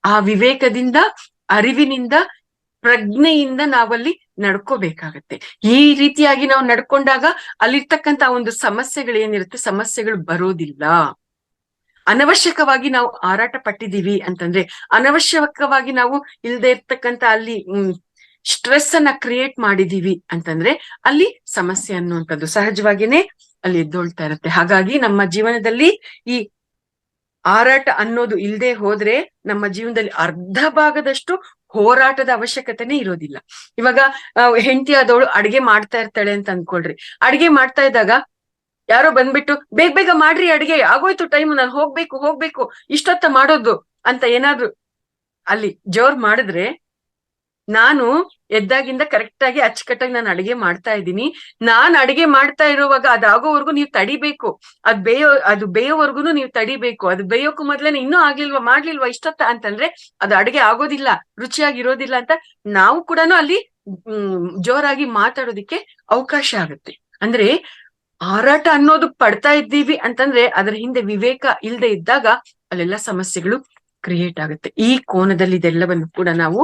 ಆ ವಿವೇಕದಿಂದ, ಅರಿವಿನಿಂದ, ಪ್ರಜ್ಞೆಯಿಂದ ನಾವಲ್ಲಿ ನಡ್ಕೋಬೇಕಾಗತ್ತೆ. ಈ ರೀತಿಯಾಗಿ ನಾವು ನಡ್ಕೊಂಡಾಗ ಅಲ್ಲಿರ್ತಕ್ಕಂತ ಒಂದು ಸಮಸ್ಯೆಗಳು ಏನಿರುತ್ತೆ, ಸಮಸ್ಯೆಗಳು ಬರೋದಿಲ್ಲ. ಅನವಶ್ಯಕವಾಗಿ ನಾವು ಆರಾಟ ಪಟ್ಟಿದೀವಿ ಅಂತಂದ್ರೆ, ಅನವಶ್ಯಕವಾಗಿ ನಾವು ಇಲ್ದೇ ಇರ್ತಕ್ಕಂತ ಅಲ್ಲಿ ಸ್ಟ್ರೆಸ್ ಅನ್ನ ಕ್ರಿಯೇಟ್ ಮಾಡಿದೀವಿ ಅಂತಂದ್ರೆ ಅಲ್ಲಿ ಸಮಸ್ಯೆ ಅನ್ನುವಂಥದ್ದು ಸಹಜವಾಗಿನೇ ಅಲ್ಲಿ ಎದ್ದೊಳ್ತಾ ಇರುತ್ತೆ. ಹಾಗಾಗಿ ನಮ್ಮ ಜೀವನದಲ್ಲಿ ಈ ಆರಾಟ ಅನ್ನೋದು ಇಲ್ದೆ ಹೋದ್ರೆ ನಮ್ಮ ಜೀವನದಲ್ಲಿ ಅರ್ಧ ಭಾಗದಷ್ಟು ಹೋರಾಟದ ಅವಶ್ಯಕತೆನೇ ಇರೋದಿಲ್ಲ. ಇವಾಗ ಹೆಂಡತಿ ಆದವಳು ಅಡಿಗೆ ಮಾಡ್ತಾ ಇರ್ತಾಳೆ ಅಂತ ಅನ್ಕೊಳ್ರಿ. ಅಡಿಗೆ ಮಾಡ್ತಾ ಇದ್ದಾಗ ಯಾರೋ ಬಂದ್ಬಿಟ್ಟು ಬೇಗ ಬೇಗ ಮಾಡ್ರಿ, ಅಡಿಗೆ ಆಗೋಯ್ತು, ಟೈಮ್, ನಾನು ಹೋಗ್ಬೇಕು, ಇಷ್ಟೊತ್ತ ಮಾಡೋದು ಅಂತ ಏನಾದ್ರು ಅಲ್ಲಿ ಜೋರ್ ಮಾಡಿದ್ರೆ, ನಾನು ಎದ್ದಾಗಿಂದ ಕರೆಕ್ಟ್ ಆಗಿ ಅಚ್ಚುಕಟ್ಟಾಗಿ ನಾನು ಅಡಿಗೆ ಮಾಡ್ತಾ ಇದ್ದೀನಿ, ನಾನ್ ಅಡಿಗೆ ಮಾಡ್ತಾ ಇರುವಾಗ ಅದಾಗೋವರೆಗೂ ನೀವು ತಡಿಬೇಕು, ಅದು ಬೇಯೋವರೆಗೂ ನೀವು ತಡಿಬೇಕು, ಅದು ಬೇಯೋಕು ಮೊದ್ಲೇನೆ ಇನ್ನೂ ಮಾಡ್ಲಿಲ್ವಾ ಇಷ್ಟೊತ್ತ ಅಂತಂದ್ರೆ ಅದು ಅಡಿಗೆ ಆಗೋದಿಲ್ಲ, ರುಚಿಯಾಗಿರೋದಿಲ್ಲ ಅಂತ ನಾವು ಕೂಡ ಅಲ್ಲಿ ಜೋರಾಗಿ ಮಾತಾಡೋದಿಕ್ಕೆ ಅವಕಾಶ ಆಗುತ್ತೆ. ಅಂದ್ರೆ ಆರಾಟ ಅನ್ನೋದು ಪಡ್ತಾ ಇದ್ದೀವಿ ಅಂತಂದ್ರೆ ಅದರ ಹಿಂದೆ ವಿವೇಕ ಇಲ್ದೆ ಇದ್ದಾಗ ಅಲ್ಲೆಲ್ಲ ಸಮಸ್ಯೆಗಳು ಕ್ರಿಯೇಟ್ ಆಗುತ್ತೆ. ಈ ಕೋನದಲ್ಲಿ ಇದೆಲ್ಲವನ್ನು ಕೂಡ ನಾವು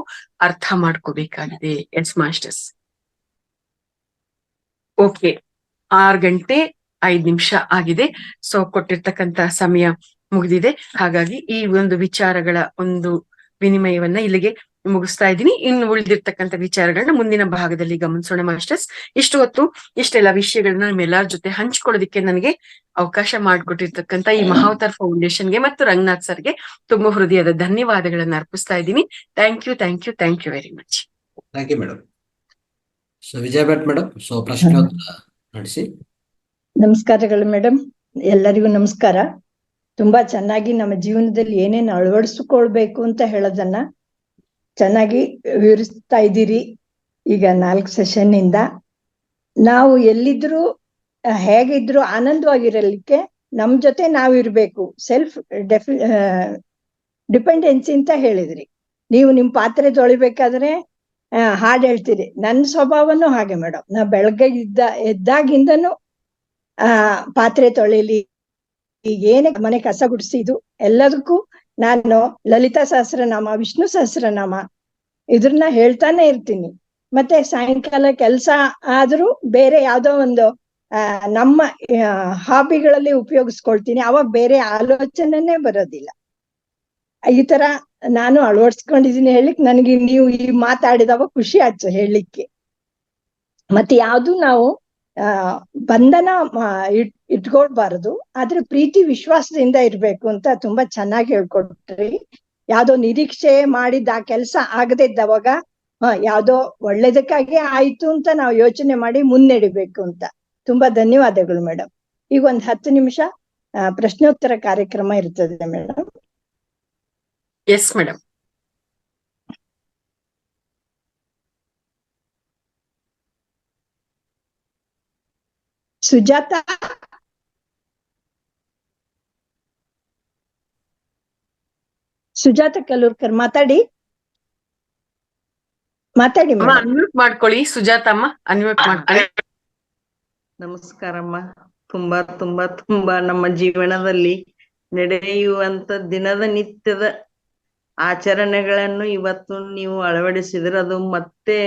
ಅರ್ಥ ಮಾಡ್ಕೋಬೇಕಾಗಿದೆ. S masters. ಓಕೆ, 6:05 ಆಗಿದೆ. ಸೊ ಕೊಟ್ಟಿರ್ತಕ್ಕಂತ ಸಮಯ ಮುಗಿದಿದೆ. ಹಾಗಾಗಿ ಈ ಒಂದು ವಿಚಾರಗಳ ಒಂದು ವಿನಿಮಯವನ್ನ ಇಲ್ಲಿಗೆ ಮುಗಿಸ್ತಾ ಇದ್ದೀನಿ. ಇನ್ನು ಉಳಿದಿರ್ತಕ್ಕಂಥ ವಿಚಾರಗಳನ್ನ ಮುಂದಿನ ಭಾಗದಲ್ಲಿ ಗಮನಿಸೋಣ ಮಾಸ್ಟರ್ಸ್. ಇಷ್ಟು ಹೊತ್ತು ಇಷ್ಟೆಲ್ಲ ವಿಷಯಗಳನ್ನ ನಿಮ್ಮೆಲ್ಲರ ಜೊತೆ ಹಂಚ್ಕೊಳ್ಳೋದಿಕ್ಕೆ ನನಗೆ ಅವಕಾಶ ಮಾಡಿಕೊಟ್ಟಿರ್ತಕ್ಕಂಥ ಈ ಮಹಾವತಾರ್ ಫೌಂಡೇಶನ್ಗೆ ಮತ್ತು ರಂಗನಾಥ್ ಸರ್ಗೆ ತುಂಬಾ ಹೃದಯದ ಧನ್ಯವಾದಗಳನ್ನ ಅರ್ಪಿಸ್ತಾ ಇದ್ದೀನಿ. Thank you very much. Thank you madam. So Vijaya Bhat madam, so ಪ್ರಶ್ನೋತ್ತರ ನಡೆಸಿ. ನಮಸ್ಕಾರಗಳು ಮೇಡಮ್, ಎಲ್ಲರಿಗೂ ನಮಸ್ಕಾರ. ತುಂಬಾ ಚೆನ್ನಾಗಿ ನಮ್ಮ ಜೀವನದಲ್ಲಿ ಏನೇನು ಅಳವಡಿಸಿಕೊಳ್ಬೇಕು ಅಂತ ಹೇಳೋದನ್ನ ಚೆನ್ನಾಗಿ ವಿವರಿಸ್ತಾ ಇದ್ದೀರಿ. ಈಗ 4 ಸೆಷನ್ ಇಂದ ನಾವು ಎಲ್ಲಿದ್ರು ಹೇಗಿದ್ರು ಆನಂದವಾಗಿರಲಿಕ್ಕೆ ನಮ್ ಜೊತೆ ನಾವಿರ್ಬೇಕು, ಸೆಲ್ಫ್ ಡಿಪೆಂಡೆನ್ಸಿ ಅಂತ ಹೇಳಿದ್ರಿ. ನೀವು ನಿಮ್ ಪಾತ್ರೆ ತೊಳಿಬೇಕಾದ್ರೆ ಹಾಡ್ ಹೇಳ್ತೀರಿ. ನನ್ನ ಸ್ವಭಾವನೂ ಹಾಗೆ ಮೇಡಮ್. ನಾ ಬೆಳಗ್ಗೆ ಎದ್ದಾಗಿಂದನು ಪಾತ್ರೆ ತೊಳಿಲಿ, ಏನೇ ಮನೆ ಕಸ ಗುಡಿಸಿದ್ದು ಎಲ್ಲದಕ್ಕೂ ನಾನು ಲಲಿತಾ ಸಹಸ್ರನಾಮ, ವಿಷ್ಣು ಸಹಸ್ರನಾಮ ಇದ್ರನ್ನ ಹೇಳ್ತಾನೆ ಇರ್ತೀನಿ. ಮತ್ತೆ ಸಾಯಂಕಾಲ ಕೆಲಸ ಆದ್ರೂ ಬೇರೆ ಯಾವ್ದೋ ಒಂದು ನಮ್ಮ ಹಾಬಿಗಳಲ್ಲಿ ಉಪಯೋಗಿಸ್ಕೊಳ್ತೀನಿ. ಅವಾಗ ಬೇರೆ ಆಲೋಚನೆನೇ ಬರೋದಿಲ್ಲ. ಈ ತರ ನಾನು ಅಳವಡಿಸ್ಕೊಂಡಿದೀನಿ ಹೇಳಿಕ್ ನನಗೆ ನೀವು ಈ ಮಾತಾಡಿದವ ಖುಷಿ ಆಯ್ತು ಹೇಳಲಿಕ್ಕೆ. ಮತ್ತೆ ಯಾವ್ದು ನಾವು ಬಂಧನ ಇಟ್ಕೊಳ್ಬಾರದು, ಆದ್ರೆ ಪ್ರೀತಿ ವಿಶ್ವಾಸದಿಂದ ಇರ್ಬೇಕು ಅಂತ ತುಂಬಾ ಚೆನ್ನಾಗಿ ಹೇಳ್ಕೊಟ್ರಿ. ಯಾವ್ದೋ ನಿರೀಕ್ಷೆ ಮಾಡಿದ ಆ ಕೆಲ್ಸ ಆಗದೆ ಇದ್ದವಾಗ ಯಾವ್ದೋ ಒಳ್ಳೇದಕ್ಕಾಗಿ ಆಯ್ತು ಅಂತ ನಾವು ಯೋಚನೆ ಮಾಡಿ ಮುನ್ನಡೆಬೇಕು ಅಂತ. ತುಂಬಾ ಧನ್ಯವಾದಗಳು ಮೇಡಮ್. ಈಗ ಒಂದ್ 10 ನಿಮಿಷ ಪ್ರಶ್ನೋತ್ತರ ಕಾರ್ಯಕ್ರಮ ಇರ್ತದೆ madam. Yes madam. Sujatha, Sujatha Kalurkar ಮಾತಾಡಿ ಅಮ್ಮ ಅನ್ಮ್ಯೂಟ್ ಮಾಡ್ಕೊಳ್ಳಿ. ಸುಜಾತ ಅಮ್ಮ ಅನ್ಮ್ಯೂಟ್ ಮಾಡ್ಕೊಳ್ಳಿ. ನಮಸ್ಕಾರಮ್ಮ. ತುಂಬಾ ತುಂಬಾ ತುಂಬಾ ನಮ್ಮ ಜೀವನದಲ್ಲಿ ನಡೆಯುವಂತ ದಿನದ ನಿತ್ಯದ ಆಚರಣೆಗಳನ್ನು ಇವತ್ತು ನೀವು ಅಳವಡಿಸಿದ್ರೆ ಅದು ಮತ್ತೆ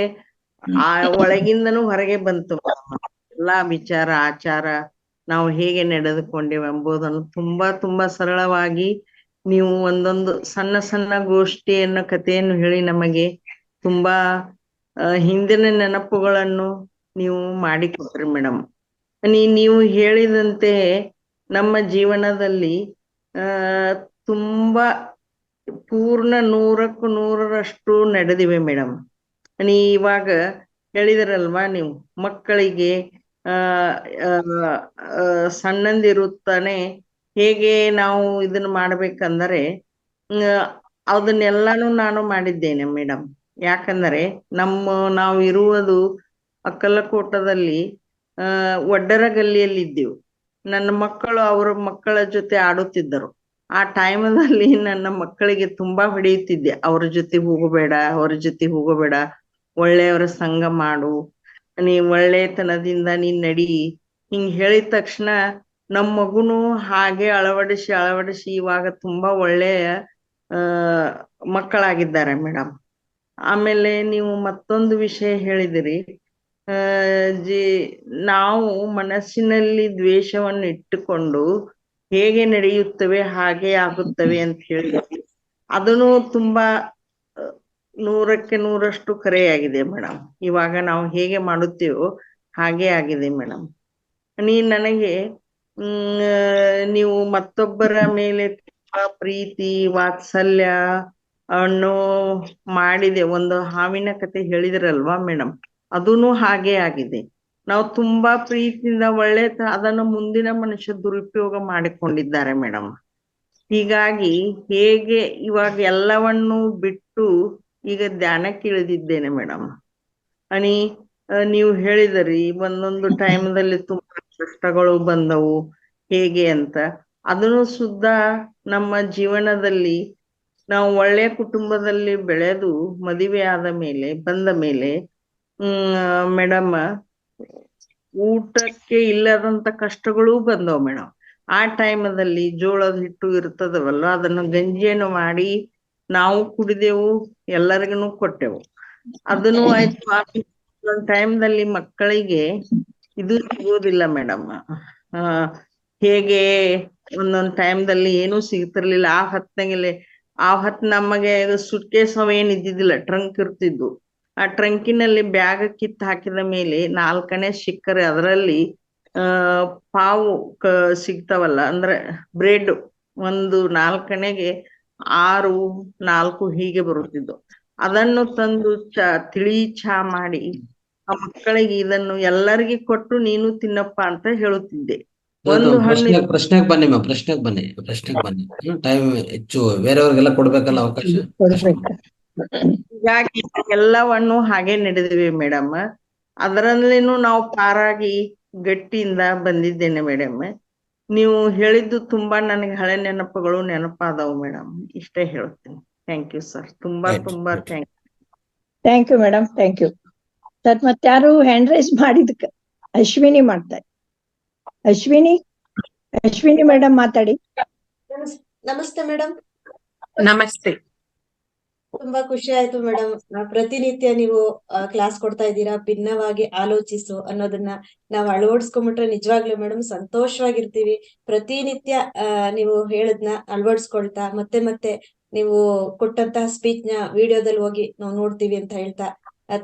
ಒಳಗಿಂದನೂ ಹೊರಗೆ ಬಂತು. ಎಲ್ಲಾ ವಿಚಾರ ಆಚಾರ ನಾವು ಹೇಗೆ ನಡೆದುಕೊಂಡೇವೆ ಎಂಬುದನ್ನು ತುಂಬಾ ತುಂಬಾ ಸರಳವಾಗಿ ನೀವು ಒಂದೊಂದು ಸಣ್ಣ ಸಣ್ಣ ಗೋಷ್ಠಿಯನ್ನು ಕಥೆಯನ್ನು ಹೇಳಿ ನಮಗೆ ತುಂಬಾ ಹಿಂದಿನ ನೆನಪುಗಳನ್ನು ನೀವು ಮಾಡಿಕೊಟ್ರಿ ಮೇಡಮ್. ನೀವು ಹೇಳಿದಂತೆ ನಮ್ಮ ಜೀವನದಲ್ಲಿ ತುಂಬಾ ಪೂರ್ಣ 100ಕ್ಕೂ 100ರಷ್ಟು ನಡೆದಿವೆ ಮೇಡಮ್. ಇವಾಗ ಹೇಳಿದ್ರಲ್ವಾ ನೀವು ಮಕ್ಕಳಿಗೆ ಸಣ್ಣಂದಿರುತ್ತಾನೆ ಹೇಗೆ ನಾವು ಇದನ್ನ ಮಾಡ್ಬೇಕಂದರೆ ಅದನ್ನೆಲ್ಲಾನು ನಾನು ಮಾಡಿದ್ದೇನೆ ಮೇಡಮ್. ಯಾಕಂದರೆ ನಾವು ಇರುವುದು ಅಕ್ಕಲಕೋಟದಲ್ಲಿ ಒಡ್ಡರ ಗಲ್ಲಿಯಲ್ಲಿದ್ದೆವು. ನನ್ನ ಮಕ್ಕಳು ಅವರ ಮಕ್ಕಳ ಜೊತೆ ಆಡುತ್ತಿದ್ದರು. ಆ ಟೈಮಲ್ಲಿ ನನ್ನ ಮಕ್ಕಳಿಗೆ ತುಂಬಾ ಹೊಡೆಯುತ್ತಿದ್ದೆ, ಅವ್ರ ಜೊತೆ ಹೋಗಬೇಡ, ಒಳ್ಳೆಯವರ ಸಂಘ ಮಾಡು, ನೀ ಒಳ್ಳೆತನದಿಂದ ನೀನ್ ನಡಿ, ಹಿಂಗ್ ಹೇಳಿದ ತಕ್ಷಣ ನಮ್ಮ ಮಗುನು ಹಾಗೆ ಅಳವಡಿಸಿ ಇವಾಗ ತುಂಬಾ ಒಳ್ಳೆಯ ಮಕ್ಕಳಾಗಿದ್ದಾರೆ ಮೇಡಮ್. ಆಮೇಲೆ ನೀವು ಮತ್ತೊಂದು ವಿಷಯ ಹೇಳಿದಿರಿ, ನಾವು ಮನಸ್ಸಿನಲ್ಲಿ ದ್ವೇಷವನ್ನು ಇಟ್ಟುಕೊಂಡು ಹೇಗೆ ನಡೆಯುತ್ತವೆ ಹಾಗೆ ಆಗುತ್ತವೆ ಅಂತ ಹೇಳಿದ್ರಿ. ಅದನ್ನು ತುಂಬಾ 100ಕ್ಕೆ 100ರಷ್ಟು ಕರೆಯಾಗಿದೆ ಮೇಡಮ್. ಇವಾಗ ನಾವು ಹೇಗೆ ಮಾಡುತ್ತೇವೋ ಹಾಗೆ ಆಗಿದೆ ಮೇಡಮ್. ನನಗೆ ನೀವು ಮತ್ತೊಬ್ಬರ ಮೇಲೆ ತುಂಬಾ ಪ್ರೀತಿ ವಾತ್ಸಲ್ಯ ಅನ್ನು ಮಾಡಿದೆ, ಒಂದು ಹಾವಿನ ಕತೆ ಹೇಳಿದ್ರಲ್ವಾ ಮೇಡಮ್, ಅದೂನು ಹಾಗೆ ಆಗಿದೆ. ನಾವು ತುಂಬಾ ಪ್ರೀತಿಯಿಂದ ಅದನ್ನು ಮುಂದಿನ ಮನುಷ್ಯ ದುರುಪಯೋಗ ಮಾಡಿಕೊಂಡಿದ್ದಾರೆ ಮೇಡಮ್. ಹೀಗಾಗಿ ಹೇಗೆ ಇವಾಗ ಎಲ್ಲವನ್ನು ಬಿಟ್ಟು ಈಗ ಧ್ಯಾನಕ್ಕೆ ಇಳಿದಿದ್ದೇನೆ ಮೇಡಮ್. ನೀವು ಹೇಳಿದರಿ ಒಂದೊಂದು ಟೈಮದಲ್ಲಿ ತುಂಬಾ ಕಷ್ಟಗಳು ಬಂದವು ಹೇಗೆ ಅಂತ. ಅದನ್ನು ಸುದ್ದ ನಮ್ಮ ಜೀವನದಲ್ಲಿ ನಾವು ಒಳ್ಳೆಯ ಕುಟುಂಬದಲ್ಲಿ ಬೆಳೆದು ಮದುವೆ ಬಂದ ಮೇಲೆ ಮೇಡಮ್ ಊಟಕ್ಕೆ ಇಲ್ಲದಂತ ಕಷ್ಟಗಳೂ ಬಂದವು ಮೇಡಮ್. ಆ ಟೈಮದಲ್ಲಿ ಜೋಳದ ಹಿಟ್ಟು ಇರ್ತದವಲ್ಲ, ಅದನ್ನು ಗಂಜಿಯನ್ನು ಮಾಡಿ ನಾವು ಕುಡಿದೆವು, ಎಲ್ಲರಿಗೂ ಕೊಟ್ಟೆವು. ಅದನ್ನು ಆಯ್ತು. ಒಂದ್ ಟೈಮ್ದಲ್ಲಿ ಮಕ್ಕಳಿಗೆ ಇದು ಸಿಗೋದಿಲ್ಲ ಮೇಡಮ್. ಹೇಗೆ ಒಂದೊಂದ್ ಟೈಮ್ದಲ್ಲಿ ಏನೂ ಸಿಗ್ತಿರ್ಲಿಲ್ಲ. ಆ ಹೊತ್ತು ನಮಗೆ ಸುಟ್ಕೇಸ್ ಅವೇನ್ ಇದ್ದಿದ್ದಿಲ್ಲ, ಟ್ರಂಕ್ ಇರ್ತಿದ್ವು. ಆ ಟ್ರಂಕಿನಲ್ಲಿ ಬ್ಯಾಗ್ ಕಿತ್ತು ಹಾಕಿದ ಮೇಲೆ 4ನೇ ಸಿಕ್ಕರೆ ಅದರಲ್ಲಿ ಪಾವು ಸಿಗ್ತಾವಲ್ಲ, ಅಂದ್ರೆ ಬ್ರೆಡ್ ಒಂದು 4ನೇಗೆ 6, 4 ಹೀಗೆ ಬರುತ್ತಿದ್ದು. ಅದನ್ನು ತಂದು ತಿಳಿ ಚಾ ಮಾಡಿ ಆ ಮಕ್ಕಳಿಗೆ ಇದನ್ನು ಎಲ್ಲರಿಗೂ ಕೊಟ್ಟು ನೀನು ತಿನ್ನಪ್ಪ ಅಂತ ಹೇಳುತ್ತಿದ್ದೆ. ಒಂದು ಹಣ್ಣು ಪ್ರಶ್ನೆಗೆ ಬನ್ನಿ. ಟೈಮ್ ಹೆಚ್ಚು, ಬೇರೆಯವ್ರಿಗೆಲ್ಲ ಕೊಡ್ಬೇಕಲ್ಲ ಅವಕಾಶ. ಹೀಗಾಗಿ ಎಲ್ಲವನ್ನು ಹಾಗೆ ನಡೆದಿವೆ ಮೇಡಮ್. ಅದರಲ್ಲೇನು ನಾವು ಪಾರಾಗಿ ಗಟ್ಟಿಯಿಂದ ಬಂದಿದ್ದೇನೆ ಮೇಡಮ್. ನೀವು ಹೇಳಿದ್ದು ತುಂಬಾ ನನಗೆ ಹಳೆ ನೆನಪುಗಳು ನೆನಪಾದವು ಮೇಡಮ್. ಇಷ್ಟೇ ಹೇಳ್ತೀನಿ. Thank you sir. ತುಂಬಾ thank you madam. Thank you sir. ಮತ್ತಾರು ಹ್ಯಾಂಡ್ ರೈಸ್ ಮಾಡಿದಕ್ಕೆ ಅಶ್ವಿನಿ ಮಾಡ್ತಾರೆ. ಅಶ್ವಿನಿ ಅಶ್ವಿನಿ ಮೇಡಮ್ ಮಾತಾಡಿ. ನಮಸ್ತೆ ಮೇಡಮ್. ನಮಸ್ತೆ. ತುಂಬಾ ಖುಷಿ ಆಯ್ತು ಮೇಡಮ್. ಪ್ರತಿನಿತ್ಯ ನೀವು ಕ್ಲಾಸ್ ಕೊಡ್ತಾ ಇದ್ದೀರಾ, ಭಿನ್ನವಾಗಿ ಆಲೋಚಿಸು ಅನ್ನೋದನ್ನ ನಾವು ಅಳವಡಿಸ್ಕೊಂಡ್ಬಿಟ್ರೆ ನಿಜವಾಗ್ಲೂ ಮೇಡಮ್ ಸಂತೋಷವಾಗಿರ್ತೀವಿ. ಪ್ರತಿನಿತ್ಯ ನೀವು ಹೇಳದ್ನ ಅಳವಡಿಸ್ಕೊಳ್ತಾ ಮತ್ತೆ ಮತ್ತೆ ನೀವು ಕೊಟ್ಟಂತಹ ಸ್ಪೀಚ್ ನ ವಿಡಿಯೋದಲ್ಲಿ ಹೋಗಿ ನಾವು ನೋಡ್ತೀವಿ ಅಂತ ಹೇಳ್ತಾ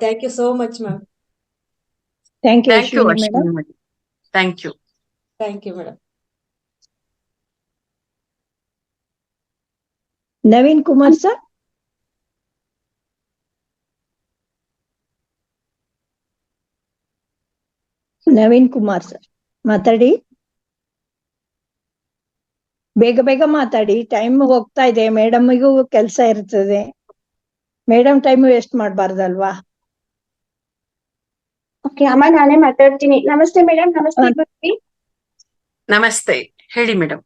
thank you so much ma'am. Thank you thank you Ashwini madam. Ashwini madam. Thank you. Thank you madam. Naveen Kumar sir. Naveen Kumar sir ಮಾತಾಡಿ. ಬೇಗ ಬೇಗ ಮಾತಾಡಿ, ಟೈಮ್ ಹೋಗ್ತಾ ಇದೆ, ಮೇಡಮ್ಗೂ ಕೆಲಸ ಇರ್ತದೆ. ಮೇಡಮ್ ಟೈಮ್ ವೇಸ್ಟ್ ಮಾಡ್ಬಾರ್ದಲ್ವಾ? ಓಕೆ ಅಮ್ಮ, ನಾನೇ ಮಾತಾಡ್ತೀನಿ. ನಮಸ್ತೆ ಮೇಡಮ್. ನಮಸ್ತೆ ಗುರುಜಿ. ನಮಸ್ತೆ, ಹೇಳಿ ಮೇಡಮ್.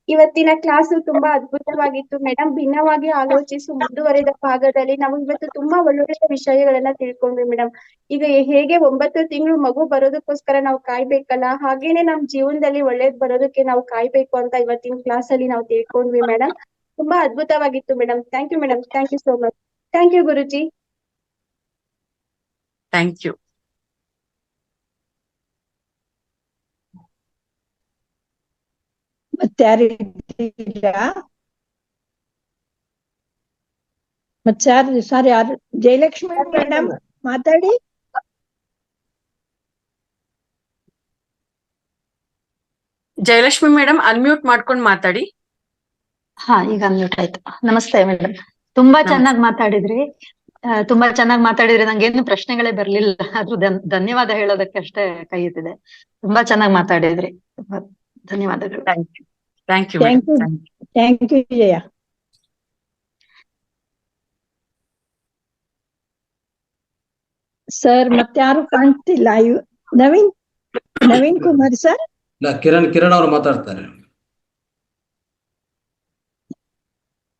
ಇವತ್ತಿನ ಕ್ಲಾಸ್ ತುಂಬಾ ಅದ್ಭುತವಾಗಿತ್ತು ಮೇಡಮ್. ಭಿನ್ನವಾಗಿ ಆಲೋಚಿಸು ಮುಂದುವರೆದ ಭಾಗದಲ್ಲಿ ನಾವು ಇವತ್ತು ತುಂಬಾ ಒಳ್ಳೊಳ್ಳೆ ವಿಷಯಗಳನ್ನ ತಿಳ್ಕೊಂಡ್ವಿ ಮೇಡಮ್. ಈಗ ಹೇಗೆ 9 ತಿಂಗಳು ಮಗು ಬರೋದಕ್ಕೋಸ್ಕರ ನಾವು ಕಾಯ್ಬೇಕಲ್ಲ, ಹಾಗೇನೆ ನಮ್ ಜೀವನದಲ್ಲಿ ಒಳ್ಳೇದ್ ಬರೋದಕ್ಕೆ ನಾವು ಕಾಯ್ಬೇಕು ಅಂತ ಇವತ್ತಿನ ಕ್ಲಾಸ್ ಅಲ್ಲಿ ನಾವು ತಿಳ್ಕೊಂಡ್ವಿ ಮೇಡಮ್. ತುಂಬಾ ಅದ್ಭುತವಾಗಿತ್ತು madam. Thank you madam. Thank you so much. Thank you guruji. Thank you. ಮತ್ತೆ ಯಾರಿದ್ದೀರಾ? ಮತ್ತೆ ಸರ್ ಯಾರು? ಜಯಲಕ್ಷ್ಮಿ ಮೇಡಮ್ ಮಾತಾಡಿ. ಜಯಲಕ್ಷ್ಮಿ ಮೇಡಮ್ ಅನ್ಮ್ಯೂಟ್ ಮಾಡ್ಕೊಂಡು ಮಾತಾಡಿ. ಹಾ, ಈಗ ಅನ್ಮ್ಯೂಟ್ ಆಯ್ತು. ನಮಸ್ತೆ ಮೇಡಮ್. ತುಂಬಾ ಚೆನ್ನಾಗಿ ಮಾತಾಡಿದ್ರಿ. ತುಂಬಾ ಚೆನ್ನಾಗಿ ಮಾತಾಡಿದ್ರಿ. ನಂಗೇನು ಪ್ರಶ್ನೆಗಳೇ ಬರ್ಲಿಲ್ಲ, ಆದ್ರೂ ಧನ್ಯವಾದ ಹೇಳೋದಕ್ಕೆ ಅಷ್ಟೇ ಕೈ ಎತ್ತಿದೆ. ತುಂಬಾ ಚೆನ್ನಾಗಿ ಮಾತಾಡಿದ್ರಿ. ತುಂಬಾ ಧನ್ಯವಾದಗಳು. Thank you. Thank you thank you. Madam. Thank you Jaya. Sir ಮತ್ತೆ ಯಾರು ಕಾಣ್ತಿಲ್ಲ. ನವೀನ್ ನವೀನ್ ಕುಮಾರ್ ಸರ್. ಇಲ್ಲ, ಕಿರಣ್ ಅವ್ರು ಮಾತಾಡ್ತಾರೆ.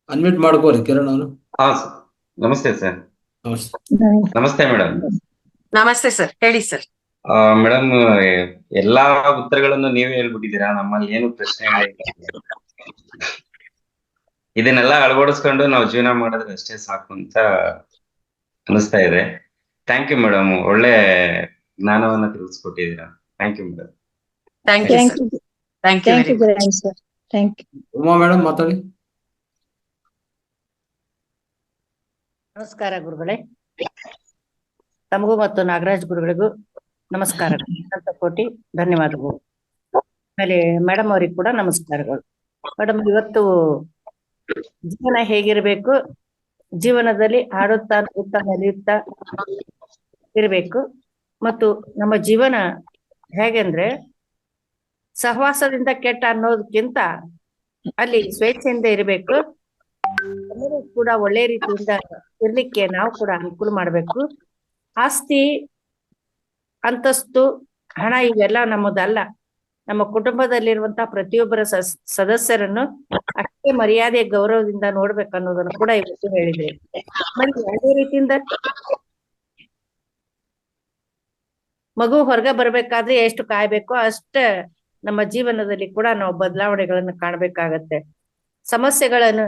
ಅನ್ಮ್ಯೂಟ್ ಮಾಡ್ಕೋರಿ ಕಿರಣ್ ಅವರು. ಹಾ ಸರ್, ನಮಸ್ತೆ ಸರ್. ನಮಸ್ತೆ. ನಮಸ್ತೆ ಮೇಡಮ್. ನಮಸ್ತೆ ಸರ್, ಹೇಳಿ ಸರ್. ಮೇಡಮ್, ಎಲ್ಲಾ ಉತ್ತರಗಳನ್ನು ನೀವೇ ಹೇಳ್ಬಿಟ್ಟಿದ್ದೀರಾ. ನಮ್ಮಲ್ಲಿ ಏನು ಪ್ರಶ್ನೆಗಳಿಲ್ಲ. ಇದನ್ನೆಲ್ಲ ಅಳವಡಿಸ್ಕೊಂಡು ನಾವು ಜೀವನ ಮಾಡಿದ್ರೆ ಅಷ್ಟೇ ಸಾಕು ಅಂತ ಅನಿಸ್ತಾ ಇದೆ. Thank you madam. ಒಳ್ಳೆ ಜ್ಞಾನವನ್ನ ತಿಳಿಸ್ಕೊಟ್ಟಿದ್ದೀರಾ. Thank you madam. Thank you sir. Thank you thank you very much. Sir. Thank you. Uma madam ಮಾತಾಡಿ. ನಮಸ್ಕಾರ ಗುರುಗಳೇ. ತಮಗೂ ಮತ್ತು ನಾಗರಾಜ್ ಗುರುಗಳಿಗೂ ನಮಸ್ಕಾರ, ಅನಂತ ಕೋಟಿ ಧನ್ಯವಾದಗಳು. ಆಮೇಲೆ ಮೇಡಮ್ ಅವ್ರಿಗೆ ಕೂಡ ನಮಸ್ಕಾರಗಳು. ಮೇಡಮ್, ಇವತ್ತು ಜೀವನ ಹೇಗಿರ್ಬೇಕು, ಜೀವನದಲ್ಲಿ ಆಡುತ್ತಾ ನಗುತ್ತಾ ನಲಿಯುತ್ತಾ ಇರ್ಬೇಕು, ಮತ್ತು ನಮ್ಮ ಜೀವನ ಹೇಗೆಂದ್ರೆ ಸಹವಾಸದಿಂದ ಕೆಟ್ಟ ಅನ್ನೋದಕ್ಕಿಂತ ಅಲ್ಲಿ ಸ್ವೇಚ್ಛೆಯಿಂದ ಇರಬೇಕು. ಎಲ್ಲರೂ ಕೂಡ ಒಳ್ಳೆ ರೀತಿಯಿಂದ ಇರ್ಲಿಕ್ಕೆ ನಾವು ಕೂಡ ಅನುಕೂಲ ಮಾಡ್ಬೇಕು. ಆಸ್ತಿ, ಅಂತಸ್ತು, ಹಣ ಇವೆಲ್ಲ ನಮ್ಮದಲ್ಲ. ನಮ್ಮ ಕುಟುಂಬದಲ್ಲಿರುವಂತಹ ಪ್ರತಿಯೊಬ್ಬರ ಸದಸ್ಯರನ್ನು ಅಷ್ಟೇ ಮರ್ಯಾದೆ ಗೌರವದಿಂದ ನೋಡ್ಬೇಕು ಅನ್ನೋದನ್ನು ಕೂಡ ಇವತ್ತು ಹೇಳಿದ್ರಿ. ಮತ್ತೆ ಯಾವುದೇ ರೀತಿಯಿಂದ ಮಗು ಹೊರಗೆ ಬರ್ಬೇಕಾದ್ರೆ ಎಷ್ಟು ಕಾಯ್ಬೇಕೋ ಅಷ್ಟೇ ನಮ್ಮ ಜೀವನದಲ್ಲಿ ಕೂಡ ನಾವು ಬದಲಾವಣೆಗಳನ್ನು ಕಾಣ್ಬೇಕಾಗತ್ತೆ. ಸಮಸ್ಯೆಗಳನ್ನು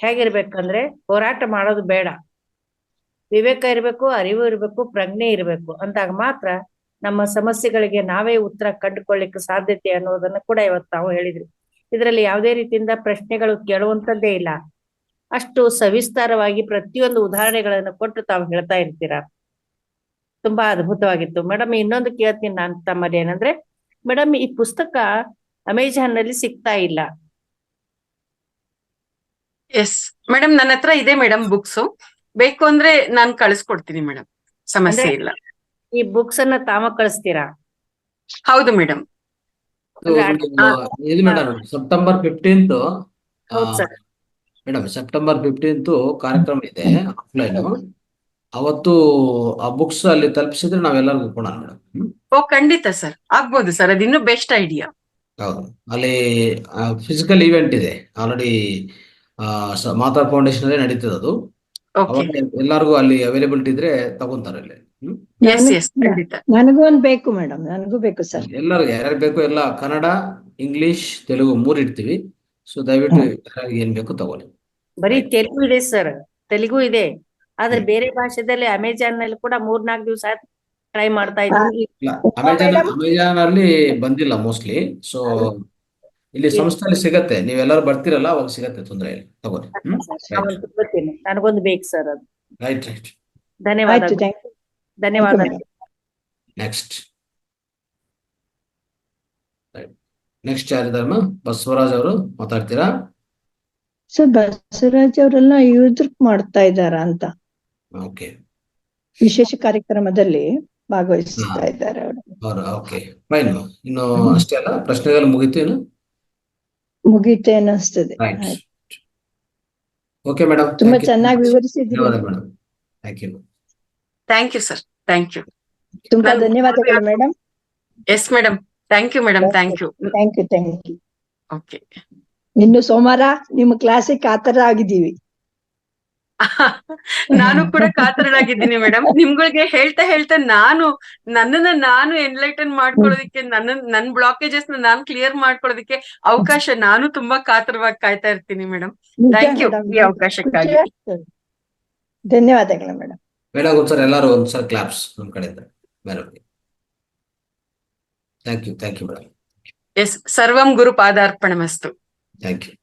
ಹೇಗಿರ್ಬೇಕಂದ್ರೆ ಹೋರಾಟ ಮಾಡೋದು ಬೇಡ, ವಿವೇಕ ಇರ್ಬೇಕು, ಅರಿವು ಇರ್ಬೇಕು, ಪ್ರಜ್ಞೆ ಇರ್ಬೇಕು. ಅಂದಾಗ ಮಾತ್ರ ನಮ್ಮ ಸಮಸ್ಯೆಗಳಿಗೆ ನಾವೇ ಉತ್ತರ ಕಂಡುಕೊಳ್ಳಿಕ್ಕೆ ಸಾಧ್ಯತೆ ಅನ್ನೋದನ್ನ ಕೂಡ ಇವತ್ತು ತಾವು ಹೇಳಿದ್ರಿ. ಇದರಲ್ಲಿ ಯಾವುದೇ ರೀತಿಯಿಂದ ಪ್ರಶ್ನೆಗಳು ಕೇಳುವಂತದ್ದೇ ಇಲ್ಲ. ಅಷ್ಟು ಸವಿಸ್ತಾರವಾಗಿ ಪ್ರತಿಯೊಂದು ಉದಾಹರಣೆಗಳನ್ನು ಕೊಟ್ಟು ತಾವು ಹೇಳ್ತಾ ಇರ್ತೀರಾ. ತುಂಬಾ ಅದ್ಭುತವಾಗಿತ್ತು ಮೇಡಮ್. ಇನ್ನೊಂದು ಕೇಳ್ತೀನಿ ನಾನು ತಮ್ಮಲ್ಲಿ, ಏನಂದ್ರೆ ಮೇಡಮ್, ಈ ಪುಸ್ತಕ ಅಮೆಜಾನ್ ನಲ್ಲಿ ಸಿಗ್ತಾ ಇಲ್ಲ. ಎಸ್ ಮೇಡಮ್, ನನ್ನ ಹತ್ರ ಇದೆ ಮೇಡಮ್ ಬುಕ್ಸ್. ಬೇಕು ಅಂದ್ರೆ ನಾನ್ ಕಳಿಸ್ಕೊಡ್ತೀನಿ ಮೇಡಮ್, ಸಮಸ್ಯೆ ಇಲ್ಲ. ಈ ಬುಕ್ಸ್ ಅನ್ನ ತಾವ ಕಳಿಸ್ತೀರಾ? ಹೌದು ಮೇಡಮ್. ಇದು ಮೇಡಮ್ ಸೆಪ್ಟೆಂಬರ್ 15 ಹೌದು ಸರ್. ಮೇಡಮ್, ಸೆಪ್ಟೆಂಬರ್ 15 ಕಾರ್ಯಕ್ರಮ ಇದೆ ಆಫ್ಲೈನ್. ಅವತ್ತು ಆ ಬುಕ್ಸ್ ಅಲ್ಲಿ ತಲುಪಿಸಿದ್ರೆ ನಾವೆಲ್ಲರಿಗೂ ಕೊಡೋಣ ಮೇಡಮ್. ಓ ಖಂಡಿತ ಸರ್, ಆಗ್ಬೋದು ಸರ್. ಅದು ಇನ್ನೂ ಬೆಸ್ಟ್ ಐಡಿಯಾ. ಹೌದು, ಅಲ್ಲಿ ಫಿಸಿಕಲ್ ಈವೆಂಟ್ ಇದೆ ಆಲ್ರೆಡಿ. ಮಾತಾ ಫೌಂಡೇಶನ್ ಅಲ್ಲೇ ನಡೀತದೆ ಅದು. ಎಲ್ಲರಿಗೂ ಅಲ್ಲಿ ಅವೈಲೇಬಿಲಿಟಿ ಇದ್ರೆ ತಗೊಂತಾರೆ ಅಲ್ಲಿ. ಎಸ್ ಎಸ್ ಖಂಡಿತ. ನನಗೂ ಒಂದು ಬೇಕು ಮೇಡಮ್, ನನಗೂ ಬೇಕು ಸರ್. ಎಲ್ಲರಿಗೂ ಯಾರ್ಯಾರು ಬೇಕು ಎಲ್ಲ ಕನ್ನಡ ಇಂಗ್ಲಿಷ್ ತೆಲುಗು 3 ಇಡ್ತೀವಿ. ಸೊ ದಯವಿಟ್ಟು ಯಾರಿಗೆ ಏನ್ ಬೇಕು ತಗೊಳ್ಳಿ. ಬರೀ Right. ತೆಲುಗು ಇದೆ ಸರ್, ತೆಲುಗು ಇದೆ. ಆದ್ರೆ ಬೇರೆ ಭಾಷೆದಲ್ಲಿ ಅಮೆಜಾನ್ ನಲ್ಲಿ ಕೂಡ 3-4 ದಿವಸ ಟ್ರೈ ಮಾಡ್ತಾ ಇದ್ದೀನಿ. ಇಲ್ಲ, ಅಮೆಜಾನ್ ಅಲ್ಲಿ ಬಂದಿಲ್ಲ ಮೋಸ್ಟ್ಲಿ. ಸೊ ಇಲ್ಲಿ ಸಂಸ್ಥೆಯಲ್ಲಿ ಸಿಗತ್ತೆ, ನೀವೆಲ್ಲರೂ ಬರ್ತೀರಲ್ಲ ಅವಾಗ ಸಿಗತ್ತೆ, ತೊಂದರೆ ಇಲ್ಲ, ತಗೋರಿ. ನಾನು ತಗೋತೀನಿ, ನನಗೊಂದು ಬೇಕು ಸರ್ ಅದು. ರೈಟ್. ಧನ್ಯವಾದ, ಆಯ್ತು, thank you. ಧನ್ಯವಾದ. ನೆಕ್ಸ್ಟ್ ಯಾರಿದಾರಮ್ಮ? ಬಸವರಾಜ್ ಅವರು ಮಾತಾಡ್ತೀರಾ? ಸರ್ ಬಸವರಾಜ್ ಅವರೆಲ್ಲ ಯೂಸ್ ಮಾಡ್ತಾ ಇದ್ದಾರ ಅಂತ ಓಕೆ, ವಿಶೇಷ ಕಾರ್ಯಕ್ರಮದಲ್ಲಿ ಭಾಗವಹಿಸ್ತಾ ಇದ್ದಾರೆ ಅವರು. Okay fine. ಇನ್ನು ಅಷ್ಟೇ ಅಲ್ಲ, ಪ್ರಶ್ನೆಗಳು ಮುಗೀತು ಏನು? ಮುಗೀತೆ ಅನ್ನಿಸ್ತದೆ. ರೈಟ್. ಓಕೆ ಮೇಡಮ್, ತುಂಬಾ ಚೆನ್ನಾಗಿ ವಿವರಿಸಿದ್ರಿ. ಧನ್ಯವಾದ madam. Thank you. Thank you sir, thank you. ತುಂಬಾ ಧನ್ಯವಾದಗಳು madam. Yes madam, thank you madam, thank you. Thank you. Okay. ಇನ್ನು ಸೋಮವಾರ ನಿಮ್ಮ ಕ್ಲಾಸಿಗೆ ಕಾತರ ಆಗಿದ್ದೀವಿ. ನಾನು ಕೂಡ ಕಾತರನಾಗಿದ್ದೀನಿ ಮೇಡಮ್. ನಿಮ್ಗಳಿಗೆ ಹೇಳ್ತಾ ನನ್ನನ್ನ ನಾನು ಎನ್ಲೈಟನ್ ಮಾಡ್ಕೊಳ್ಳೋದಿಕ್ಕೆ, ನನ್ ಬ್ಲಾಕೇಜಸ್ ನಾನು ಕ್ಲಿಯರ್ ಮಾಡ್ಕೊಳ್ಳೋದಿಕ್ಕೆ ಅವಕಾಶ ನಾನು ತುಂಬಾ ಕಾತರವಾಗಿ ಕಾಯ್ತಾ ಇರ್ತೀನಿ ಮೇಡಮ್. ಥ್ಯಾಂಕ್ ಯು ಈ ಅವಕಾಶಕ್ಕಾಗಿ. ಧನ್ಯವಾದಗಳು ಮೇಡಮ್. ಮೇಡಮ್ ಒಂದ್ಸರಿ ಎಲ್ಲರೂ ಒಂದ್ಸರಿ ಕ್ಲಾಪ್ಸ್ ನಮ್ಮ ಕಡೆಯಿಂದ madam. Thank you madam. Yes, ಸರ್ವಂ ಗುರು ಪಾದಾರ್ಪಣಮಸ್ತು. Thank you.